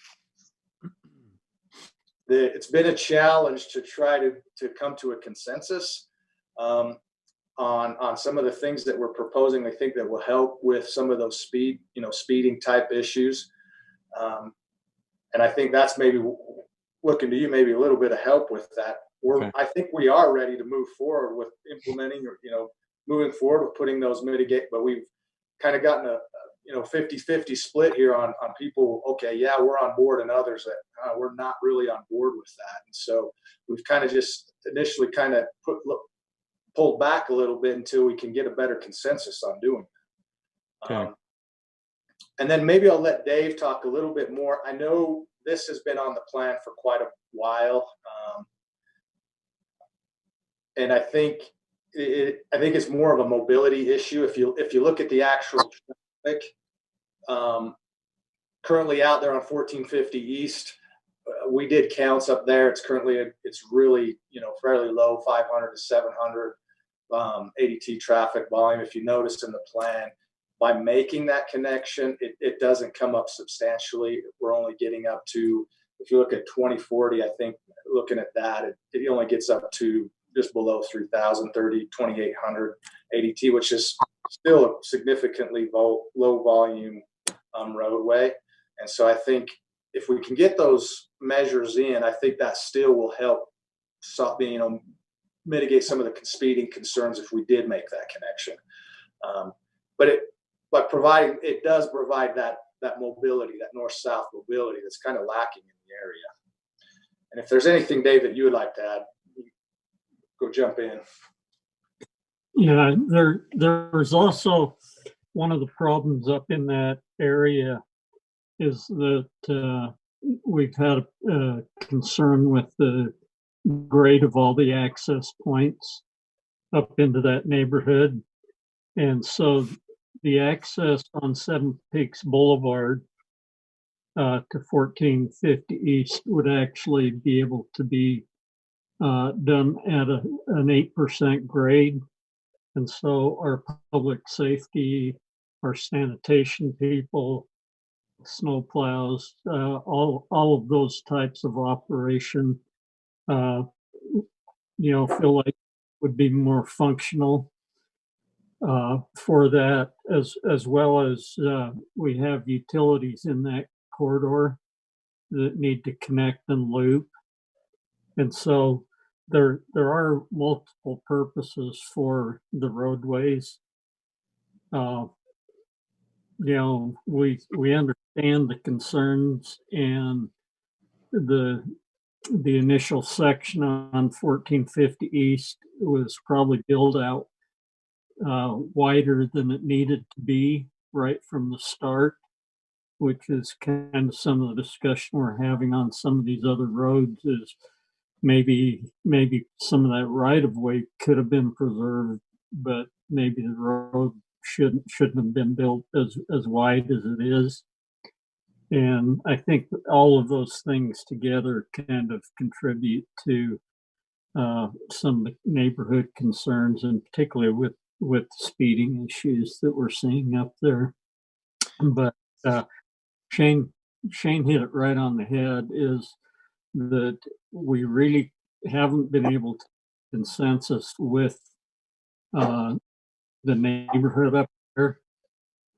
it's been a challenge to try to come to a consensus. on some of the things that we're proposing. I think that will help with some of those speeding type issues. And I think that's maybe looking to you, maybe a little bit of help with that. I think we are ready to move forward with implementing, or, moving forward with putting those mitigate, but we've kind of gotten a 50-50 split here on people. Okay, yeah, we're on board, and others that we're not really on board with that. And so we've kind of just initially kind of pulled back a little bit until we can get a better consensus on doing that. Okay. And then maybe I'll let Dave talk a little bit more. I know this has been on the plan for quite a while. And I think it's more of a mobility issue. If you look at the actual traffic currently out there on 1450 East, we did counts up there. It's really fairly low, 500 to 700 ADT traffic volume. If you notice in the plan, by making that connection, it doesn't come up substantially. We're only getting up to, if you look at 2040, I think looking at that, it only gets up to just below 3,000, 2,800 ADT, which is still a significantly low volume roadway. And so I think if we can get those measures in, I think that still will help mitigate some of the speeding concerns if we did make that connection. But it does provide that mobility, that north-south mobility that's kind of lacking in the area. And if there's anything, Dave, that you would like to add, go jump in. Yeah, there's also one of the problems up in that area is that we've had a concern with the grade of all the access points up into that neighborhood. And so the access on Seven Peaks Boulevard to 1450 East would actually be able to be done at an 8% grade. And so our public safety, our sanitation people, snow plows, all of those types of operation, feel like would be more functional for that, as well as we have utilities in that corridor that need to connect and loop. And so there are multiple purposes for the roadways. We understand the concerns, and the initial section on 1450 East was probably built out wider than it needed to be right from the start, which is kind of some of the discussion we're having on some of these other roads. Is maybe some of that right of way could have been preserved, but maybe the road shouldn't have been built as wide as it is. And I think all of those things together kind of contribute to some of the neighborhood concerns, and particularly with speeding issues that we're seeing up there. But Shane hit it right on the head, is that we really haven't been able to consensus with the neighborhood up there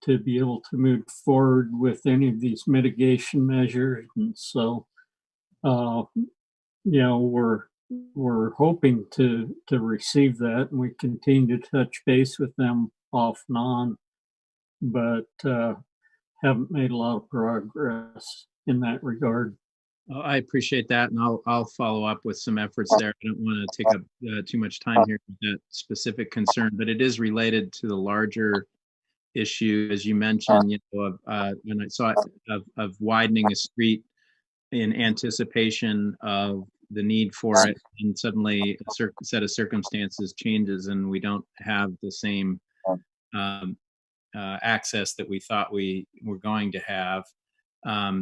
to be able to move forward with any of these mitigation measures. And so, we're hoping to receive that, and we continue to touch base with them off and on, but haven't made a lot of progress in that regard. Well, I appreciate that, and I'll follow up with some efforts there. I don't want to take up too much time here with that specific concern, but it is related to the larger issue, as you mentioned, when I saw it, of widening a street in anticipation of the need for it, and suddenly a set of circumstances changes and we don't have the same access that we thought we were going to have.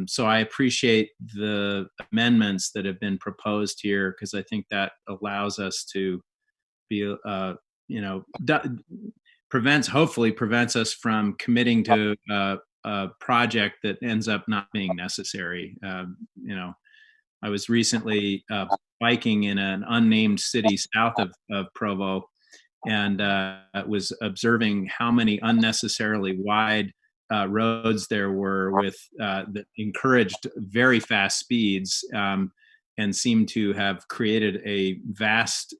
So I appreciate the amendments that have been proposed here, because I think that allows us to be, hopefully prevents us from committing to a project that ends up not being necessary. I was recently biking in an unnamed city south of Provo, and was observing how many unnecessarily wide roads there were with that encouraged very fast speeds, and seemed to have created a vast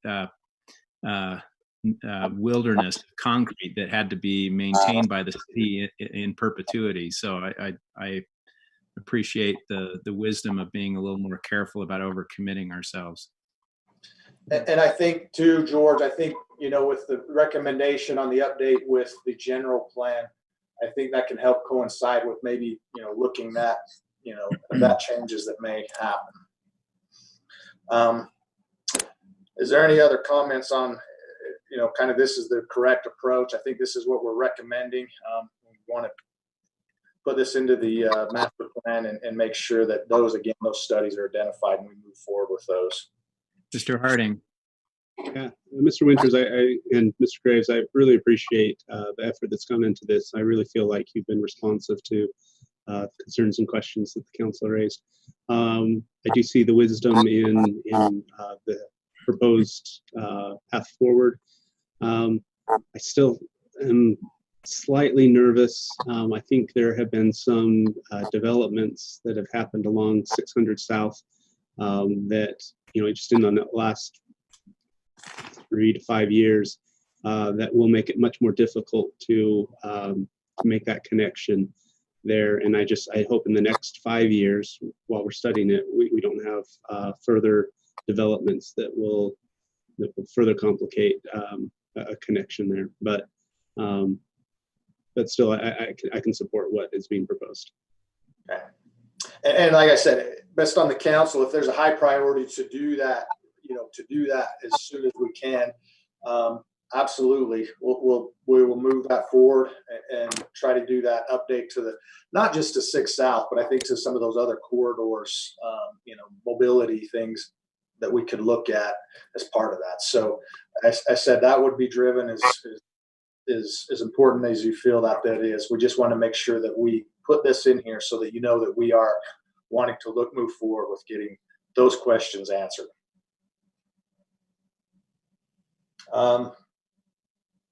wilderness of concrete that had to be maintained by the city in perpetuity. So I appreciate the wisdom of being a little more careful about overcommitting ourselves. And I think too, George, I think, you know, with the recommendation on the update with the general plan, I think that can help coincide with maybe, you know, looking at, you know, that changes that may happen. Is there any other comments on, you know, kind of this is the correct approach? I think this is what we're recommending. We want to put this into the master plan and make sure that those studies are identified and we move forward with those. Mr. Harding. Yeah, Mr. Winters, I and Mr. Graves, I really appreciate the effort that's gone into this. I really feel like you've been responsive to concerns and questions that the council raised. I do see the wisdom in the proposed path forward. I still am slightly nervous. I think there have been some developments that have happened along 600 South that, you know, just in the last 3 to 5 years that will make it much more difficult to make that connection there. And I hope in the next 5 years, while we're studying it, we don't have further developments that will further complicate a connection there. But still, I can support what is being proposed. Okay. And like I said, based on the council, if there's a high priority to do that, you know, to do that as soon as we can, absolutely, we will move that forward and try to do that update to not just to 6 South, but I think to some of those other corridors, you know, mobility things that we could look at as part of that. So I said that would be driven as important as you feel that is. We just want to make sure that we put this in here so that you know that we are wanting to move forward with getting those questions answered.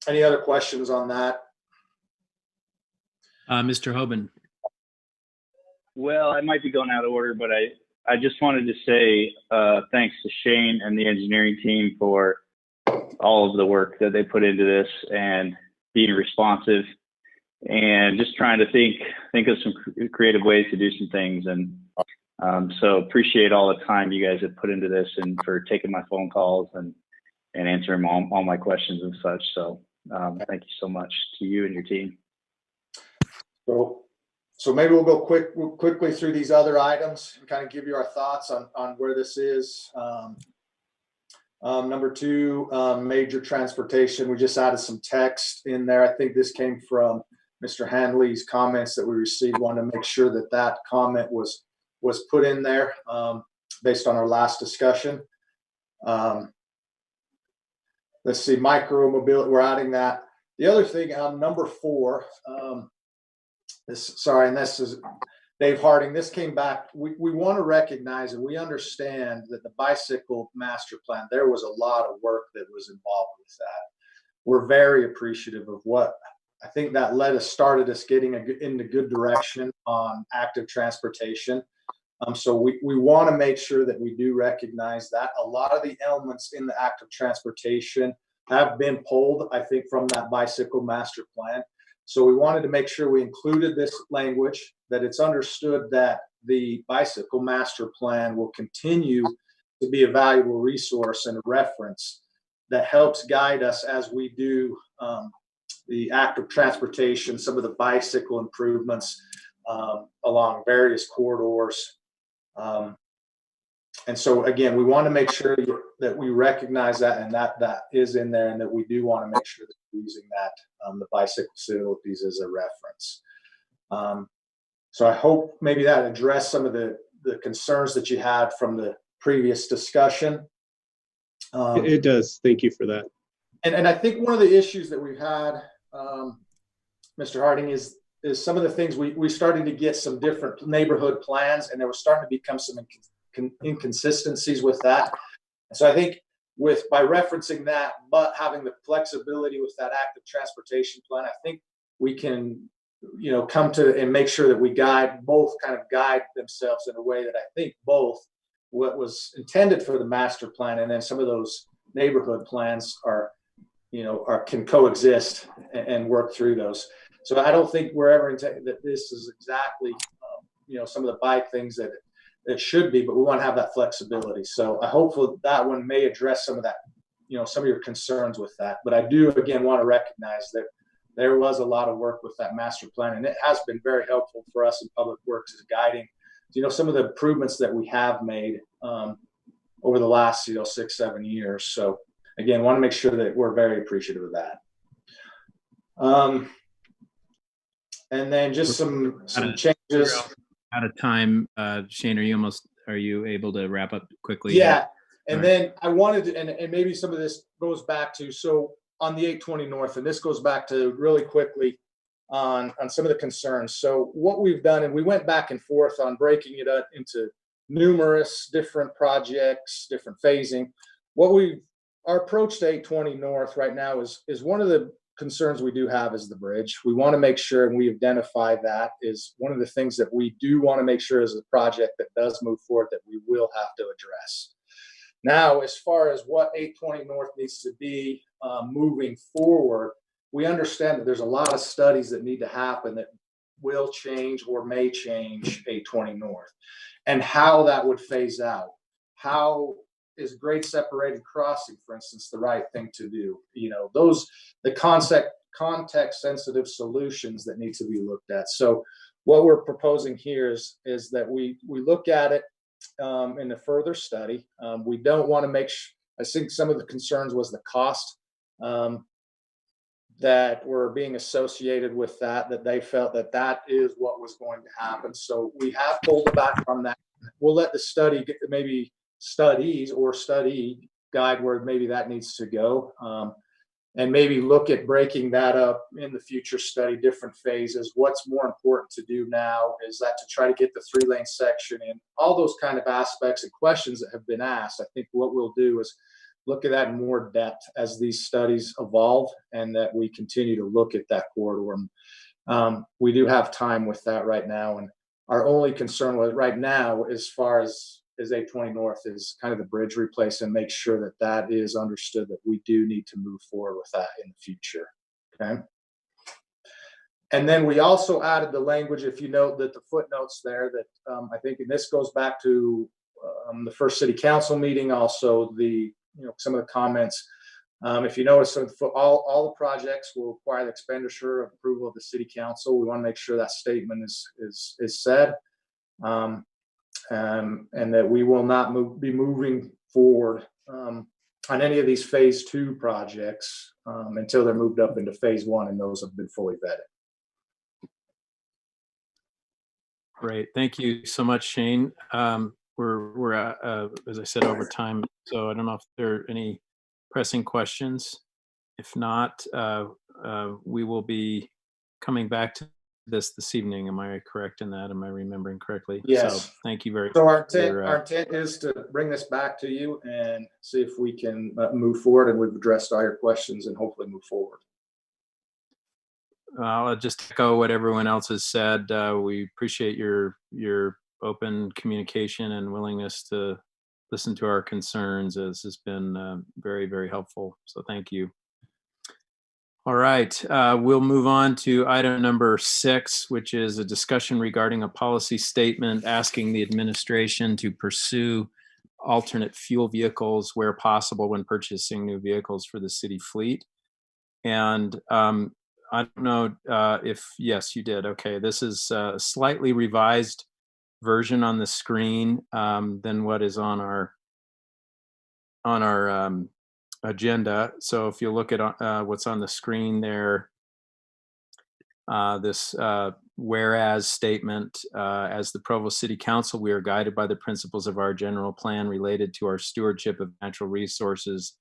Any other questions on that? Mr. Hoban. Well, I might be going out of order, but I just wanted to say thanks to Shane and the engineering team for all of the work that they put into this and being responsive and just trying to think of some creative ways to do some things. And so appreciate all the time you guys have put into this and for taking my phone calls and answering all my questions and such. So thank you so much to you and your team. So maybe we'll go quickly through these other items and kind of give you our thoughts on where this is. Number 2, major transportation. We just added some text in there. I think this came from Mr. Hanley's comments that we received. Want to make sure that that comment was put in there based on our last discussion. Let's see, micro mobility, we're adding that. The other thing on number 4, this is Dave Harding. This came back. We want to recognize and we understand that the bicycle master plan, there was a lot of work that was involved with that. We're very appreciative of what I think that started us getting in a good direction on active transportation. So we want to make sure that we do recognize that a lot of the elements in the active transportation have been pulled, I think, from that bicycle master plan. So we wanted to make sure we included this language, that it's understood that the bicycle master plan will continue to be a valuable resource and a reference that helps guide us as we do the active transportation, some of the bicycle improvements along various corridors. And so again, we want to make sure that we recognize that and that is in there, and that we do want to make sure that we're using that, the bicycle facilities as a reference. So I hope maybe that addressed some of the concerns that you had from the previous discussion. It does. Thank you for that. And I think one of the issues that we've had, Mr. Harding, is some of the things we started to get some different neighborhood plans, and there was starting to become some inconsistencies with that. So I think by referencing that, but having the flexibility with that active transportation plan, I think we can, come to and make sure that we guide themselves in a way that I think both what was intended for the master plan and then some of those neighborhood plans can coexist and work through those. So I don't think we're ever intending that this is exactly, some of the bike things that it should be, but we want to have that flexibility. So I hope that one may address some of that, some of your concerns with that. But I do, again, want to recognize that there was a lot of work with that master plan, and it has been very helpful for us in Public Works as guiding, some of the improvements that we have made over the last, 6-7 years. So again, want to make sure that we're very appreciative of that. And then just some changes. Out of time, Shane, are you able to wrap up quickly? Yeah. And then I wanted to, and maybe some of this goes back to, so on the 820 North, and this goes back to really quickly on some of the concerns. So what we've done, and we went back and forth on breaking it up into numerous different projects, different phasing. Our approach to 820 North right now is one of the concerns we do have is the bridge. We want to make sure, and we identify that is one of the things that we do want to make sure is a project that does move forward that we will have to address. Now, as far as what 820 North needs to be moving forward, we understand that there's a lot of studies that need to happen that will change or may change 820 North, and how that would phase out. How is grade separated crossing, for instance, the right thing to do? The context sensitive solutions that need to be looked at. So what we're proposing here is that we look at it in a further study. We don't want to I think some of the concerns was the cost that were being associated with that they felt that is what was going to happen. So we have pulled back from that. We'll let the study maybe studies or study guide where maybe that needs to go, and maybe look at breaking that up in the future study, different phases. What's more important to do now is that to try to get the 3-lane section in, all those kind of aspects and questions that have been asked. I think what we'll do is look at that in more depth as these studies evolve and that we continue to look at that corridor. We do have time with that right now. And our only concern with right now, as far as 820 North, is kind of the bridge replace and make sure that is understood that we do need to move forward with that in the future. Okay. And then we also added the language, if you note that the footnotes there, that I think, and this goes back to the first city council meeting, also some of the comments. If you notice, all the projects will require the expenditure of approval of the city council. We want to make sure that statement is said. And that we will not be moving forward on any of these phase 2 projects until they're moved up into phase 1 and those have been fully vetted. Great, thank you so much, Shane. We're as I said, over time, so I don't know if there are any pressing questions. If not, we will be coming back to this evening. Am I correct in that? Am I remembering correctly? Yes. So thank you very much. So our intent is to bring this back to you and see if we can move forward, and we've addressed all your questions and hopefully move forward. I'll just echo what everyone else has said. We appreciate your open communication and willingness to listen to our concerns, as has been very, very helpful. So thank you. All right, we'll move on to item number 6, which is a discussion regarding a policy statement asking the administration to pursue alternate fuel vehicles where possible when purchasing new vehicles for the city fleet. And I don't know if, yes, you did. Okay, this is a slightly revised version on the screen than what is on our agenda. So if you look at what's on the screen there, this whereas statement, as the Provo City Council, we are guided by the principles of our general plan related to our stewardship of natural resources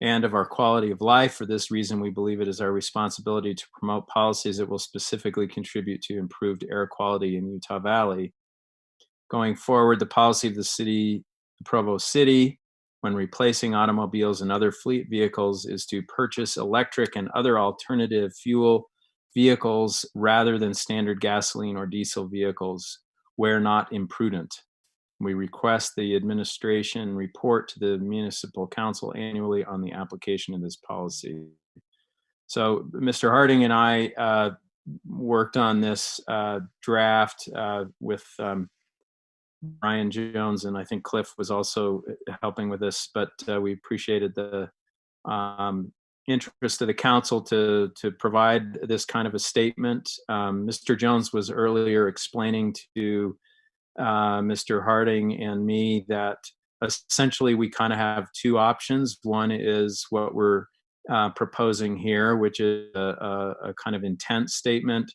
and of our quality of life. For this reason, we believe it is our responsibility to promote policies that will specifically contribute to improved air quality in Utah Valley. Going forward, the policy of the city, Provo City, when replacing automobiles and other fleet vehicles is to purchase electric and other alternative fuel vehicles rather than standard gasoline or diesel vehicles where not imprudent. We request the administration report to the municipal council annually on the application of this policy. So Mr. Harding and I worked on this draft with Brian Jones, and I think Cliff was also helping with this, but we appreciated the interest of the council to provide this kind of a statement. Mr. Jones was earlier explaining to Mr. Harding and me that essentially we kind of have two options. One is what we're proposing here, which is a kind of intent statement,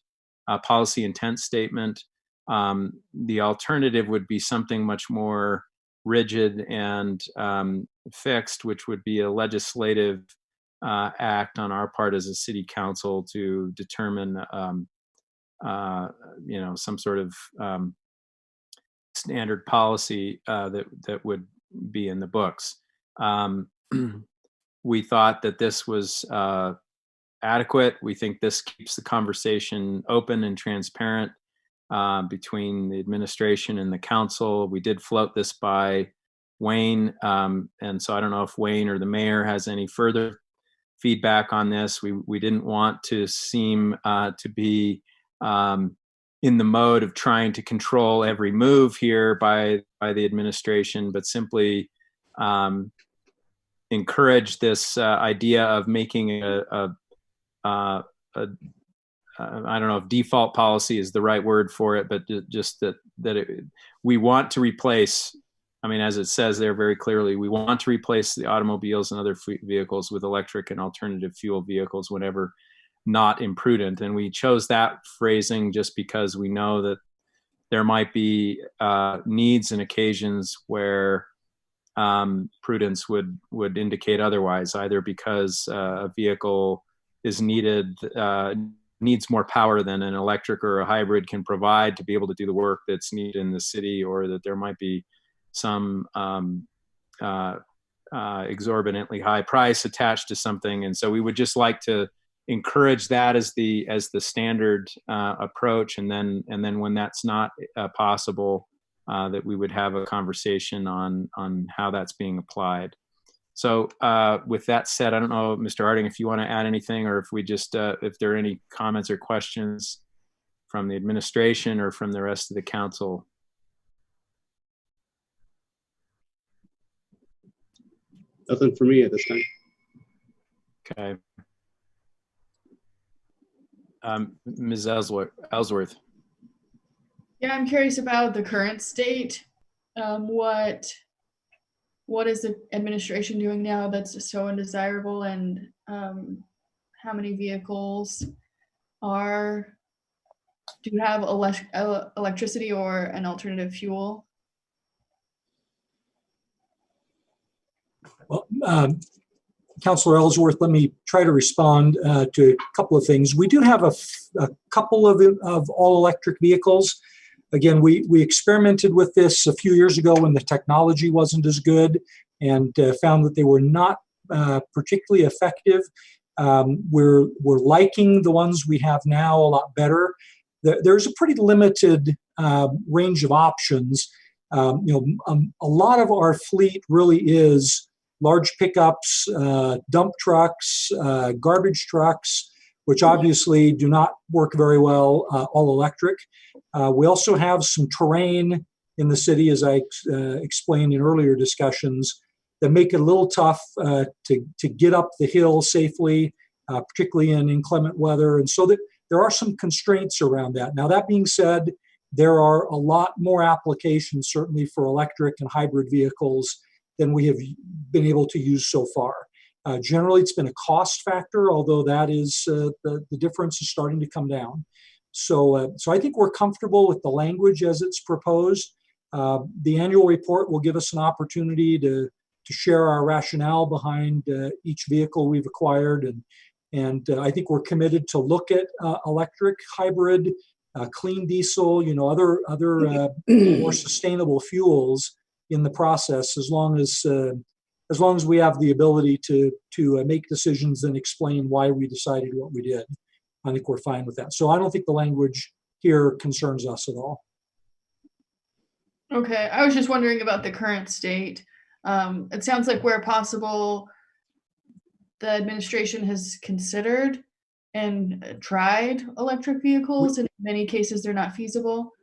a policy intent statement. The alternative would be something much more rigid and fixed, which would be a legislative act on our part as a city council to determine, some sort of standard policy that would be in the books. We thought that this was adequate. We think this keeps the conversation open and transparent between the administration and the council. We did float this by Wayne, and so I don't know if Wayne or the mayor has any further feedback on this. We didn't want to seem to be in the mode of trying to control every move here by the administration, but simply encourage this idea of making I don't know if default policy is the right word for it, but just that we want to replace, I mean, as it says there very clearly, we want to replace the automobiles and other fleet vehicles with electric and alternative fuel vehicles whenever not imprudent. And we chose that phrasing just because we know that there might be needs and occasions where prudence would indicate otherwise, either because a vehicle is needs more power than an electric or a hybrid can provide to be able to do the work that's needed in the city, or that there might be some exorbitantly high price attached to something. And so we would just like to encourage that as the standard approach, and then when that's not possible, that we would have a conversation on how that's being applied. So with that said, I don't know, Mr. Harding, if you want to add anything, or if we just if there are any comments or questions from the administration or from the rest of the council. Nothing for me at this time. Okay. Ms. Ellsworth. Yeah, I'm curious about the current state. What is the administration doing now that's so undesirable, and how many vehicles do you have electricity or an alternative fuel? Well, Councilor Ellsworth, let me try to respond to a couple of things. We do have a couple of all-electric vehicles. Again, we experimented with this a few years ago when the technology wasn't as good, and found that they were not particularly effective. We're liking the ones we have now a lot better. There's a pretty limited range of options. A lot of our fleet really is large pickups, dump trucks, garbage trucks, which obviously do not work very well all electric. We also have some terrain in the city, as I explained in earlier discussions, that make it a little tough to get up the hill safely, particularly in inclement weather. And so that there are some constraints around that. Now, that being said, there are a lot more applications, certainly for electric and hybrid vehicles, than we have been able to use so far. Generally, it's been a cost factor, although that is the difference is starting to come down. So I think we're comfortable with the language as it's proposed. The annual report will give us an opportunity to share our rationale behind each vehicle we've acquired, and I think we're committed to look at electric, hybrid, clean diesel, other more sustainable fuels in the process, as long as as long as we have the ability to make decisions and explain why we decided what we did, I think we're fine with that. So I don't think the language here concerns us at all. Okay, I was just wondering about the current state. It sounds like where possible, the administration has considered and tried electric vehicles, and in many cases they're not feasible.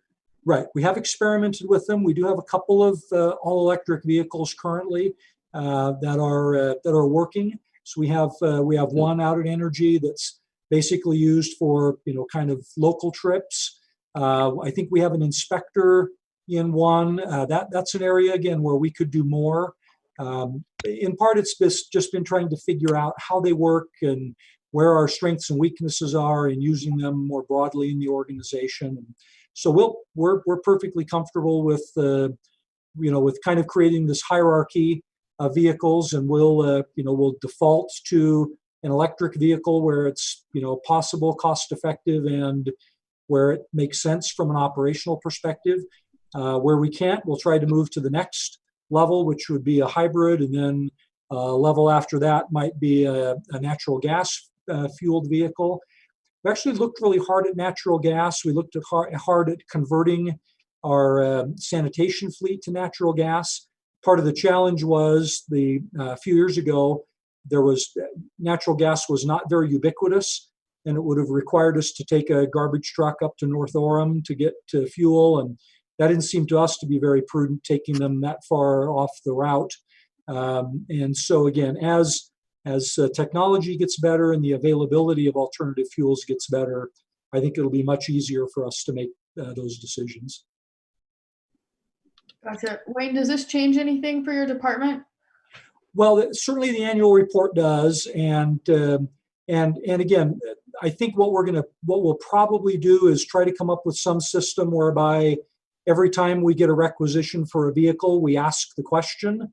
Right, we have experimented with them. We do have a couple of all-electric vehicles currently that are working. So we have one out at Energy that's basically used for kind of local trips. I think we have an inspector in one. That's an area again where we could do more. In part, it's just been trying to figure out how they work and where our strengths and weaknesses are in using them more broadly in the organization. So we're perfectly comfortable with with kind of creating this hierarchy of vehicles, and we'll default to an electric vehicle where it's possible, cost effective, and where it makes sense from an operational perspective. Where we can't, we'll try to move to the next level, which would be a hybrid, and then a level after that might be a natural gas fueled vehicle. We actually looked really hard at natural gas. We looked hard at converting our sanitation fleet to natural gas. Part of the challenge was a few years ago, natural gas was not very ubiquitous, and it would have required us to take a garbage truck up to North Orem to get to fuel, and that didn't seem to us to be very prudent, taking them that far off the route. And so again, as technology gets better and the availability of alternative fuels gets better, I think it'll be much easier for us to make those decisions. Gotcha. Wayne, does this change anything for your department? Well, certainly the annual report does, and again, I think what we'll probably do is try to come up with some system whereby every time we get a requisition for a vehicle, we ask the question,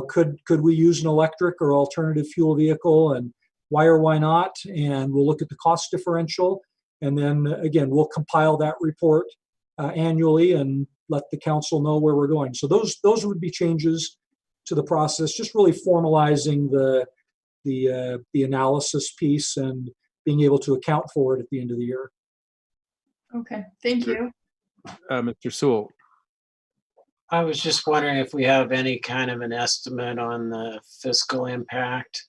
could we use an electric or alternative fuel vehicle, and why or why not? And we'll look at the cost differential, and then again, we'll compile that report annually and let the council know where we're going. So those would be changes to the process, just really formalizing the analysis piece and being able to account for it at the end of the year. Okay, thank you. Mr. Sewell. I was just wondering if we have any kind of an estimate on the fiscal impact.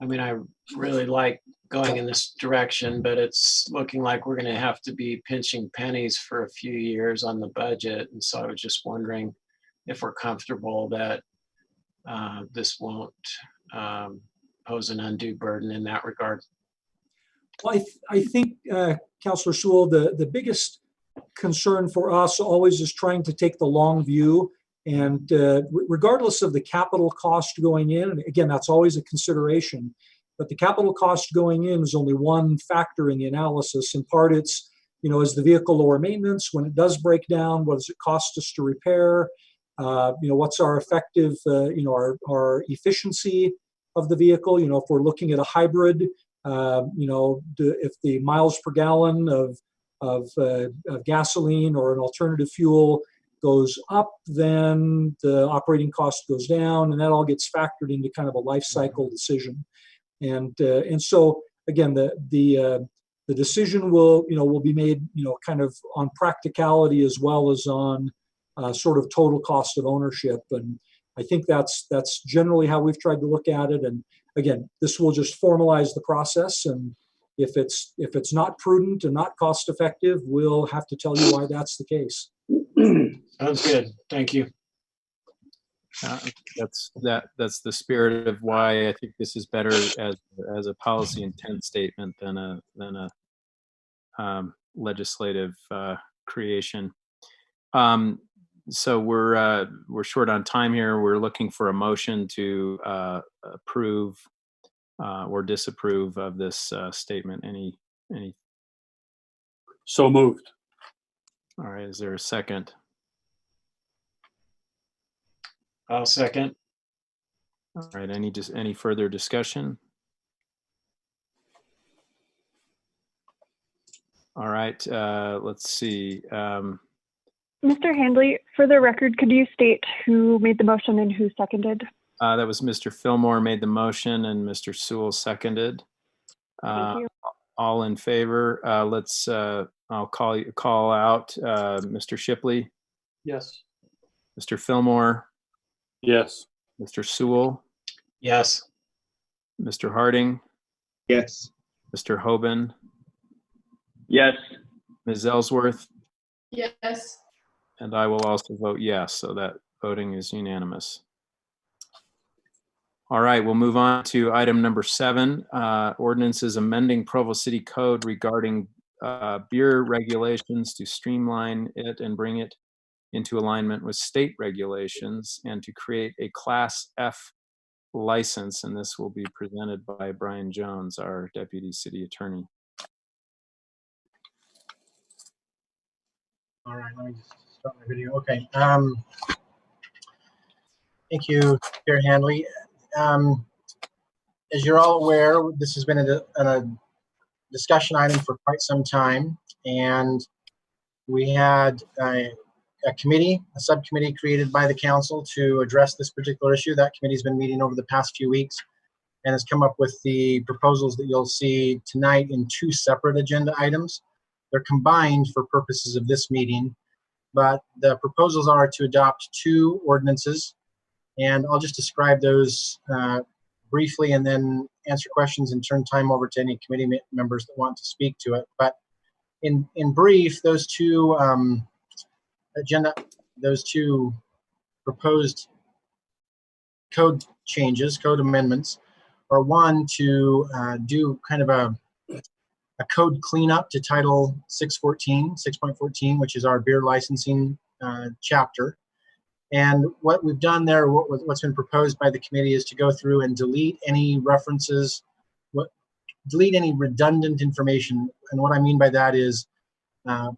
I mean, I really like going in this direction, but it's looking like we're going to have to be pinching pennies for a few years on the budget. And so I was just wondering if we're comfortable that this won't pose an undue burden in that regard. Well, I think, Councillor Sewell, the biggest concern for us always is trying to take the long view, and regardless of the capital cost going in, and again, that's always a consideration, but the capital cost going in is only one factor in the analysis. In part, it's, is the vehicle lower maintenance? When it does break down, what does it cost us to repair? What's our effective, our efficiency of the vehicle? If we're looking at a hybrid, if the miles per gallon of gasoline or an alternative fuel goes up, then the operating cost goes down, and that all gets factored into kind of a life cycle decision. And so again, the decision will be made kind of on practicality as well as on sort of total cost of ownership. And I think that's generally how we've tried to look at it. And again, this will just formalize the process, and if it's not prudent and not cost effective, we'll have to tell you why that's the case. Sounds good. Thank you. That's the spirit of why I think this is better as a policy intent statement than a legislative creation. So we're short on time here. We're looking for a motion to approve or disapprove of this statement. Any? So moved. All right. Is there a second? I'll second. All right. Any further discussion? All right. Let's see. Mr. Handley, for the record, could you state who made the motion and who seconded? That was Mr. Fillmore made the motion and Mr. Sewell seconded. Thank you. All in favor. I'll call out Mr. Shipley, Yes. Mr. Fillmore, Yes. Mr. Sewell, Yes. Mr. Harding, Yes. Mr. Hoban, Yes. Ms. Ellsworth, Yes. and I will also vote yes, so that voting is unanimous. All right, we'll move on to item number 7, ordinances amending Provo City Code regarding beer regulations to streamline it and bring it into alignment with state regulations and to create a Class F license. And this will be presented by Brian Jones, our Deputy City Attorney. All right, let me just start my video. Okay. Thank you, Chair Handley. As you're all aware, this has been a discussion item for quite some time, and we had a subcommittee created by the council to address this particular issue. That committee's been meeting over the past few weeks and has come up with the proposals that you'll see tonight in 2 separate agenda items. They're combined for purposes of this meeting, but the proposals are to adopt 2 ordinances, and I'll just describe those briefly and then answer questions and turn time over to any committee members that want to speak to it. But in brief, those two proposed code changes, code amendments, are one to do kind of a code cleanup to Title 6.14, which is our beer licensing chapter. And what we've done there, what's been proposed by the committee, is to go through and delete any references, delete any redundant information. And what I mean by that is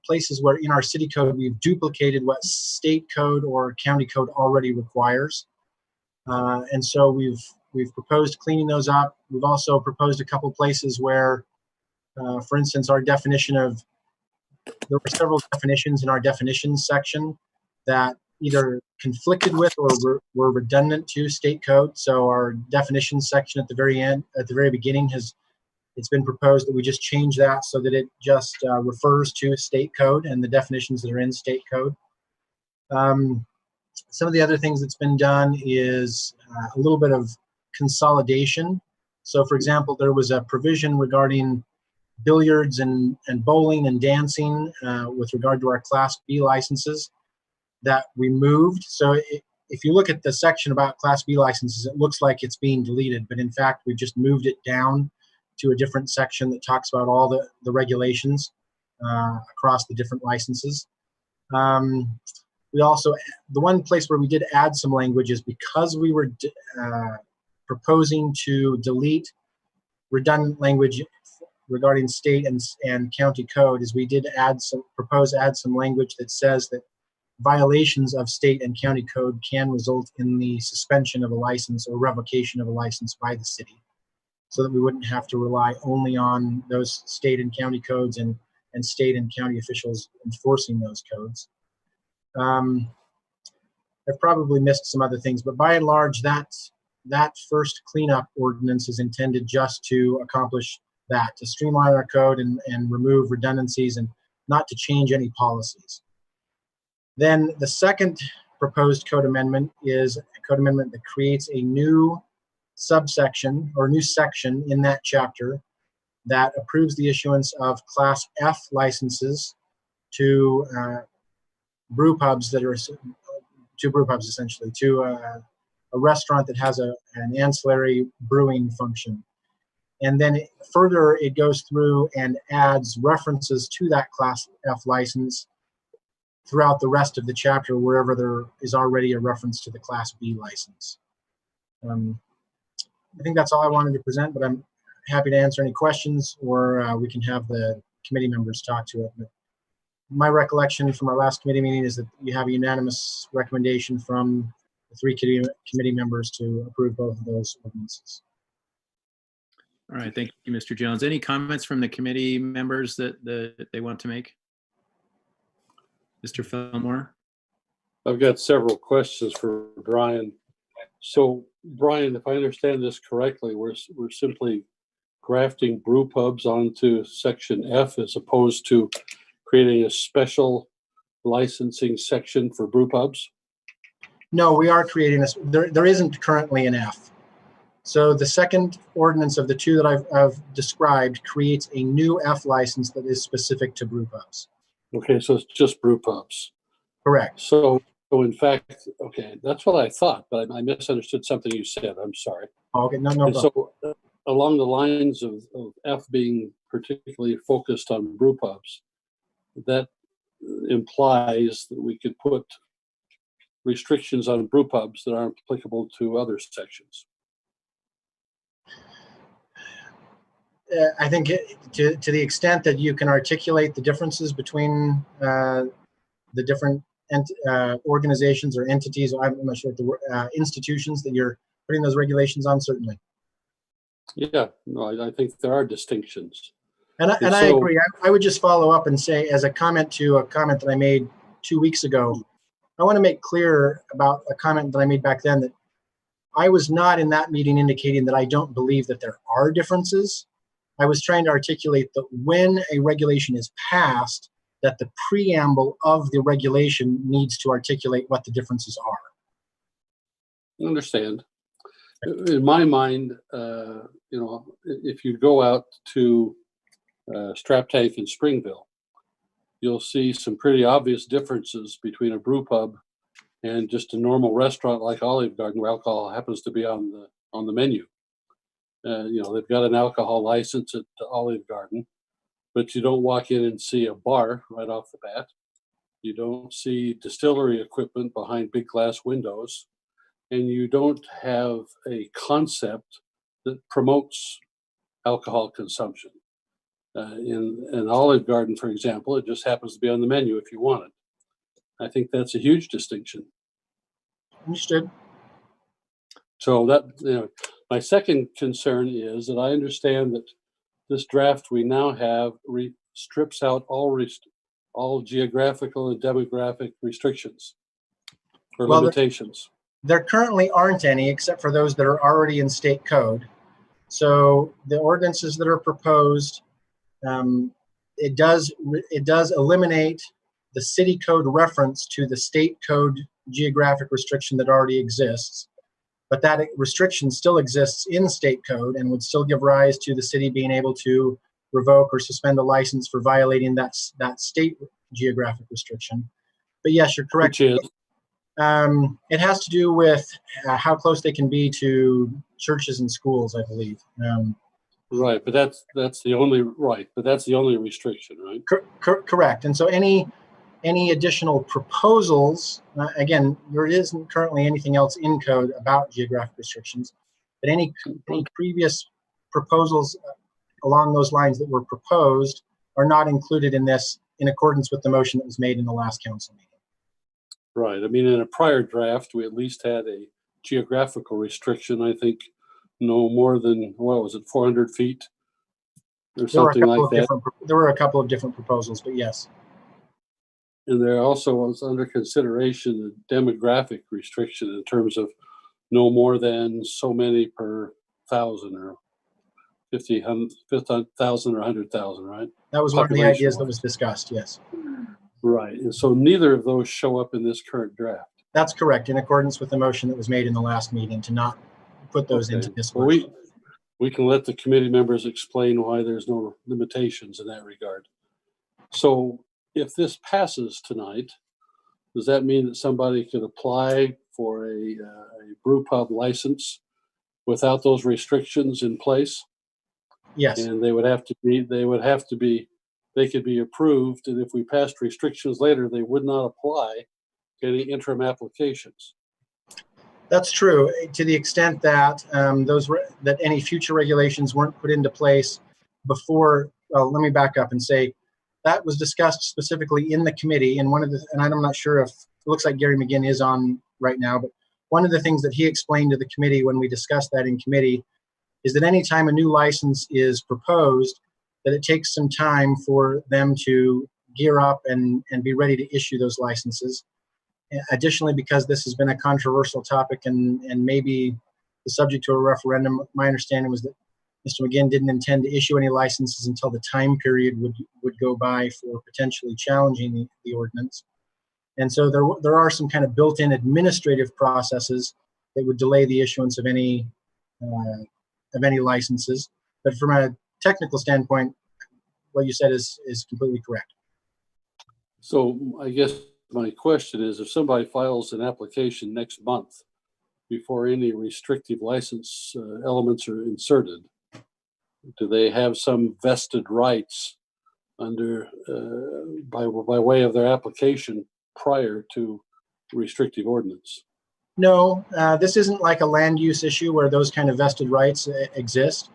places where in our city code we've duplicated what state code or county code already requires. And so we've proposed cleaning those up. We've also proposed a couple places where, for instance, there were several definitions in our definitions section that either conflicted with or were redundant to state code. So our definitions section at the very beginning, it's been proposed that we just change that so that it just refers to state code and the definitions that are in state code. Some of the other things that's been done is a little bit of consolidation. So for example, there was a provision regarding billiards and bowling and dancing with regard to our Class B licenses that we moved. So if you look at the section about Class B licenses, it looks like it's being deleted, but in fact, we've just moved it down to a different section that talks about all the regulations across the different licenses. We also, the one place where we did add some language is because we were proposing to delete redundant language regarding state and county code, is we did add some language that says that violations of state and county code can result in the suspension of a license or revocation of a license by the city, so that we wouldn't have to rely only on those state and county codes and state and county officials enforcing those codes. I've probably missed some other things, but by and large, that first cleanup ordinance is intended just to accomplish that, to streamline our code and remove redundancies and not to change any policies. Then the second proposed code amendment is a code amendment that creates a new subsection or new section in that chapter that approves the issuance of Class F licenses to brew pubs that are essentially to a restaurant that has an ancillary brewing function. And then further, it goes through and adds references to that Class F license throughout the rest of the chapter, wherever there is already a reference to the Class B license. I think that's all I wanted to present, but I'm happy to answer any questions, or we can have the committee members talk to it. But my recollection from our last committee meeting is that you have a unanimous recommendation from the 3 committee members to approve both of those ordinances. All right, thank you, Mr. Jones. Any comments from the committee members that they want to make? Mr. Fillmore? I've got several questions for Brian. So, Brian, if I understand this correctly, we're simply grafting brew pubs onto section F as opposed to creating a special licensing section for brew pubs? No, we are creating this. There isn't currently an F. So the second ordinance of the two that I've described creates a new F license that is specific to brew pubs. Okay, so it's just brew pubs. Correct. So in fact, okay, that's what I thought, but I misunderstood something you said. I'm sorry. Okay, no And problem. so along the lines of F being particularly focused on brew pubs, that implies that we could put restrictions on brew pubs that aren't applicable to other sections. I think to the extent that you can articulate the differences between the different organizations or entities, or I'm not sure what the word, institutions that you're putting those regulations on, certainly. Yeah, no, I think there are distinctions. And I agree. I would just follow up and say, as a comment to a comment that I made 2 weeks ago, I want to make clear about a comment that I made back then that I was not in that meeting indicating that I don't believe that there are differences. I was trying to articulate that when a regulation is passed, that the preamble of the regulation needs to articulate what the differences are. I understand. In my mind, you know, if you go out to Strap Tank in Springville, you'll see some pretty obvious differences between a brew pub and just a normal restaurant like Olive Garden, where alcohol happens to be on the menu. You know, they've got an alcohol license at Olive Garden, but you don't walk in and see a bar right off the bat. You don't see distillery equipment behind big glass windows, and you don't have a concept that promotes alcohol consumption. In an Olive Garden, for example, it just happens to be on the menu if you want it. I think that's a huge distinction. Understood. So that, you know, my second concern is that I understand that this draft we now have strips out all geographical and demographic restrictions or limitations. There currently aren't any, except for those that are already in state code. So the ordinances that are proposed, it does eliminate the city code reference to the state code geographic restriction that already exists. But that restriction still exists in state code and would still give rise to the city being able to revoke or suspend a license for violating that state geographic restriction. But yes, you're correct. Which is? It has to do with how close they can be to churches and schools, I believe. Right, but that's the only restriction, right? Correct. And so any additional proposals, again, there isn't currently anything else in code about geographic restrictions, but any previous proposals along those lines that were proposed are not included in this in accordance with the motion that was made in the last council meeting. Right. I mean, in a prior draft, we at least had a geographical restriction, I think, no more than, what was it, 400 feet or something like that. There were a couple of different proposals, but yes. And there also was under consideration a demographic restriction in terms of no more than so many per 1,000 or 50,000 or 100,000, right? That was one of the ideas that was discussed, yes. Right. And so neither of those show up in this current draft. That's correct, in accordance with the motion that was made in the last meeting to not put those into this well, we can let the committee members explain why there's no limitations in that regard. So if this passes tonight, does that mean that somebody could apply for a brew pub license without those restrictions in place? Yes. And they could be approved, and if we passed restrictions later, they would not apply to any interim applications. That's true, to the extent that that any future regulations weren't put into place before. Well, let me back up and say that was discussed specifically in the committee, and and I'm not sure if it looks like Gary McGinn is on right now, but one of the things that he explained to the committee when we discussed that in committee is that anytime a new license is proposed, that it takes some time for them to gear up and be ready to issue those licenses. Additionally, because this has been a controversial topic and maybe the subject to a referendum, my understanding was that Mr. McGinn didn't intend to issue any licenses until the time period would go by for potentially challenging the ordinance. And so there are some kind of built-in administrative processes that would delay the issuance of any licenses. But from a technical standpoint, what you said is completely correct. So I guess my question is, if somebody files an application next month before any restrictive license elements are inserted, do they have some vested rights under by way of their application prior to restrictive ordinance? No, this isn't like a land use issue where those kind of vested rights exist.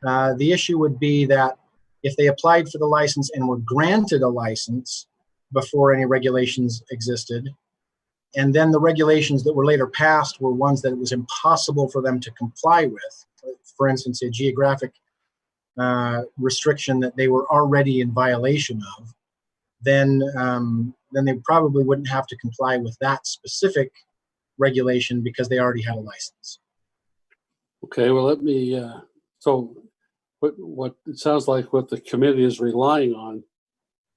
The issue would be that if they applied for the license and were granted a license before any regulations existed, and then the regulations that were later passed were ones that it was impossible for them to comply with, for instance, a geographic restriction that they were already in violation of, then they probably wouldn't have to comply with that specific regulation because they already had a license. Okay, well, let me, so what it sounds like what the committee is relying on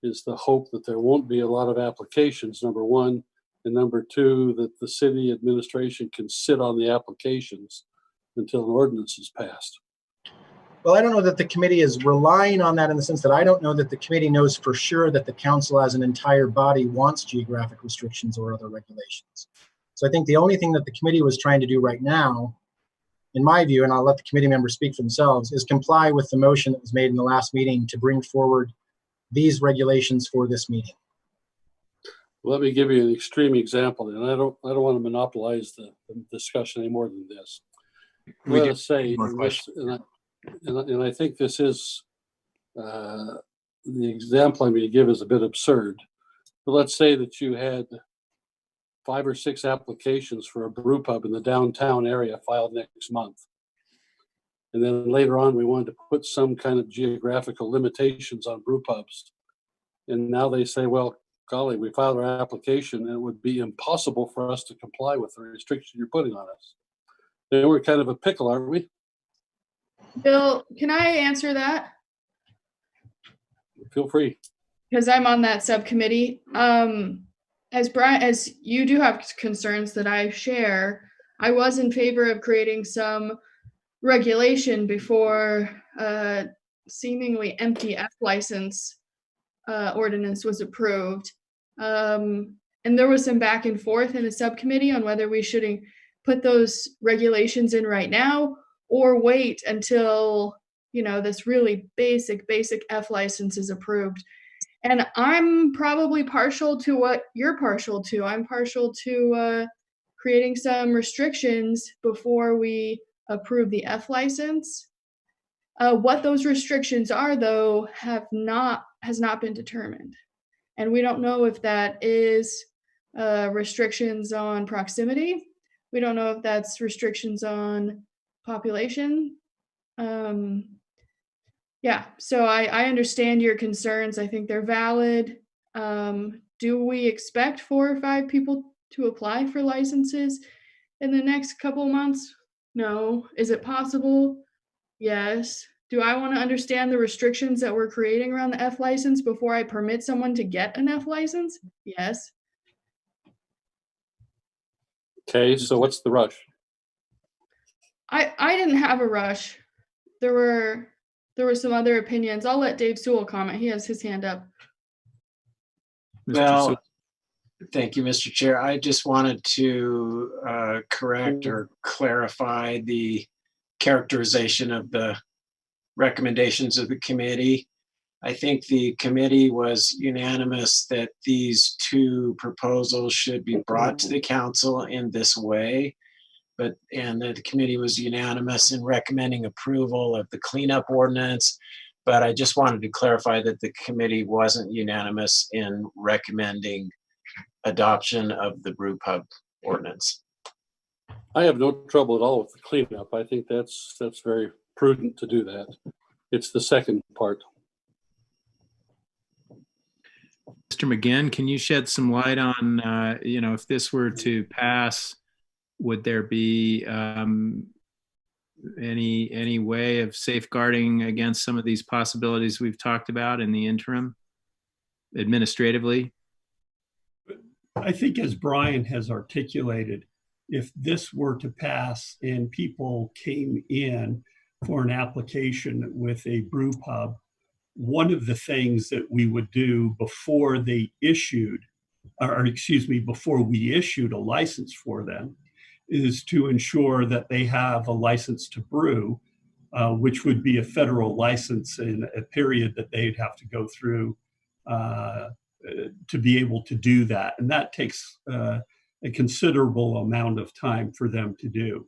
is the hope that there won't be a lot of applications, number one, and number two, that the city administration can sit on the applications until an ordinance is passed. Well, I don't know that the committee is relying on that in the sense that I don't know that the committee knows for sure that the council as an entire body wants geographic restrictions or other regulations. So I think the only thing that the committee was trying to do right now, in my view, and I'll let the committee members speak for themselves, is comply with the motion that was made in the last meeting to bring forward these regulations for this meeting. Let me give you an extreme example, and I don't want to monopolize the discussion any more than this. Let us say, and I think this is the example I'm going to give is a bit absurd. But let's say that you had 5 or 6 applications for a brew pub in the downtown area filed next month. And then later on, we wanted to put some kind of geographical limitations on brew pubs. And now they say, well, golly, we filed our application and it would be impossible for us to comply with the restriction you're putting on us. Then we're kind of a pickle, aren't we? Bill, can I answer that? Feel free. Because I'm on that subcommittee. As you do have concerns that I share, I was in favor of creating some regulation before seemingly empty F license ordinance was approved. And there was some back and forth in the subcommittee on whether we should put those regulations in right now or wait until, this really basic F license is approved. And I'm probably partial to what you're partial to. I'm partial to creating some restrictions before we approve the F license. What those restrictions are, though, has not been determined. And we don't know if that is restrictions on proximity. We don't know if that's restrictions on population. Yeah, so I understand your concerns. I think they're valid. Do we expect 4 or 5 people to apply for licenses in the next couple of months? No. Is it possible? Yes. Do I want to understand the restrictions that we're creating around the F license before I permit someone to get an F license? Yes. Okay, so what's the rush? I didn't have a rush. There were some other opinions. I'll let Dave Sewell comment. He has his hand up. Well, thank you, Mr. Chair. I just wanted to correct or clarify the characterization of the recommendations of the committee. I think the committee was unanimous that these 2 proposals should be brought to the council in this way, and that the committee was unanimous in recommending approval of the cleanup ordinance. But I just wanted to clarify that the committee wasn't unanimous in recommending adoption of the brew pub ordinance. I have no trouble at all with the cleanup. I think that's very prudent to do that. It's the second part. Mr. Mr. McGinn, can you shed some light on, if this were to pass, would there be any way of safeguarding against some of these possibilities we've talked about in the interim, administratively? I think, as Brian has articulated, if this were to pass and people came in for an application with a brew pub, one of the things that we would do before they issued, before we issued a license for them, is to ensure that they have a license to brew, which would be a federal license in a period that they'd have to go through to be able to do that. And that takes a considerable amount of time for them to do.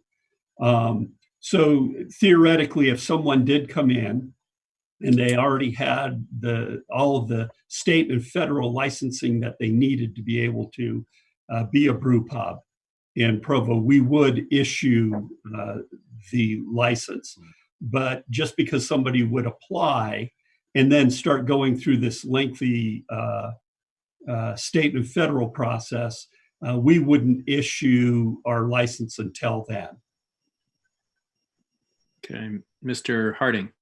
So theoretically, if someone did come in and they already had all of the state and federal licensing that they needed to be able to be a brew pub in Provo, we would issue the license. But just because somebody would apply and then start going through this lengthy state and federal process, we wouldn't issue our license until then. Okay, Mr. Harding.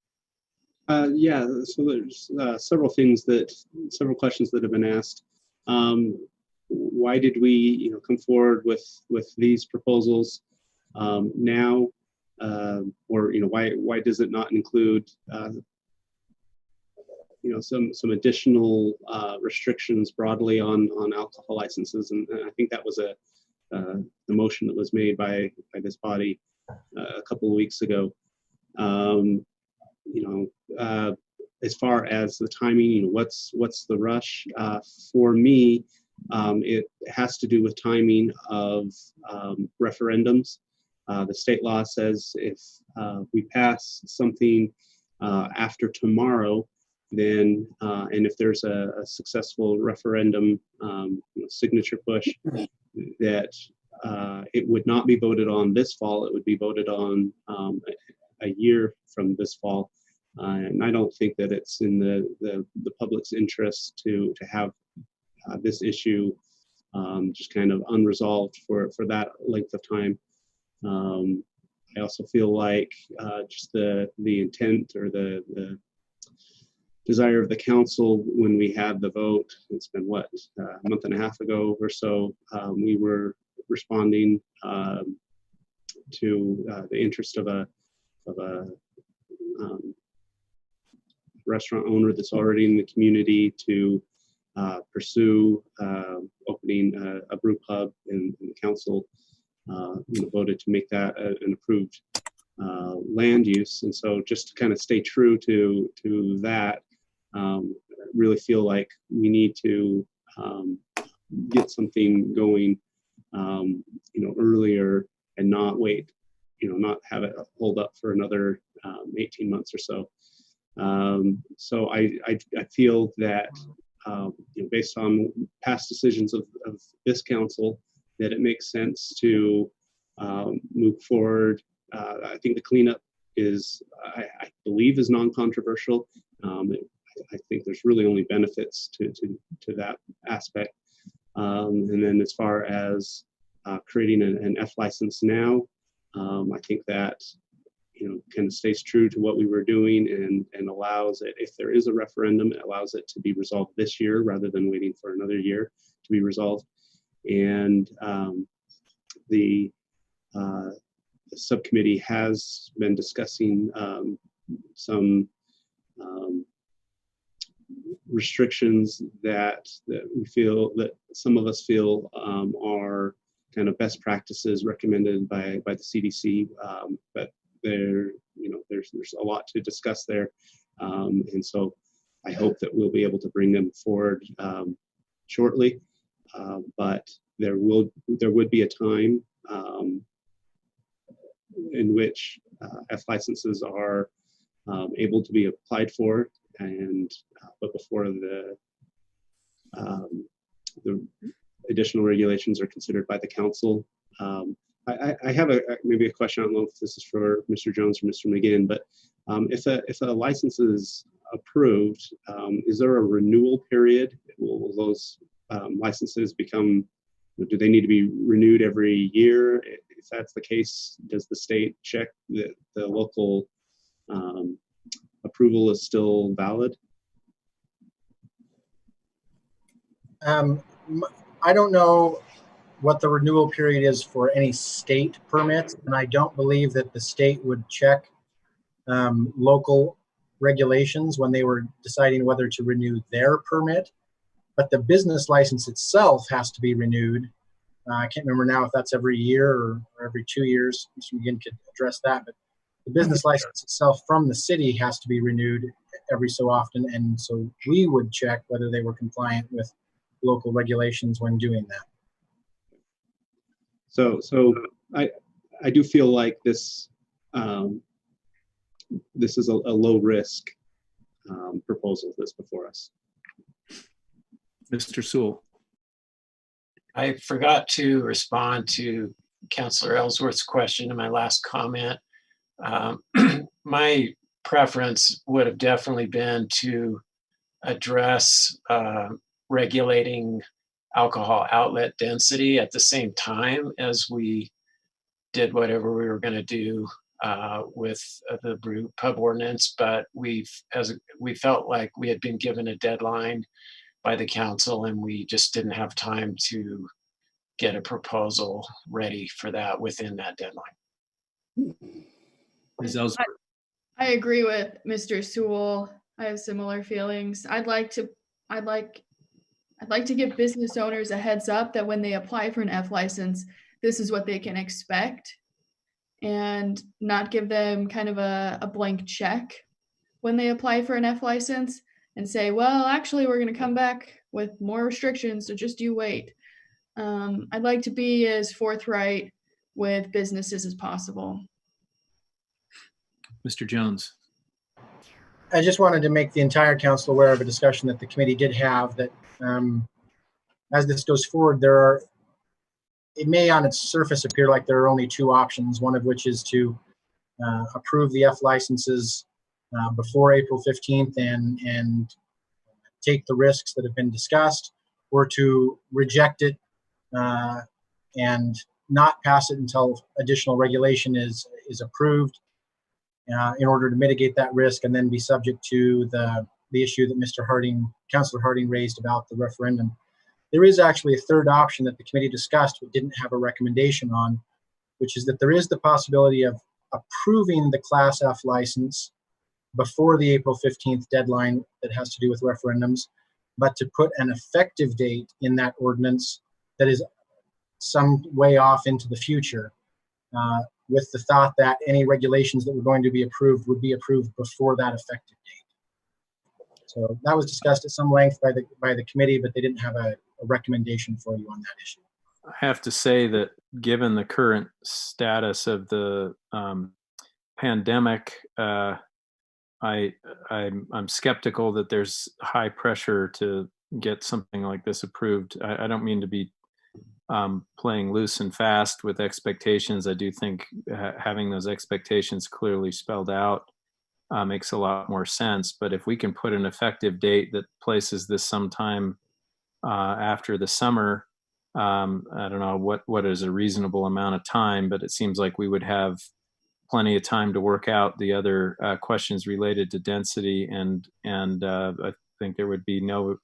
Yeah, so there's several questions that have been asked. Why did we, come forward with these proposals now, or why does it not include, some additional restrictions broadly on alcohol licenses? And I think that was the motion that was made by this body a couple of weeks ago. As far as the timing, what's the rush? For me, it has to do with timing of referendums. The state law says if we pass something after tomorrow, then and if there's a successful referendum signature push, that it would not be voted on this fall. It would be voted on a year from this fall. And I don't think that it's in the public's interest to have this issue just kind of unresolved for that length of time. I also feel like just the intent or the desire of the council when we had the vote, it's been a month and a half ago or so, we were responding to the interest of a restaurant owner that's already in the community to pursue opening a brew pub, and the council voted to make that an approved land use. And so just to kind of stay true to that, really feel like we need to get something going earlier and not wait, not have it hold up for another 18 months or so. So I feel that based on past decisions of this council, that it makes sense to move forward. I think the cleanup is, I believe, is non-controversial. I think there's really only benefits to that aspect. And then as far as creating an F license now, I think that kind of stays true to what we were doing and allows it, if there is a referendum, it allows it to be resolved this year rather than waiting for another year to be resolved. And the subcommittee has been discussing some restrictions that we feel, that some of us feel are kind of best practices recommended by the CDC, but there's a lot to discuss there, and so I hope that we'll be able to bring them forward shortly. But there would be a time in which F licenses are able to be applied for, and but before the additional regulations are considered by the council. I have maybe a question. I don't know if this is for Mr. Jones or Mr. McGinn, but if a license is approved, is there a renewal period? Will those licenses become, do they need to be renewed every year? If that's the case, does the state check that the local approval is still valid? I don't know what the renewal period is for any state permits, and I don't believe that the state would check local regulations when they were deciding whether to renew their permit. But the business license itself has to be renewed. I can't remember now if that's every year or every 2 years. Mr. McGinn could address that, but the business license itself from the city has to be renewed every so often, and so we would check whether they were compliant with local regulations when doing that. So I do feel like this this is a low risk proposal that's before us. Mr. Sewell. I forgot to respond to Councillor Ellsworth's question in my last comment. My preference would have definitely been to address regulating alcohol outlet density at the same time as we did whatever we were going to do with the brew pub ordinance, but we felt like we had been given a deadline by the council and we just didn't have time to get a proposal ready for that within that deadline. I agree with Mr. Sewell. I have similar feelings. I'd like to give business owners a heads up that when they apply for an F license, this is what they can expect, and not give them kind of a blank check when they apply for an F license and say, well, actually, we're going to come back with more restrictions, so just you wait. I'd like to be as forthright with businesses as possible. Mr. Jones. I just wanted to make the entire council aware of a discussion that the committee did have, that as this goes forward, it may on its surface appear like there are only two options, one of which is to approve the F licenses before April 15th and take the risks that have been discussed, or to reject it and not pass it until additional regulation is approved in order to mitigate that risk, and then be subject to the issue that Councillor Harding raised about the referendum. There is actually a third option that the committee discussed but didn't have a recommendation on, which is that there is the possibility of approving the Class F license before the April 15th deadline that has to do with referendums, but to put an effective date in that ordinance that is some way off into the future, with the thought that any regulations that were going to be approved would be approved before that effective date. So that was discussed at some length by the committee, but they didn't have a recommendation for you on that issue. I have to say that given the current status of the pandemic, I'm skeptical that there's high pressure to get something like this approved. I don't mean to be playing loose and fast with expectations. I do think having those expectations clearly spelled out makes a lot more sense. But if we can put an effective date that places this sometime after the summer, I don't know what is a reasonable amount of time, but it seems like we would have plenty of time to work out the other questions related to density, and I think there would be no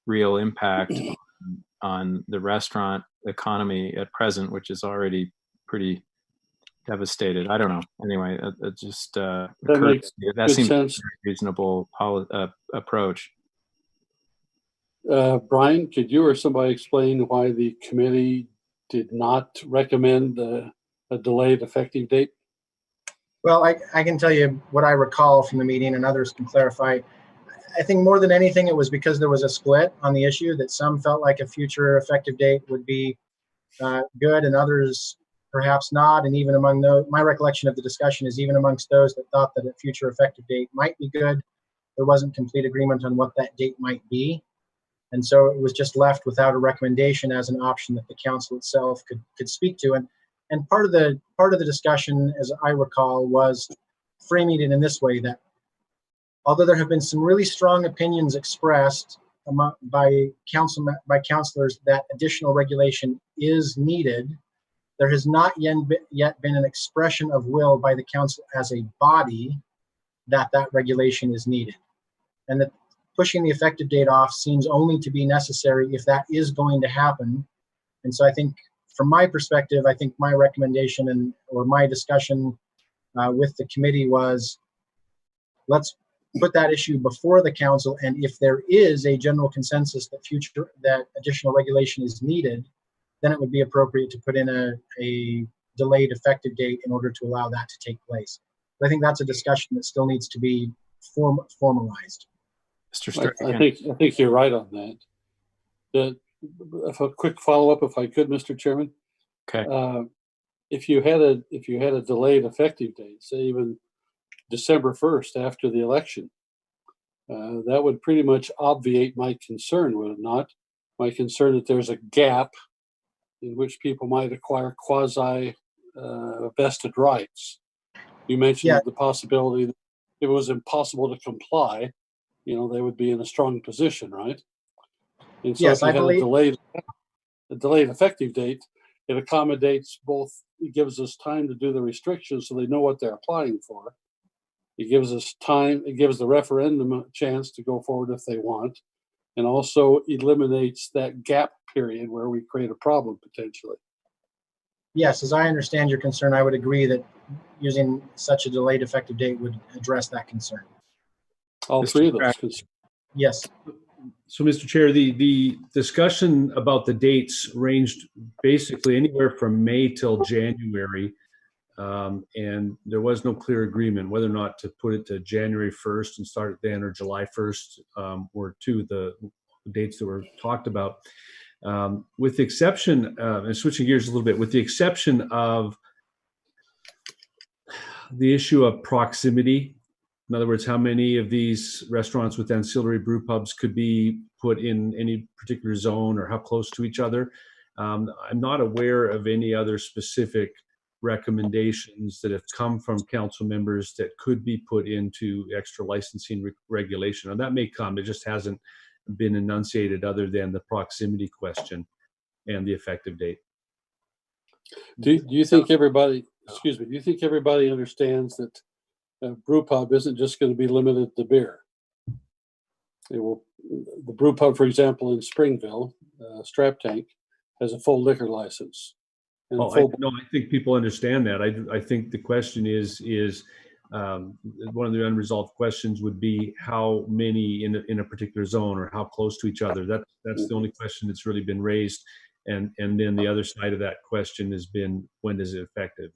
real impact on the restaurant economy at present, which is already pretty devastated. I don't know. Anyway, it just that seems a reasonable approach. Brian, could you or somebody explain why the committee did not recommend a delayed effective date? Well, I can tell you what I recall from the meeting, and others can clarify. I think more than anything, it was because there was a split on the issue, that some felt like a future effective date would be good and others perhaps not. And even among those, my recollection of the discussion is even amongst those that thought that a future effective date might be good, there wasn't complete agreement on what that date might be. And so it was just left without a recommendation as an option that the council itself could speak to. And part of the discussion, as I recall, was framing it in this way, that although there have been some really strong opinions expressed by councilors that additional regulation is needed, there has not yet been an expression of will by the council as a body that that regulation is needed. And that pushing the effective date off seems only to be necessary if that is going to happen. And so I think, from my perspective, I think my recommendation or my discussion with the committee was, let's put that issue before the council, and if there is a general consensus that additional regulation is needed, then it would be appropriate to put in a delayed effective date in order to allow that to take place. But I think that's a discussion that still needs to be formalized. Mr. I think you're right on that. If a quick follow-up, if I could, Mr. Chairman. Okay. If you had a delayed effective date, say even December 1st after the election, that would pretty much obviate my concern, would it not? My concern that there's a gap in which people might acquire quasi vested rights. You mentioned the possibility that if it was impossible to comply, they would be in a strong position, right? And so yes, if you had a delayed effective date, it accommodates both. It gives us time to do the restrictions so they know what they're applying for. It gives us time. It gives the referendum a chance to go forward if they want, and also eliminates that gap period where we create a problem potentially. Yes, as I understand your concern, I would agree that using such a delayed effective date would address that concern. All three of those concerns. Yes. So, Mr. Chair, the discussion about the dates ranged basically anywhere from May till January, and there was no clear agreement whether or not to put it to January 1st and start it then, or July 1st were two of the dates that were talked about. With the exception, and switching gears a little bit, with the exception of the issue of proximity. In other words, how many of these restaurants with ancillary brew pubs could be put in any particular zone, or how close to each other? I'm not aware of any other specific recommendations that have come from council members that could be put into extra licensing regulation. And that may come, it just hasn't been enunciated other than the proximity question and the effective date. Do you think everybody, do you think everybody understands that brew pub isn't just going to be limited to beer? It will. The brew pub, for example, in Springville, Strap Tank, has a full liquor license. And I think people understand that. I think the question is one of the unresolved questions would be how many in a particular zone, or how close to each other. That's the only question that's really been raised. And then the other side of that question has been, when is it effective?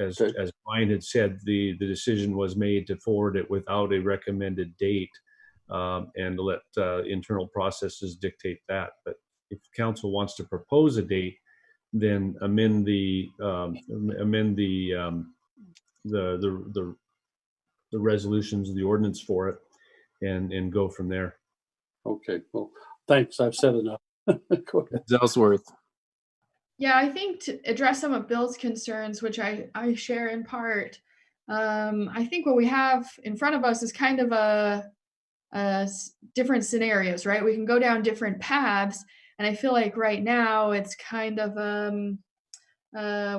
As Brian had said, the decision was made to forward it without a recommended date, and to let internal processes dictate that. But if council wants to propose a date, then amend the resolutions of the ordinance for it, and go from there. Okay. Well, thanks. I've said enough. Go ahead. Ellsworth. Yeah, I think to address some of Bill's concerns, which I share in part, I think what we have in front of us is kind of a different scenarios, right? We can go down different paths, and I feel like right now it's kind of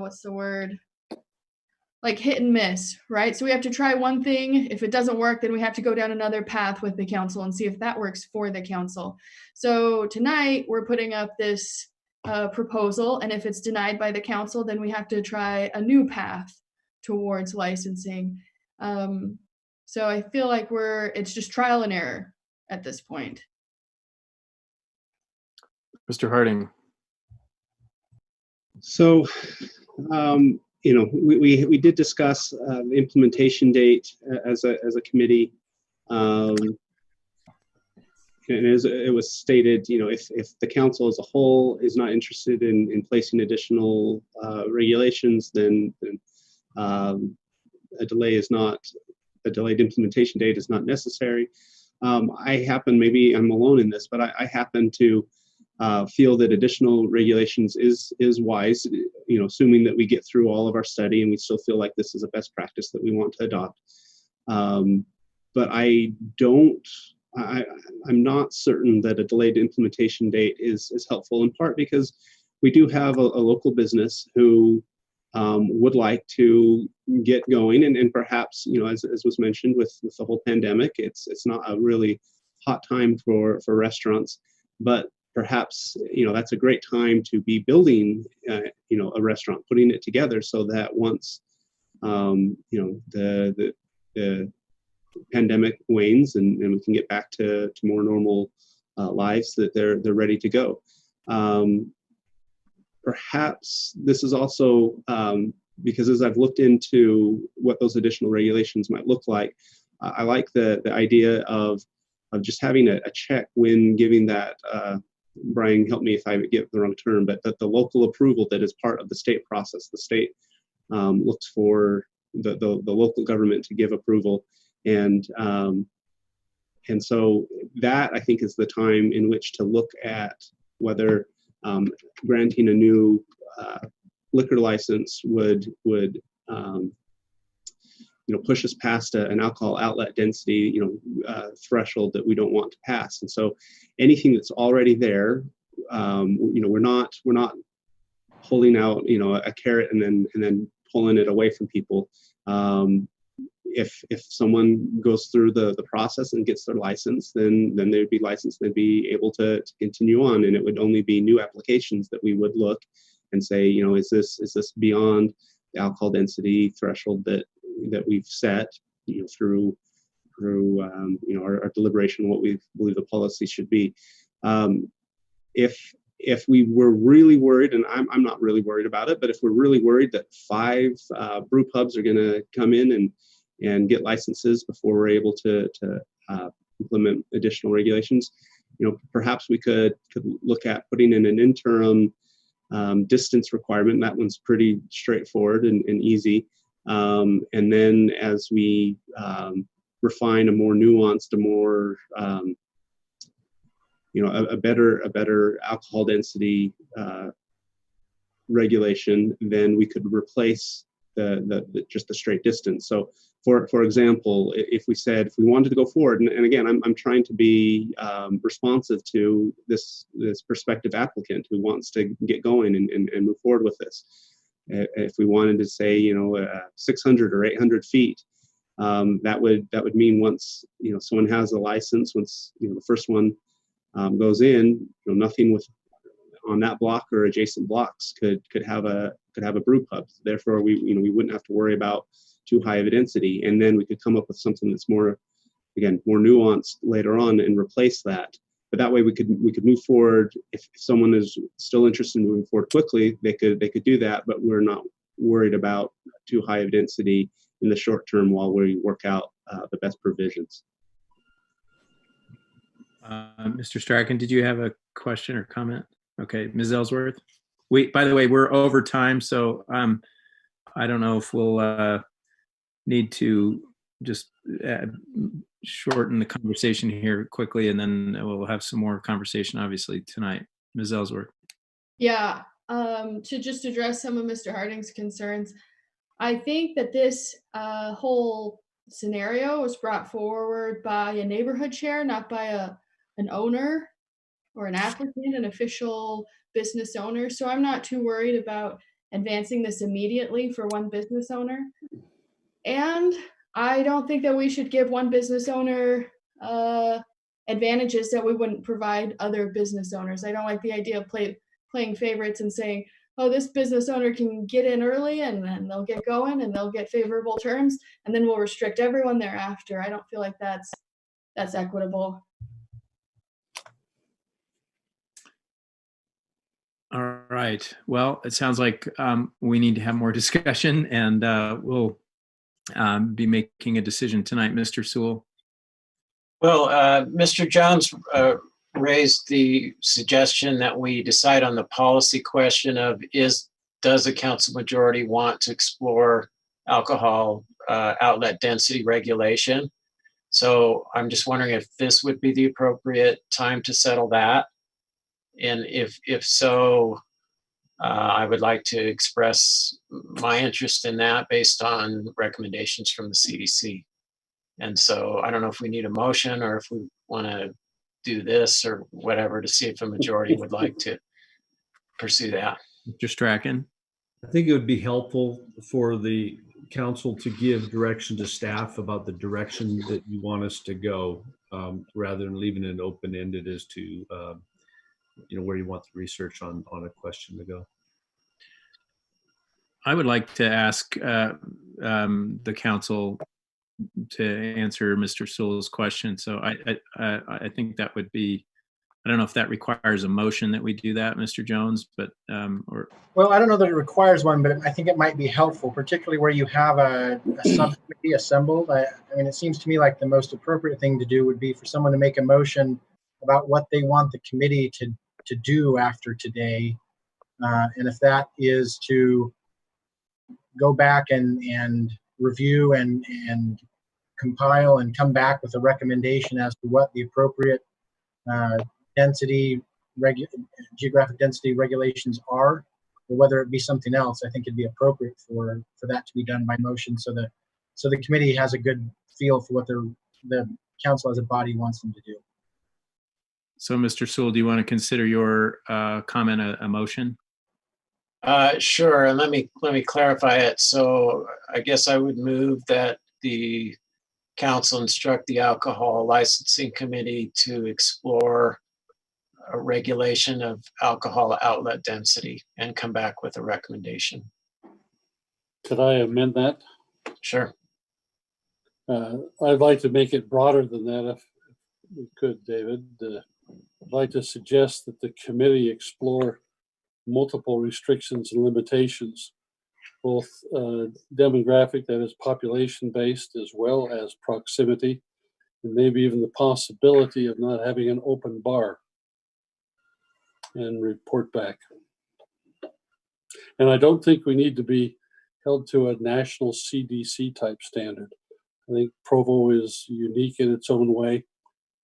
what's the word? Like hit and miss, right? So we have to try one thing. If it doesn't work, then we have to go down another path with the council and see if that works for the council. So tonight we're putting up this proposal, and if it's denied by the council, then we have to try a new path towards licensing. So I feel like it's just trial and error at this point. Mr. Harding. So, we did discuss the implementation date as a committee. And as it was stated, if the council as a whole is not interested in placing additional regulations, then a delayed implementation date is not necessary. Maybe I'm alone in this, but I happen to feel that additional regulations is wise, assuming that we get through all of our study and we still feel like this is a best practice that we want to adopt. but I'm not certain that a delayed implementation date is helpful, in part because we do have a local business who would like to get going, and perhaps, you know, as was mentioned with the whole pandemic, it's not a really hot time for restaurants, but perhaps, you know, that's a great time to be building, you know, a restaurant, putting it together so that once, you know, the pandemic wanes and we can get back to more normal lives, that they're ready to go. Perhaps this is also because as I've looked into what those additional regulations might look like, I like the idea of just having a check when giving that, Brian, help me if I get the wrong term, but that the local approval that is part of the state process. The state looks for the local government to give approval, and so that, I think, is the time in which to look at whether granting a new liquor license would you know, push us past an alcohol outlet density, you know, threshold that we don't want to pass. And so anything that's already there, you know, we're not pulling out, you know, a carrot and then pulling it away from people. If someone goes through the process and gets their license, then they'd be licensed, they'd be able to continue on, and it would only be new applications that we would look and say, you know, is this beyond the alcohol density threshold that we've set, you know, through you know, our deliberation, what we believe the policy should be. If we were really worried, and I'm not really worried about it, but if we're really worried that 5 brew pubs are going to come in and get licenses before we're able to implement additional regulations, you know, perhaps we could look at putting in an interim distance requirement. That one's pretty straightforward and easy. And then as we refine a more nuanced, a more you know, a better alcohol density regulation, then we could replace just the straight distance. So for example, if we wanted to go forward, and again, I'm trying to be responsive to this prospective applicant who wants to get going and move forward with this. If we wanted to say, you know, 600 or 800 feet, that would mean once, you know, someone has a license, once, you know, the first one goes in, you know, nothing on that block or adjacent blocks could have a brew pub. Therefore, we wouldn't have to worry about too high of a density, and then we could come up with something that's more nuanced later on and replace that. But that way we could move forward. If someone is still interested in moving forward quickly, they could do that, but we're not worried about too high of density in the short term while we work out the best provisions. Mr. Strachan, did you have a question or comment? Okay, Ms. Ellsworth. By the way, we're over time, so I don't know if we'll need to just shorten the conversation here quickly, and then we'll have some more conversation, obviously, tonight. Ms. Ellsworth. Yeah, to just address some of Mr. Harding's concerns, I think that this whole scenario was brought forward by a neighborhood chair, not by an owner or an applicant, an official business owner. So I'm not too worried about advancing this immediately for one business owner. And I don't think that we should give one business owner advantages that we wouldn't provide other business owners. I don't like the idea of playing favorites and saying, oh, this business owner can get in early and then they'll get going and they'll get favorable terms, and then we'll restrict everyone thereafter. I don't feel like that's equitable. All right. Well, it sounds like we need to have more discussion, and we'll be making a decision tonight. Mr. Sewell. Well, Mr. Jones raised the suggestion that we decide on the policy question of does the council majority want to explore alcohol outlet density regulation? So I'm just wondering if this would be the appropriate time to settle that. And if so, I would like to express my interest in that based on recommendations from the CDC. And so I don't know if we need a motion or if we want to do this or whatever to see if a majority would like to pursue that. Mr. Strachan? I think it would be helpful for the council to give direction to staff about the direction that you want us to go, rather than leaving it open-ended as to where you want the research on a question to go. I would like to ask the council to answer Mr. Sewell's question. So I think that would be, I don't know if that requires a motion that we do that, Mr. Jones, but Well, I don't know that it requires one, but I think it might be helpful, particularly where you have a subcommittee assembled. I mean, it seems to me like the most appropriate thing to do would be for someone to make a motion about what they want the committee to do after today. And if that is to go back and review and compile and come back with a recommendation as to what the appropriate geographic density regulations are, or whether it be something else, I think it'd be appropriate for that to be done by motion, so the committee has a good feel for what the council as a body wants them to do. So, Mr. Sewell, do you want to consider your comment a motion? Sure, and let me clarify it. So I guess I would move that the council instruct the alcohol licensing committee to explore a regulation of alcohol outlet density and come back with a recommendation. Could I amend that? Sure. I'd like to make it broader than that if we could, David. I'd like to suggest that the committee explore multiple restrictions and limitations, both demographic, that is population-based, as well as proximity, and maybe even the possibility of not having an open bar, and report back. And I don't think we need to be held to a national CDC type standard. I think Provo is unique in its own way,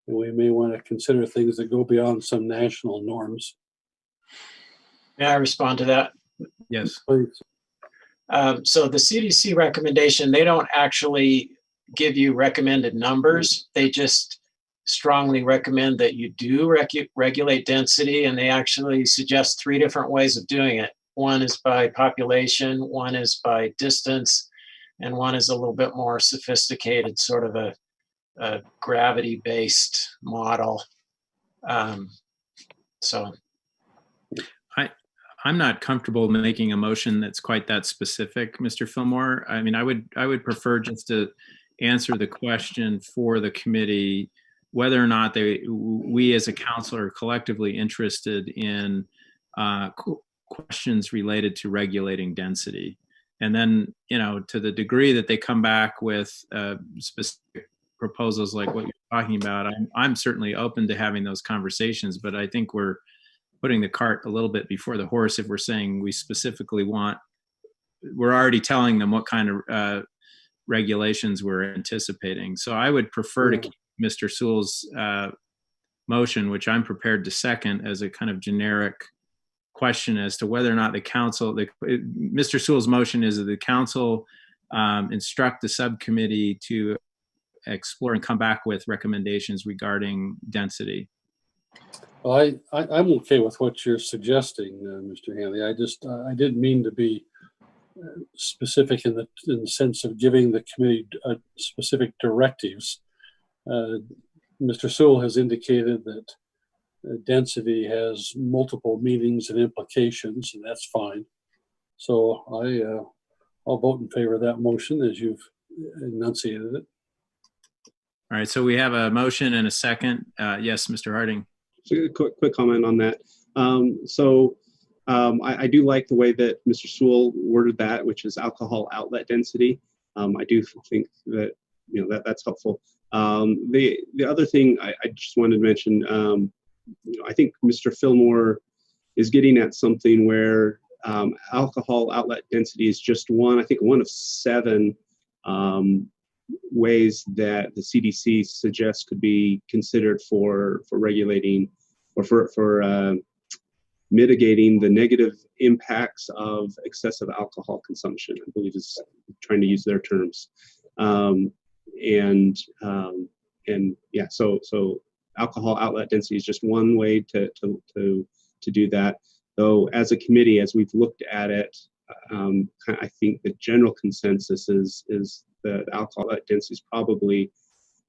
and we may want to consider things that go beyond some national norms. May I respond to that? Yes. Please. So the CDC recommendation, they don't actually give you recommended numbers. They just strongly recommend that you do regulate density, and they actually suggest 3 different ways of doing it. One is by population, one is by distance, and one is a little bit more sophisticated, sort of a gravity-based model. So I'm not comfortable making a motion that's quite that specific, Mr. Fillmore. I mean, I would prefer just to answer the question for the committee, whether or not we as a council are collectively interested in questions related to regulating density. And then, to the degree that they come back with specific proposals like what you're talking about, I'm certainly open to having those conversations, but I think we're putting the cart a little bit before the horse if we're saying we specifically we're already telling them what kind of regulations we're anticipating. So I would prefer to keep Mr. Sewell's motion, which I'm prepared to second, as a kind of generic question as to whether or not the council, Mr. Sewell's motion is that the council instruct the subcommittee to explore and come back with recommendations regarding density. Well, I'm okay with what you're suggesting, Mr. Hanley. I didn't mean to be specific in the sense of giving the committee specific directives. Mr. Sewell has indicated that density has multiple meanings and implications, and that's fine. So I'll vote in favor of that motion as you've enunciated it. All right, so we have a motion and a second. Yes, Mr. Harding. So a quick comment on that. I do like the way that Mr. Sewell worded that, which is alcohol outlet density. I do think that that's helpful. The other thing I just wanted to mention, I think Mr. Fillmore is getting at something where alcohol outlet density is just one of 7 ways that the CDC suggests could be considered for regulating or for mitigating the negative impacts of excessive alcohol consumption, I believe is trying to use their terms. yeah, so alcohol outlet density is just one way to do that. Though as a committee, as we've looked at it, I think the general consensus is the alcohol outlet density is probably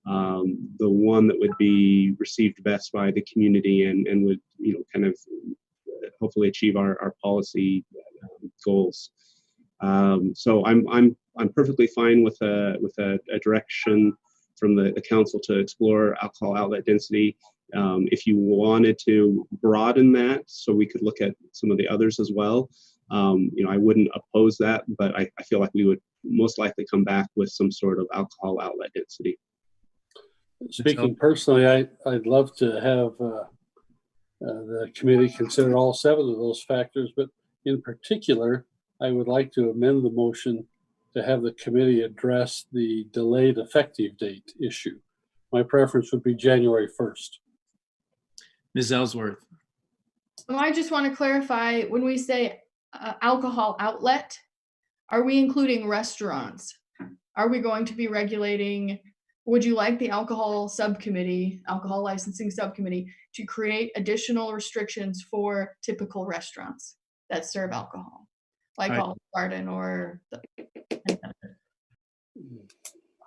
the one that would be received best by the community and would, you know, kind of hopefully achieve our policy goals. So I'm perfectly fine with a direction from the council to explore alcohol outlet density. If you wanted to broaden that so we could look at some of the others as well, you know, I wouldn't oppose that, but I feel like we would most likely come back with some sort of alcohol outlet density. Speaking personally, I'd love to have the committee consider all 7 of those factors, but in particular, I would like to amend the motion to have the committee address the delayed effective date issue. My preference would be January 1st. Ms. Ellsworth. Well, I just want to clarify, when we say alcohol outlet, are we including restaurants? Are we going to be regulating, would you like the alcohol licensing subcommittee to create additional restrictions for typical restaurants that serve alcohol, like Olive Garden or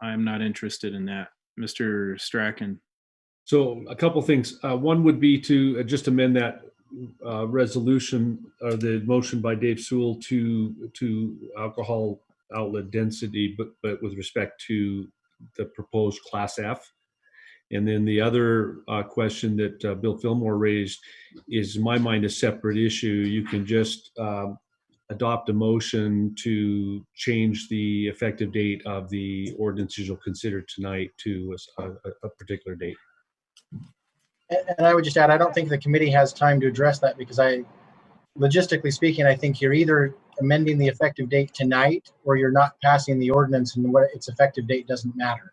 I'm not interested in that. Mr. Strachan. So a couple things. One would be to just amend that resolution or the motion by Dave Sewell to alcohol outlet density, but with respect to the proposed Class F. And then the other question that Bill Fillmore raised is, in my mind, a separate issue. You can just adopt a motion to change the effective date of the ordinances you'll consider tonight to a particular date. And I would just add, I don't think the committee has time to address that because logistically speaking, I think you're either amending the effective date tonight or you're not passing the ordinance and what its effective date doesn't matter.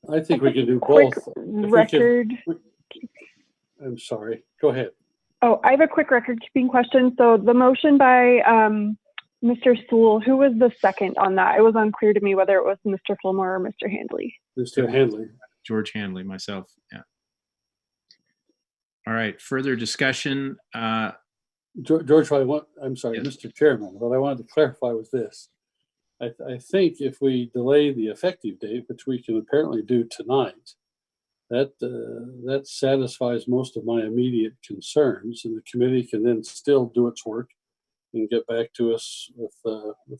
I think we can do both. Record. I'm sorry, go ahead. Oh, I have a quick record-keeping question. So the motion by Mr. Sewell, who was the second on that? It was unclear to me whether it was Mr. Fillmore or Mr. Handley. Mr. Handley. George Handley, myself, yeah. All right, further discussion. George, I'm sorry, yes. Mr. Chairman, what I wanted to clarify was this. I think if we delay the effective date, which we can apparently do tonight, that satisfies most of my immediate concerns, and the committee can then still do its work and get back to us with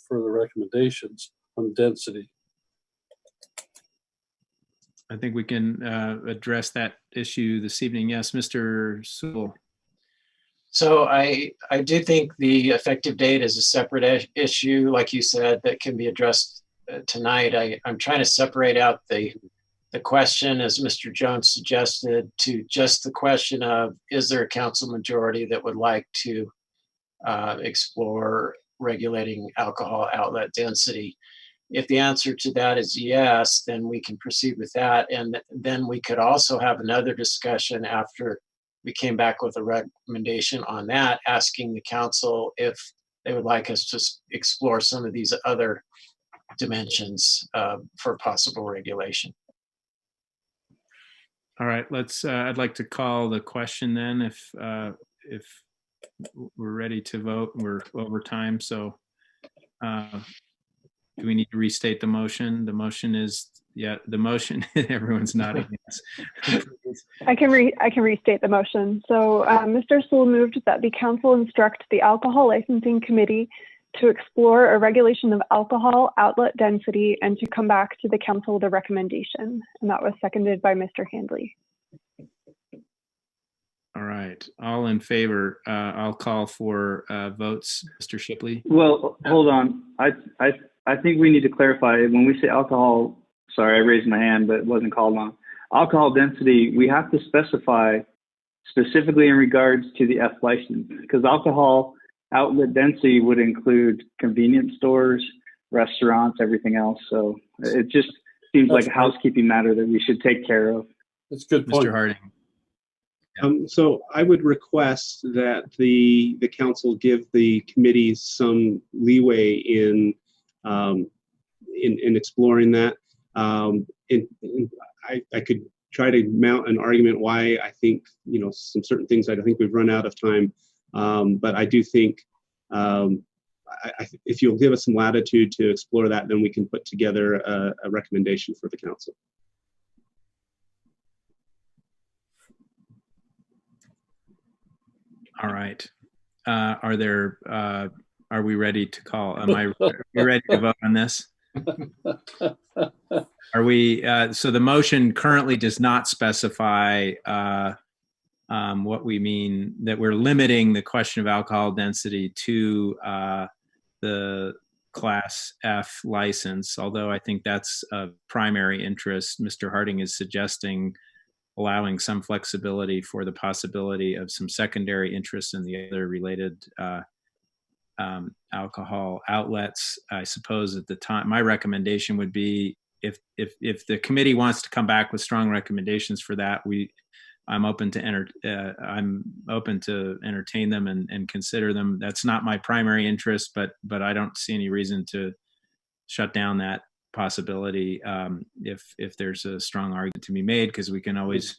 further recommendations on density. I think we can address that issue this evening. Yes, Mr. Sewell. So I do think the effective date is a separate issue, like you said, that can be addressed tonight. I'm trying to separate out the question, as Mr. Jones suggested, to just the question of, is there a council majority that would like to explore regulating alcohol outlet density? If the answer to that is yes, then we can proceed with that. And then we could also have another discussion after we came back with a recommendation on that, asking the council if they would like us to explore some of these other dimensions for possible regulation. All right, I'd like to call the question then if we're ready to vote. We're over time, so do we need to restate the motion? The motion is, the motion, everyone's nodding yes. I can restate the motion. So Mr. Sewell moved that the council instruct the Alcohol Licensing Committee to explore a regulation of alcohol outlet density and to come back to the council with a recommendation. And that was seconded by Mr. Handley. All right, all in favor. I'll call for votes. Mr. Shipley. Well, hold on. I think we need to clarify when we say alcohol. Sorry, I raised my hand, but it wasn't called on. Alcohol density, we have to specify specifically in regards to the F license, because alcohol outlet density would include convenience stores, restaurants, everything else. So it just seems like a housekeeping matter that we should take care of. That's a good point. Mr. Harding. So I would request that the council give the committees some leeway in in exploring that. I could try to mount an argument why I think, some certain things I think we've run out of time. But I do think if you'll give us some latitude to explore that, then we can put together a recommendation for the council. All right. Are we ready to call? Are we ready to vote on this? Are we, so the motion currently does not specify what we mean, that we're limiting the question of alcohol density to the Class F license, although I think that's a primary interest. Mr. Harding is suggesting allowing some flexibility for the possibility of some secondary interests in the other related alcohol outlets. I suppose at the time, my recommendation would be if the committee wants to come back with strong recommendations for that, I'm open to entertain them and consider them. That's not my primary interest, but I don't see any reason to shut down that possibility if there's a strong argument to be made, because we can always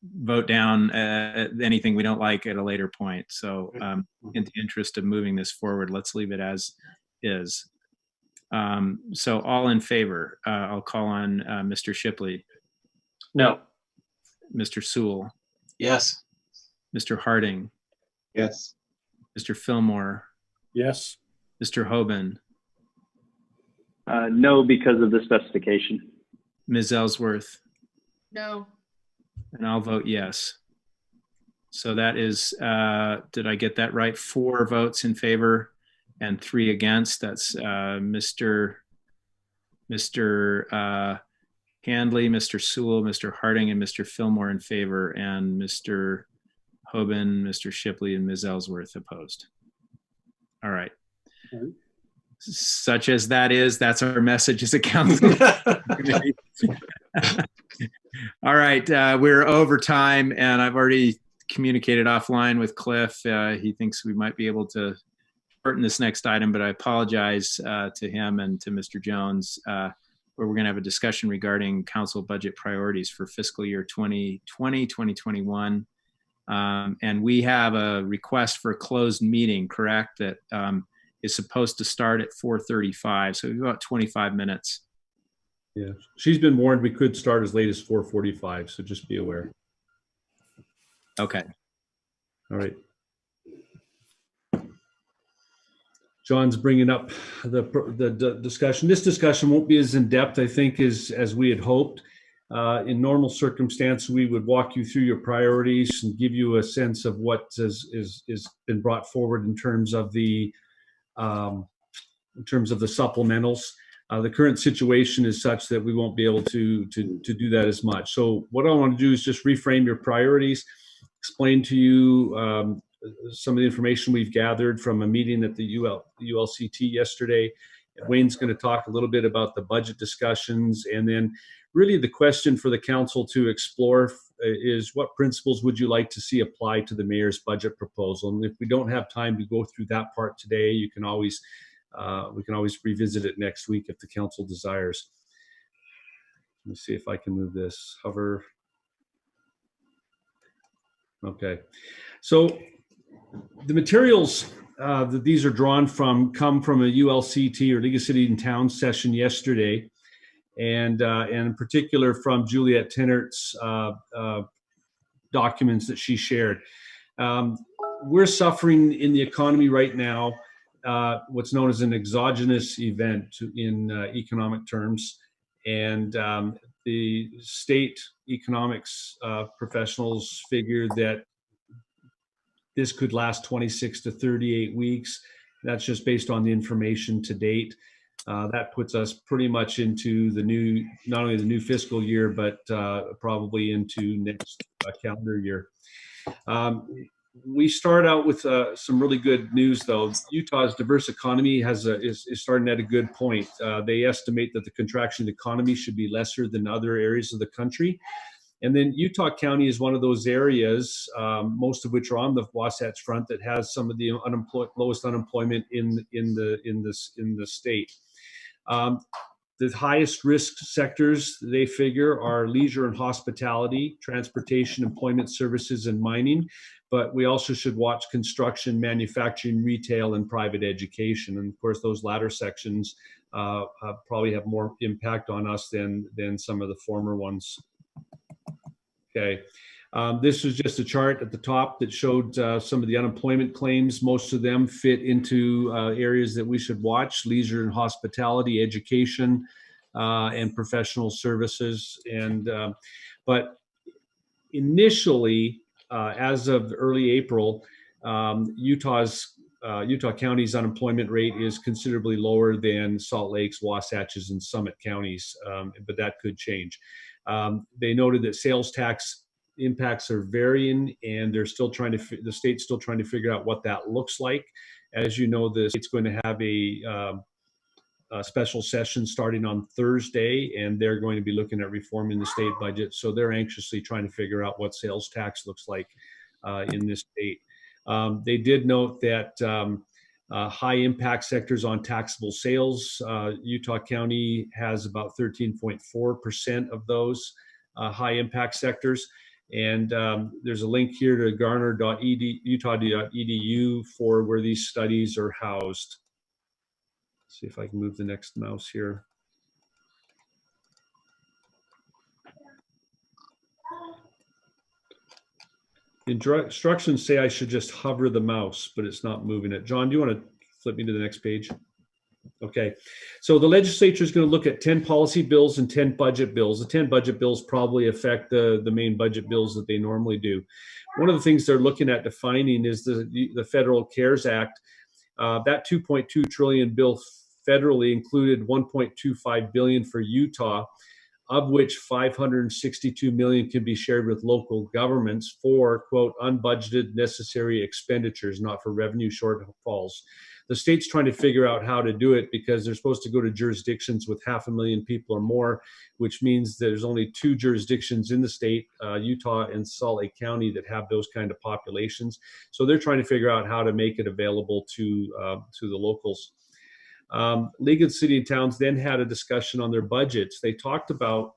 vote down anything we don't like at a later point. So in the interest of moving this forward, let's leave it as is. So all in favor, I'll call on Mr. Shipley. No. Mr. Sewell. Yes. Mr. Harding. Yes. Mr. Fillmore. Yes. Mr. Hoban. No, because of the specification. Ms. Ellsworth. No. And I'll vote yes. So that is, did I get that right? 4 votes in favor and 3 against. That's Mr. Handley, Mr. Sewell, Mr. Harding, and Mr. Fillmore in favor, and Mr. Hoban, Mr. Shipley, and Ms. Ellsworth opposed. All right. Such as that is, that's our message as a council. All right, we're over time, and I've already communicated offline with Cliff. He thinks we might be able to shorten this next item, but I apologize to him and to Mr. Jones, where we're going to have a discussion regarding council budget priorities for fiscal year 2020, 2021. And we have a request for a closed meeting, correct? That is supposed to start at 4:35, so we've about 25 minutes. Yeah, she's been warned we could start as late as 4:45, so just be aware. Okay. All right. John's bringing up the discussion. This discussion won't be as in-depth, I think, as we had hoped. In normal circumstance, we would walk you through your priorities and give you a sense of what is been brought forward in terms of the supplementals. The current situation is such that we won't be able to do that as much. So what I want to do is just reframe your priorities, explain to you some of the information we've gathered from a meeting at the ULCT yesterday. Wayne's going to talk a little bit about the budget discussions, and then really the question for the council to explore is what principles would you like to see applied to the mayor's budget proposal? And if we don't have time to go through that part today, you can always we can always revisit it next week if the council desires. Let me see if I can move this. Hover. Okay. So the materials that these are drawn from come from a ULCT or League of City and Town session yesterday, and in particular from Juliette Tennert's documents that she shared. We're suffering in the economy right now what's known as an exogenous event in economic terms, and the state economics professionals figure that this could last 26 to 38 weeks. That's just based on the information to date. That puts us pretty much into the new, not only the new fiscal year, but probably into next calendar year. We start out with some really good news, though. Utah's diverse economy is starting at a good point. They estimate that the contraction of the economy should be lesser than other areas of the country. And then Utah County is one of those areas, most of which are on the Wasatch Front, that has some of the lowest unemployment in the state. The highest risk sectors, they figure, are leisure and hospitality, transportation, employment services, and mining. But we also should watch construction, manufacturing, retail, and private education. And of course, those latter sections probably have more impact on us than some of the former ones. Okay. This was just a chart at the top that showed some of the unemployment claims. Most of them fit into areas that we should watch: leisure and hospitality, education, and professional services. And but initially, as of early April, Utah County's unemployment rate is considerably lower than Salt Lake's, Wasatch's, and Summit counties, but that could change. They noted that sales tax impacts are varying, and they're still trying to, the state's still trying to figure out what that looks like. As you know, the state's going to have a special session starting on Thursday, and they're going to be looking at reforming the state budget. So they're anxiously trying to figure out what sales tax looks like in this state. They did note that high impact sectors on taxable sales, Utah County has about 13.4% of those high impact sectors. And there's a link here to garner.utah.edu for where these studies are housed. Let's see if I can move the next mouse here. Instructions say I should just hover the mouse, but it's not moving it. John, do you want to flip me to the next page? Okay, so the legislature is going to look at 10 policy bills and 10 budget bills. The 10 budget bills probably affect the main budget bills that they normally do. One of the things they're looking at defining is the Federal CARES Act. That 2.2 trillion bill federally included 1.25 billion for Utah, of which 562 million can be shared with local governments for, quote, unbudgeted necessary expenditures, not for revenue shortfalls. The state's trying to figure out how to do it because they're supposed to go to jurisdictions with 500,000 people or more, which means there's only 2 jurisdictions in the state, Utah and Salt Lake County, that have those kind of populations. So they're trying to figure out how to make it available to the locals. League of City and Towns then had a discussion on their budgets. They talked about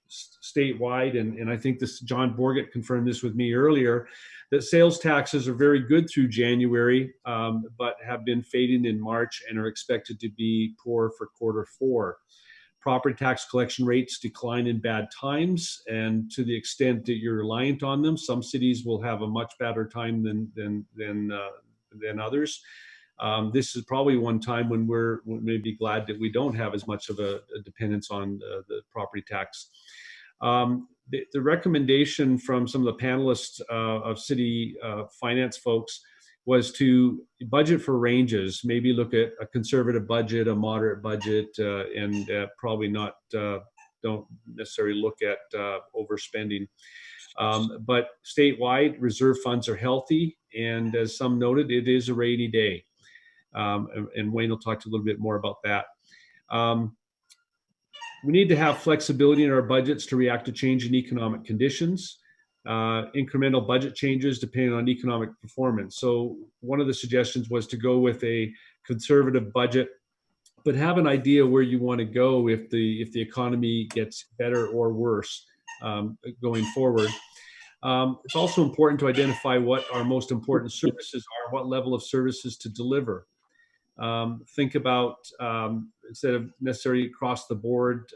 statewide, and I think this John Borgett confirmed this with me earlier, that sales taxes are very good through January, but have been fading in March and are expected to be poor for Q4. Property tax collection rates decline in bad times, and to the extent that you're reliant on them, some cities will have a much better time than others. This is probably one time when we may be glad that we don't have as much of a dependence on the property tax. The recommendation from some of the panelists of city finance folks was to budget for ranges, maybe look at a conservative budget, a moderate budget, and probably not, don't necessarily look at overspending. But statewide, reserve funds are healthy, and as some noted, it is a rainy day. And Wayne will talk to you a little bit more about that. We need to have flexibility in our budgets to react to change in economic conditions, incremental budget changes depending on economic performance. So one of the suggestions was to go with a conservative budget, but have an idea where you want to go if the economy gets better or worse going forward. It's also important to identify what our most important services are, what level of services to deliver. Think about, instead of necessarily across the board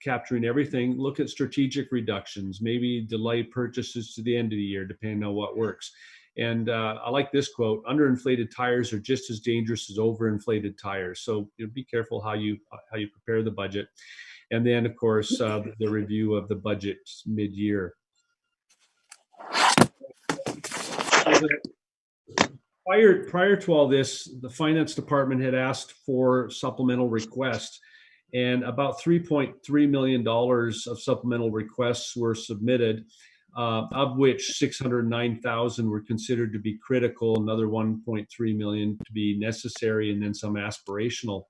capturing everything, look at strategic reductions, maybe delay purchases to the end of the year, depending on what works. And I like this quote: underinflated tires are just as dangerous as overinflated tires. So be careful how you prepare the budget. And then, of course, the review of the budget mid-year. Prior to all this, the finance department had asked for supplemental requests, and about $3.3 million of supplemental requests were submitted, of which 609,000 were considered to be critical, another 1.3 million to be necessary, and then some aspirational.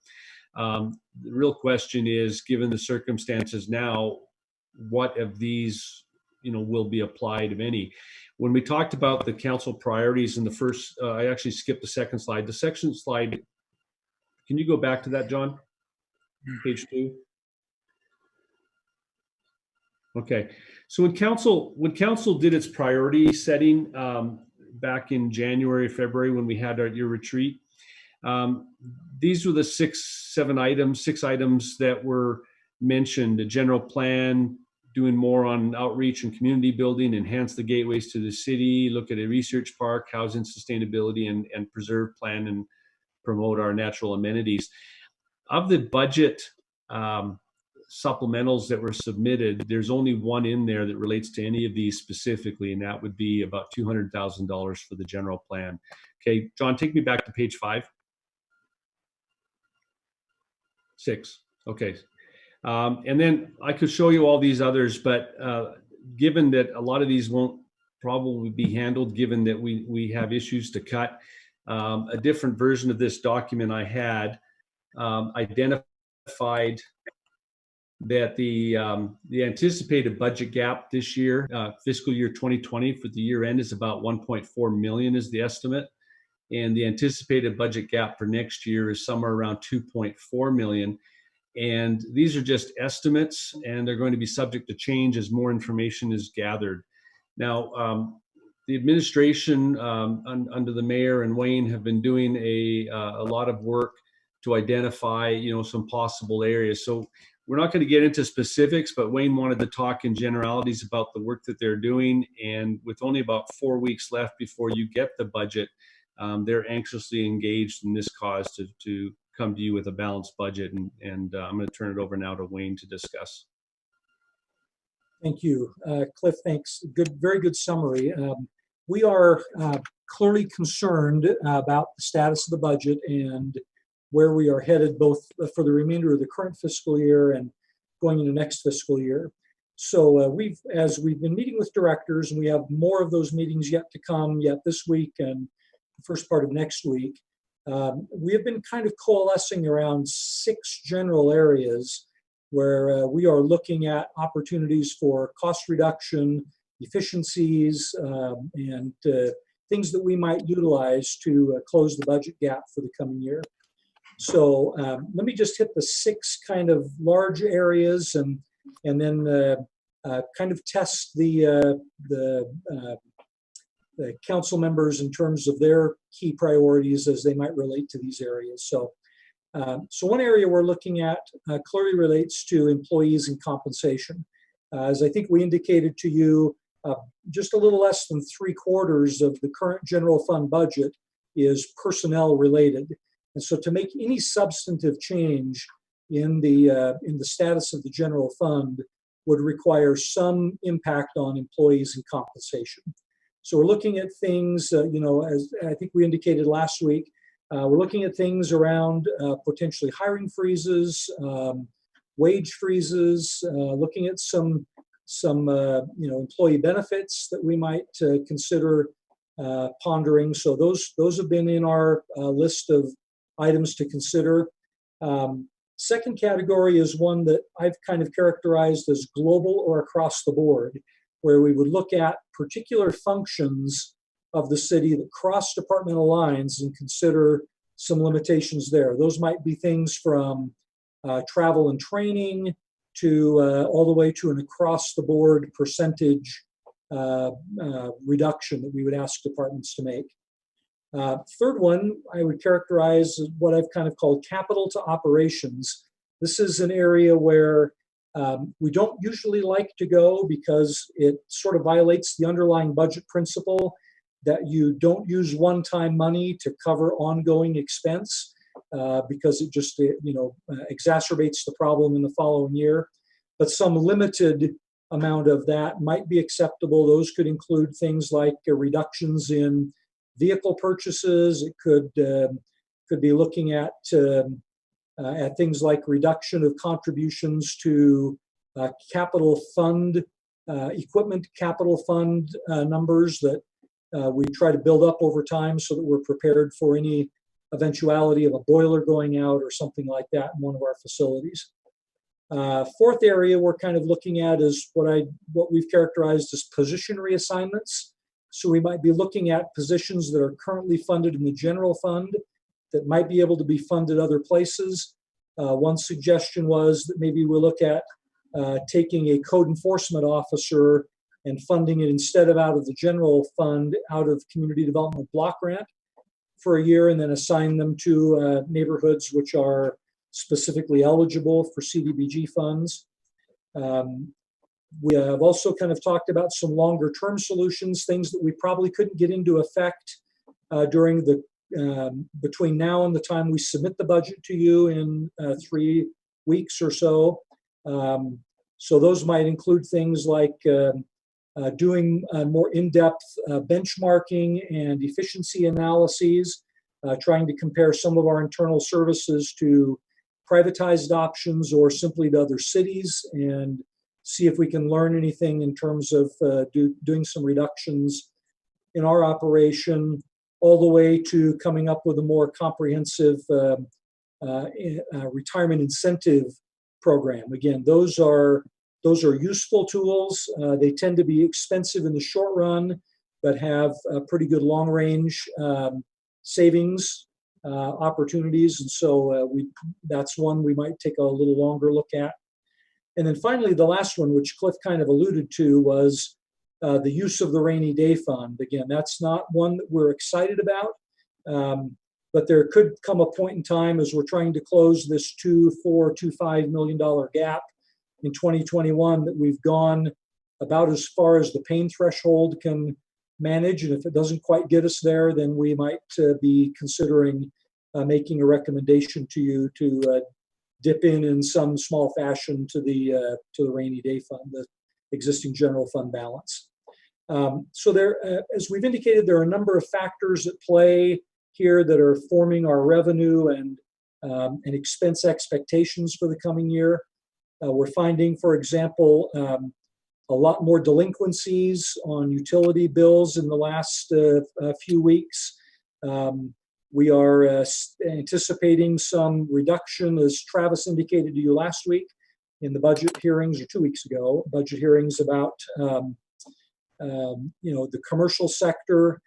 The real question is, given the circumstances now, what of these will be applied, if any? When we talked about the council priorities in the first, I actually skipped the second slide. The second slide, can you go back to that, John? Page 2. Okay, so when council did its priority setting back in January, February, when we had your retreat, these were the six items that were mentioned: the general plan, doing more on outreach and community building, enhance the gateways to the city, look at a research park, housing sustainability, and preserve, plan, and promote our natural amenities. Of the budget supplementals that were submitted, there's only one in there that relates to any of these specifically, and that would be about $200,000 for the general plan. Okay, John, take me back to page 5. 6. Okay. And then I could show you all these others, but given that a lot of these won't probably be handled, given that we have issues to cut, a different version of this document I had identified that the anticipated budget gap this year, fiscal year 2020 for the year end, is about 1.4 million is the estimate. And the anticipated budget gap for next year is somewhere around 2.4 million. And these are just estimates, and they're going to be subject to change as more information is gathered. Now, the administration under the mayor and Wayne have been doing a lot of work to identify, some possible areas. So we're not going to get into specifics, but Wayne wanted to talk in generalities about the work that they're doing. And with only about 4 weeks left before you get the budget, they're anxiously engaged in this cause to come to you with a balanced budget. And I'm going to turn it over now to Wayne to discuss. Thank you, Cliff. Thanks. Very good summary. We are clearly concerned about the status of the budget and where we are headed, both for the remainder of the current fiscal year and going into next fiscal year. So as we've been meeting with directors, and we have more of those meetings yet to come, yet this week and the first part of next week, we have been kind of coalescing around 6 general areas where we are looking at opportunities for cost reduction, efficiencies, and things that we might utilize to close the budget gap for the coming year. So let me just hit the 6 kind of large areas and then kind of test the council members in terms of their key priorities as they might relate to these areas. So one area we're looking at clearly relates to employees and compensation. As I think we indicated to you, just a little less than 3/4 of the current general fund budget is personnel related. And so to make any substantive change in the status of the general fund would require some impact on employees and compensation. So we're looking at things, as I think we indicated last week, we're looking at things around potentially hiring freezes, wage freezes, looking at some employee benefits that we might consider pondering. So those have been in our list of items to consider. Second category is one that I've kind of characterized as global or across the board, where we would look at particular functions of the city that cross departmental lines and consider some limitations there. Those might be things from travel and training to all the way to an across-the-board percentage reduction that we would ask departments to make. Third one, I would characterize as what I've kind of called capital to operations. This is an area where we don't usually like to go because it sort of violates the underlying budget principle that you don't use one-time money to cover ongoing expense because it just exacerbates the problem in the following year. But some limited amount of that might be acceptable. Those could include things like reductions in vehicle purchases. It could be looking at things like reduction of contributions to capital fund, equipment capital fund numbers that we try to build up over time so that we're prepared for any eventuality of a boiler going out or something like that in one of our facilities. Fourth area we're kind of looking at is what we've characterized as position reassignments. So we might be looking at positions that are currently funded in the general fund that might be able to be funded other places. One suggestion was that maybe we look at taking a code enforcement officer and funding it instead of out of the general fund, out of community development block grant for a year, and then assign them to neighborhoods which are specifically eligible for CDBG funds. We have also kind of talked about some longer term solutions, things that we probably couldn't get into effect during the between now and the time we submit the budget to you in 3 weeks or so. So those might include things like doing more in-depth benchmarking and efficiency analyses, trying to compare some of our internal services to privatized options or simply to other cities, and see if we can learn anything in terms of doing some reductions in our operation, all the way to coming up with a more comprehensive retirement incentive program. Again, those are useful tools. They tend to be expensive in the short run, but have pretty good long range savings opportunities. And so that's one we might take a little longer look at. And then finally, the last one, which Cliff kind of alluded to, was the use of the rainy day fund. Again, that's not one that we're excited about, but there could come a point in time as we're trying to close this $2.5 million gap in 2021 that we've gone about as far as the pain threshold can manage. And if it doesn't quite get us there, then we might be considering making a recommendation to you to dip in some small fashion to the rainy day fund, the existing general fund balance. So there, as we've indicated, there are a number of factors at play here that are forming our revenue and expense expectations for the coming year. We're finding, for example, a lot more delinquencies on utility bills in the last few weeks. We are anticipating some reduction, as Travis indicated to you last week in the budget hearings, or 2 weeks ago, budget hearings about the commercial sector,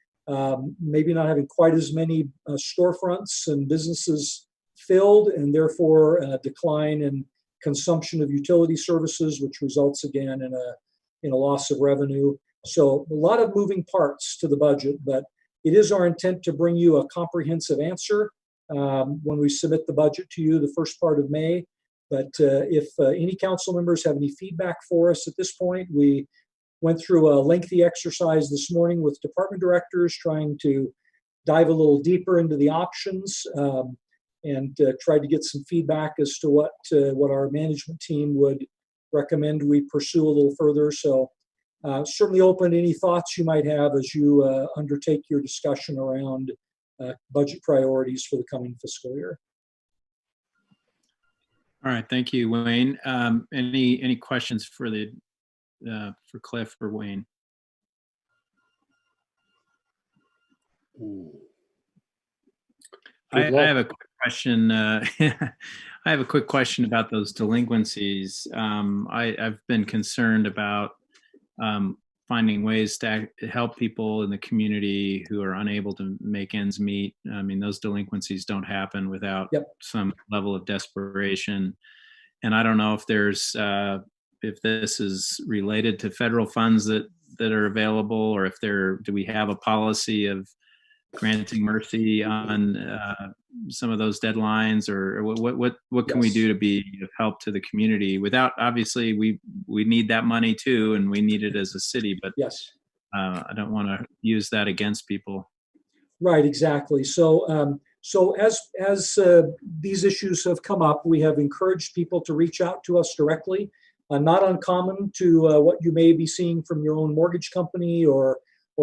maybe not having quite as many storefronts and businesses filled, and therefore a decline in consumption of utility services, which results again in a loss of revenue. So a lot of moving parts to the budget, but it is our intent to bring you a comprehensive answer when we submit the budget to you the first part of May. But if any council members have any feedback for us at this point, we went through a lengthy exercise this morning with department directors, trying to dive a little deeper into the options and tried to get some feedback as to what our management team would recommend we pursue a little further. So certainly open to any thoughts you might have as you undertake your discussion around budget priorities for the coming fiscal year. All right, thank you, Wayne. Any questions for Cliff or Wayne? I have a quick question. I have a quick question about those delinquencies. I've been concerned about finding ways to help people in the community who are unable to make ends meet. I mean, those delinquencies don't happen without some level of desperation. And I don't know if there's if this is related to federal funds that are available, or if do we have a policy of granting mercy on some of those deadlines, or what can we do to be of help to the community without, obviously we need that money too, and we need it as a city, but I don't want to use that against people. Right, exactly. So so as these issues have come up, we have encouraged people to reach out to us directly. Not uncommon to what you may be seeing from your own mortgage company or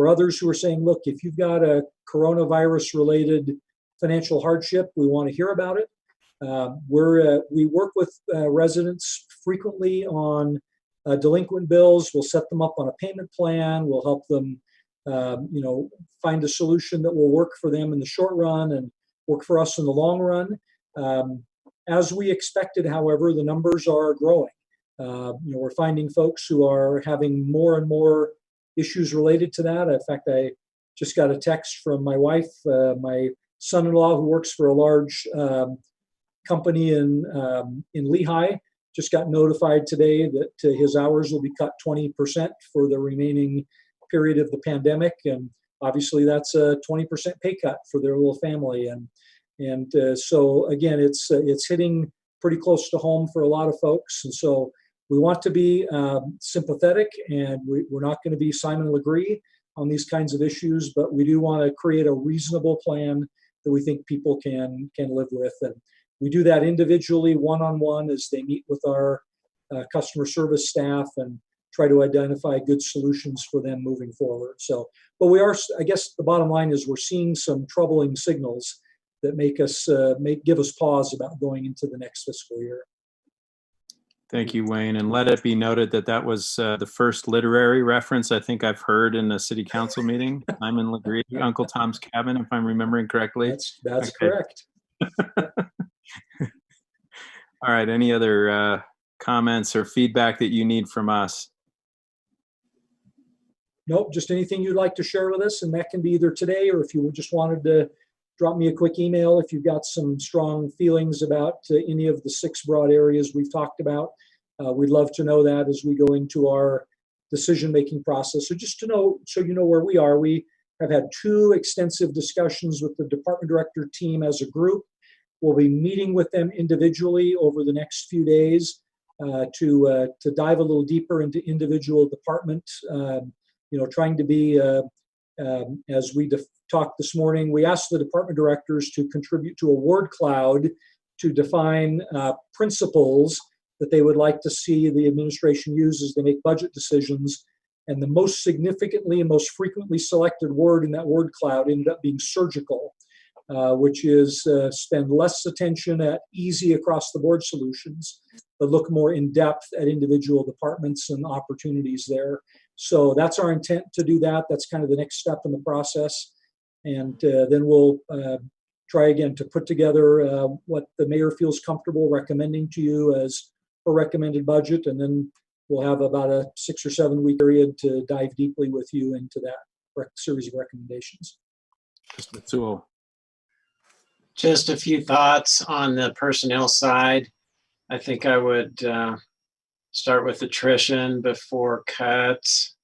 others who are saying, look, if you've got a coronavirus-related financial hardship, we want to hear about it. We work with residents frequently on delinquent bills. We'll set them up on a payment plan. We'll help them, find a solution that will work for them in the short run and work for us in the long run. As we expected, however, the numbers are growing. We're finding folks who are having more and more issues related to that. In fact, I just got a text from my wife, my son-in-law, who works for a large company in Lehigh just got notified today that his hours will be cut 20% for the remaining period of the pandemic, and obviously that's a 20% pay cut for their little family. And so again, it's hitting pretty close to home for a lot of folks, and so we want to be sympathetic, and we're not going to be Simon Legree on these kinds of issues, but we do want to create a reasonable plan that we think people can live with. And we do that individually, one-on-one, as they meet with our customer service staff and try to identify good solutions for them moving forward. So, but we are, I guess the bottom line is we're seeing some troubling signals that give us pause about going into the next fiscal year. Thank you, Wayne. And let it be noted that that was the first literary reference I think I've heard in a city council meeting. Simon Legree, Uncle Tom's Cabin, if I'm remembering correctly. That's correct. All right. Any other comments or feedback that you need from us? Nope. Just anything you'd like to share with us, and that can be either today or if you just wanted to drop me a quick email if you've got some strong feelings about any of the 6 broad areas we've talked about. We'd love to know that as we go into our decision-making process. So just to know, so you know where we are, we have had 2 extensive discussions with the department director team as a group. We'll be meeting with them individually over the next few days to dive a little deeper into individual departments. Trying to be, as we talked this morning, we asked the department directors to contribute to a word cloud to define principles that they would like to see the administration use as they make budget decisions. And the most significantly and most frequently selected word in that word cloud ended up being surgical, which is spend less attention at easy across the board solutions, but look more in depth at individual departments and opportunities there. So that's our intent to do that. That's kind of the next step in the process. And then we'll try again to put together what the mayor feels comfortable recommending to you as a recommended budget. And then we'll have about a 6 or 7 week period to dive deeply with you into that series of recommendations. Just a few thoughts on the personnel side. I think I would start with attrition before cuts.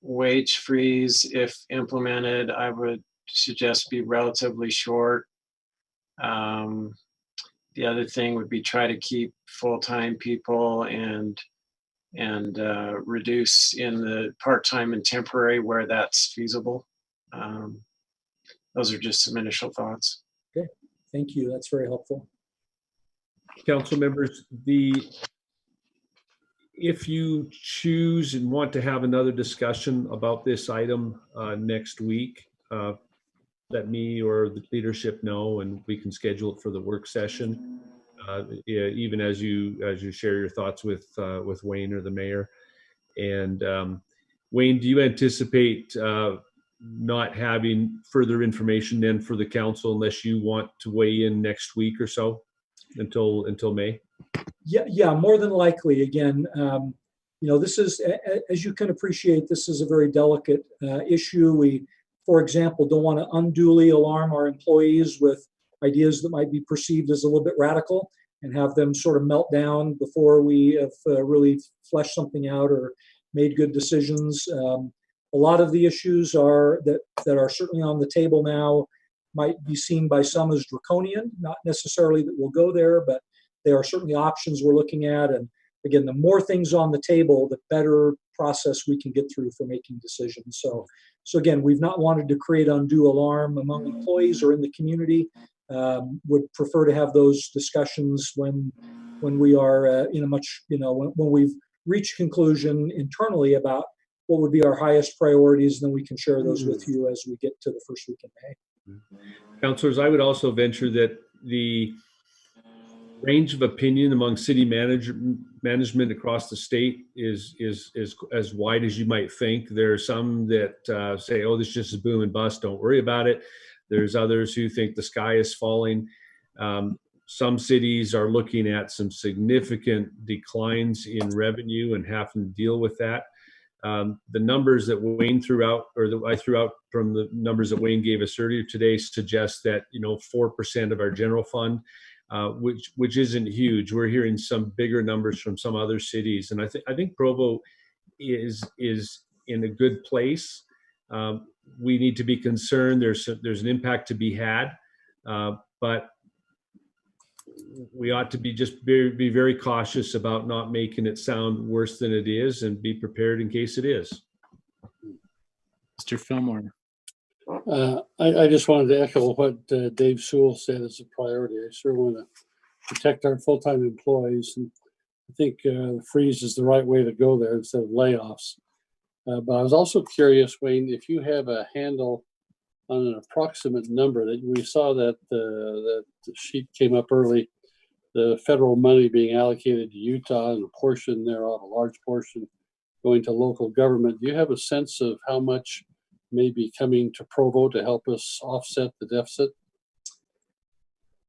Wage freeze, if implemented, I would suggest be relatively short. The other thing would be try to keep full-time people and reduce in the part-time and temporary where that's feasible. Those are just some initial thoughts. Okay, thank you. That's very helpful. Council members, if you choose and want to have another discussion about this item next week, let me or the leadership know, and we can schedule it for the work session. Even as you share your thoughts with Wayne or the mayor. And Wayne, do you anticipate not having further information then for the council unless you want to weigh in next week or so until May? Yeah, more than likely. Again, this is, as you can appreciate, this is a very delicate issue. We, for example, don't want to unduly alarm our employees with ideas that might be perceived as a little bit radical and have them sort of melt down before we have really fleshed something out or made good decisions. A lot of the issues that are certainly on the table now might be seen by some as draconian, not necessarily that we'll go there, but they are certainly options we're looking at. And again, the more things on the table, the better process we can get through for making decisions. So again, we've not wanted to create undue alarm among employees or in the community. Would prefer to have those discussions when we are in a much, when we've reached conclusion internally about what would be our highest priorities, and then we can share those with you as we get to the first week in May. Councilors, I would also venture that the range of opinion among city management across the state is as wide as you might think. There are some that say, oh, this is just a boom and bust, don't worry about it. There's others who think the sky is falling. Some cities are looking at some significant declines in revenue and having to deal with that. The numbers that Wayne threw out, or that I threw out from the numbers that Wayne gave us earlier today, suggest that 4% of our general fund, which isn't huge. We're hearing some bigger numbers from some other cities, and I think Provo is in a good place. We need to be concerned. There's an impact to be had, but we ought to be be very cautious about not making it sound worse than it is, and be prepared in case it is. Mr. Fillmore. I just wanted to echo what Dave Sewell said as a priority. I sure want to protect our full-time employees, and I think freeze is the right way to go there instead of layoffs. But I was also curious, Wayne, if you have a handle on an approximate number. That we saw that the sheet came up early, the federal money being allocated to Utah and a portion thereof, a large portion going to local government. Do you have a sense of how much may be coming to Provo to help us offset the deficit?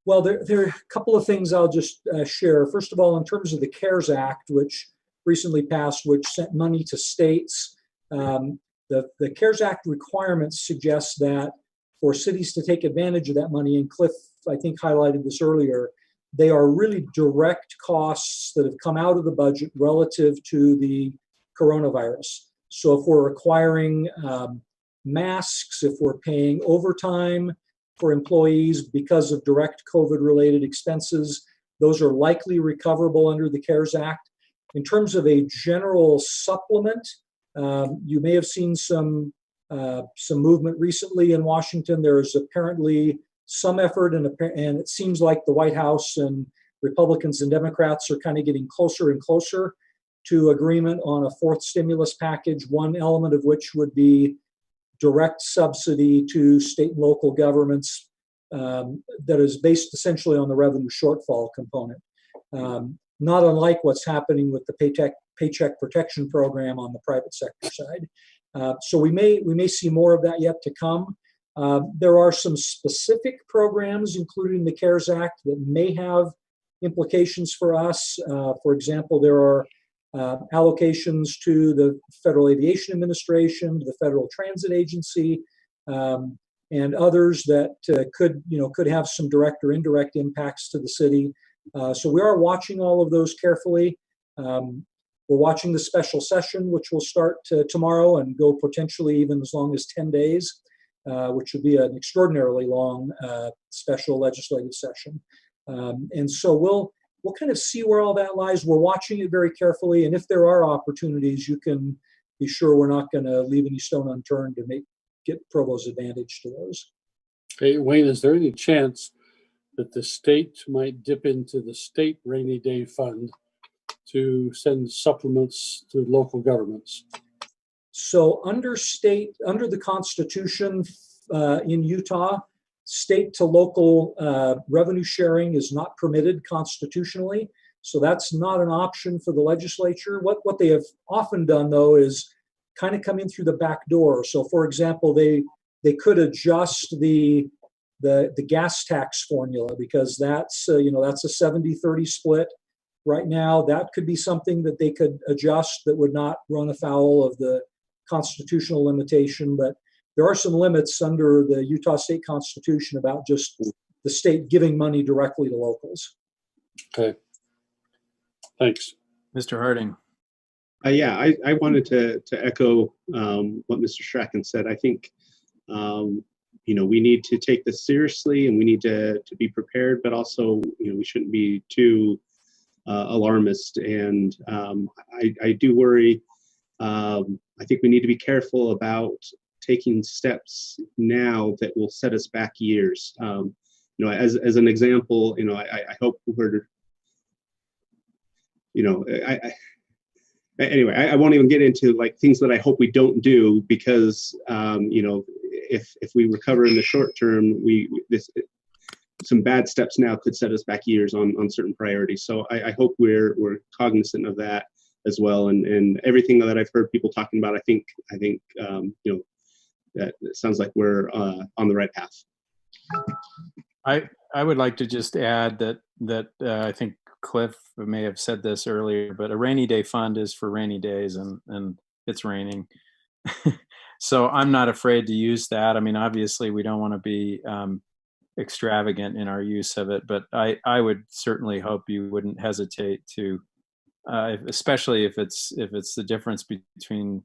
Well, there are a couple of things I'll just share. First of all, in terms of the CARES Act, which recently passed, which sent money to states, the CARES Act requirements suggest that for cities to take advantage of that money, and Cliff, I think, highlighted this earlier, they are really direct costs that have come out of the budget relative to the coronavirus. So if we're requiring masks, if we're paying overtime for employees because of direct COVID-related expenses, those are likely recoverable under the CARES Act. In terms of a general supplement, you may have seen some movement recently in Washington. There's apparently some effort, and it seems like the White House and Republicans and Democrats are kind of getting closer and closer to agreement on a fourth stimulus package, one element of which would be direct subsidy to state and local governments that is based essentially on the revenue shortfall component. Not unlike what's happening with the Paycheck Protection Program on the private sector side. So we may see more of that yet to come. There are some specific programs, including the CARES Act, that may have implications for us. For example, there are allocations to the Federal Aviation Administration, to the Federal Transit Agency, and others that could have some direct or indirect impacts to the city. So we are watching all of those carefully. We're watching the special session, which will start tomorrow and go potentially even as long as 10 days, which would be an extraordinarily long special legislative session. And so we'll kind of see where all that lies. We're watching it very carefully, and if there are opportunities, you can be sure we're not going to leave any stone unturned to get Provo's advantage to those. Hey, Wayne, is there any chance that the state might dip into the state rainy day fund to send supplements to local governments? So under the Constitution in Utah, state to local revenue sharing is not permitted constitutionally. So that's not an option for the legislature. What they have often done, though, is kind of come in through the back door. So for example, they could adjust the gas tax formula, because that's a 70-30 split right now. That could be something that they could adjust that would not run afoul of the constitutional limitation. But there are some limits under the Utah State Constitution about just the state giving money directly to locals. Okay. Thanks. Mr. Harding. Yeah, I wanted to echo what Mr. Strachan said. I think we need to take this seriously, and we need to be prepared, but also we shouldn't be too alarmist. And I do worry. I think we need to be careful about taking steps now that will set us back years. As an example, I hope we're, anyway, I won't even get into like things that I hope we don't do, because if we recover in the short term, some bad steps now could set us back years on certain priorities. So I hope we're cognizant of that as well. And everything that I've heard people talking about, I think that it sounds like we're on the right path. I would like to just add that I think Cliff may have said this earlier, but a rainy day fund is for rainy days, and it's raining. So I'm not afraid to use that. I mean, obviously we don't want to be extravagant in our use of it, but I would certainly hope you wouldn't hesitate to, especially if it's the difference between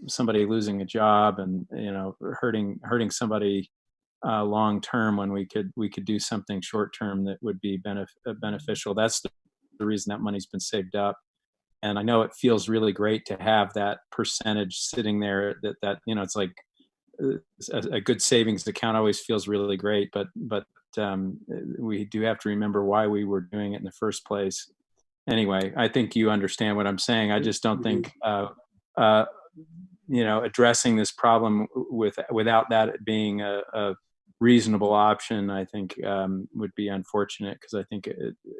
somebody losing a job and, you know, hurting somebody long term, when we could do something short term that would be beneficial. That's the reason that money's been saved up. And I know it feels really great to have that percentage sitting there, that you know, it's like a good savings account always feels really great, but we do have to remember why we were doing it in the first place. Anyway, I think you understand what I'm saying. I just don't think you know, addressing this problem without that being a reasonable option, I think would be unfortunate, because I think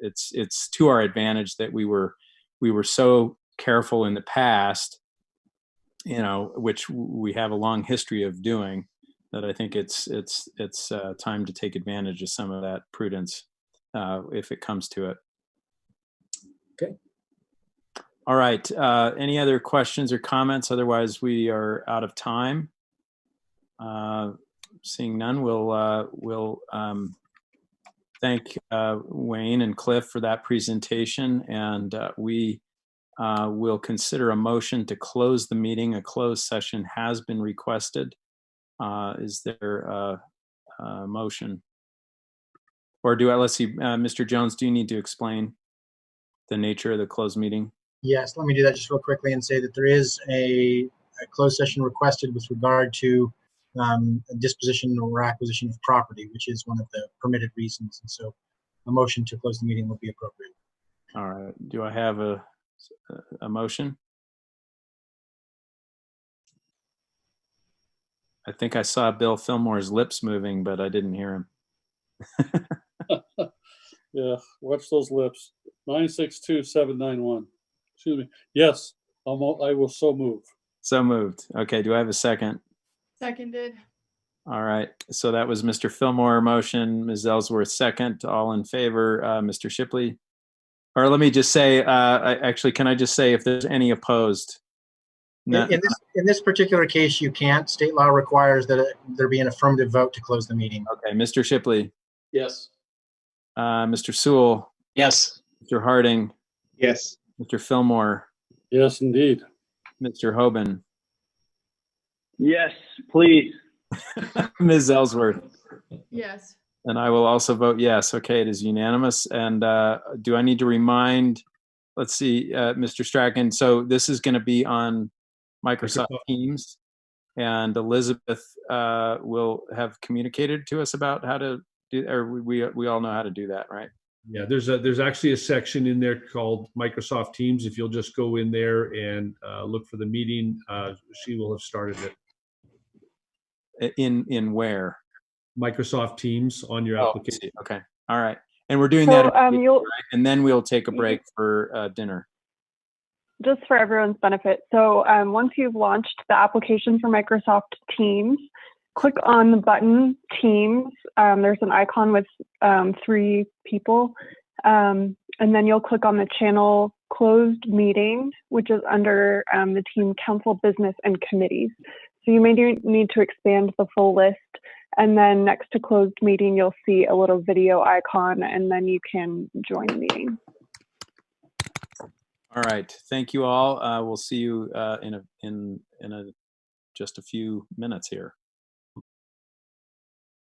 it's to our advantage that we were so careful in the past, you know, which we have a long history of doing, that I think it's time to take advantage of some of that prudence if it comes to it. Okay. All right. Any other questions or comments? Otherwise, we are out of time. Seeing none, we'll thank Wayne and Cliff for that presentation, and we will consider a motion to close the meeting. A closed session has been requested. Is there a motion? Or let's see, Mr. Jones, do you need to explain the nature of the closed meeting? Yes, let me do that just real quickly and say that there is a closed session requested with regard to a disposition or acquisition of property, which is one of the permitted reasons. And so a motion to close the meeting would be appropriate. All right. Do I have a motion? I think I saw Bill Fillmore's lips moving, but I didn't hear him. Yeah, watch those lips. 962-791. Excuse me. Yes, I will so move. So moved. Okay. Do I have a second? Seconded. All right. So that was Mr. Fillmore motion, Ms. Ellsworth second. All in favor, Mr. Shipley? Or let me just say, actually, can I just say if there's any opposed? No. In this particular case, you can't. State law requires that there be an affirmative vote to close the meeting. Okay. Mr. Shipley? Yes. Mr. Sewell? Yes. Mr. Harding? Yes. Mr. Fillmore? Yes, indeed. Mr. Hoban? Yes, please. Ms. Ellsworth? Yes. And I will also vote yes. Okay, it is unanimous. And do I need to remind, let's see, Mr. Strachan, so this is going to be on Microsoft Teams, and Elizabeth will have communicated to us about how to do, or we all know how to do that, right? Yeah, there's actually a section in there called Microsoft Teams. If you'll just go in there and look for the meeting, she will have started it. In where? Microsoft Teams on your application. Okay. All right. And we're doing So, that, right? And then we'll take a break for dinner. Just for everyone's benefit. So once you've launched the application for Microsoft Teams, click on the button Teams. There's an icon with 3 people. And then you'll click on the channel Closed Meeting, which is under the team Council, Business, and Committees. So you may need to expand the full list. And then next to Closed Meeting, you'll see a little video icon, and then you can join the meeting. All right. Thank you all. We'll see you in just a few minutes here.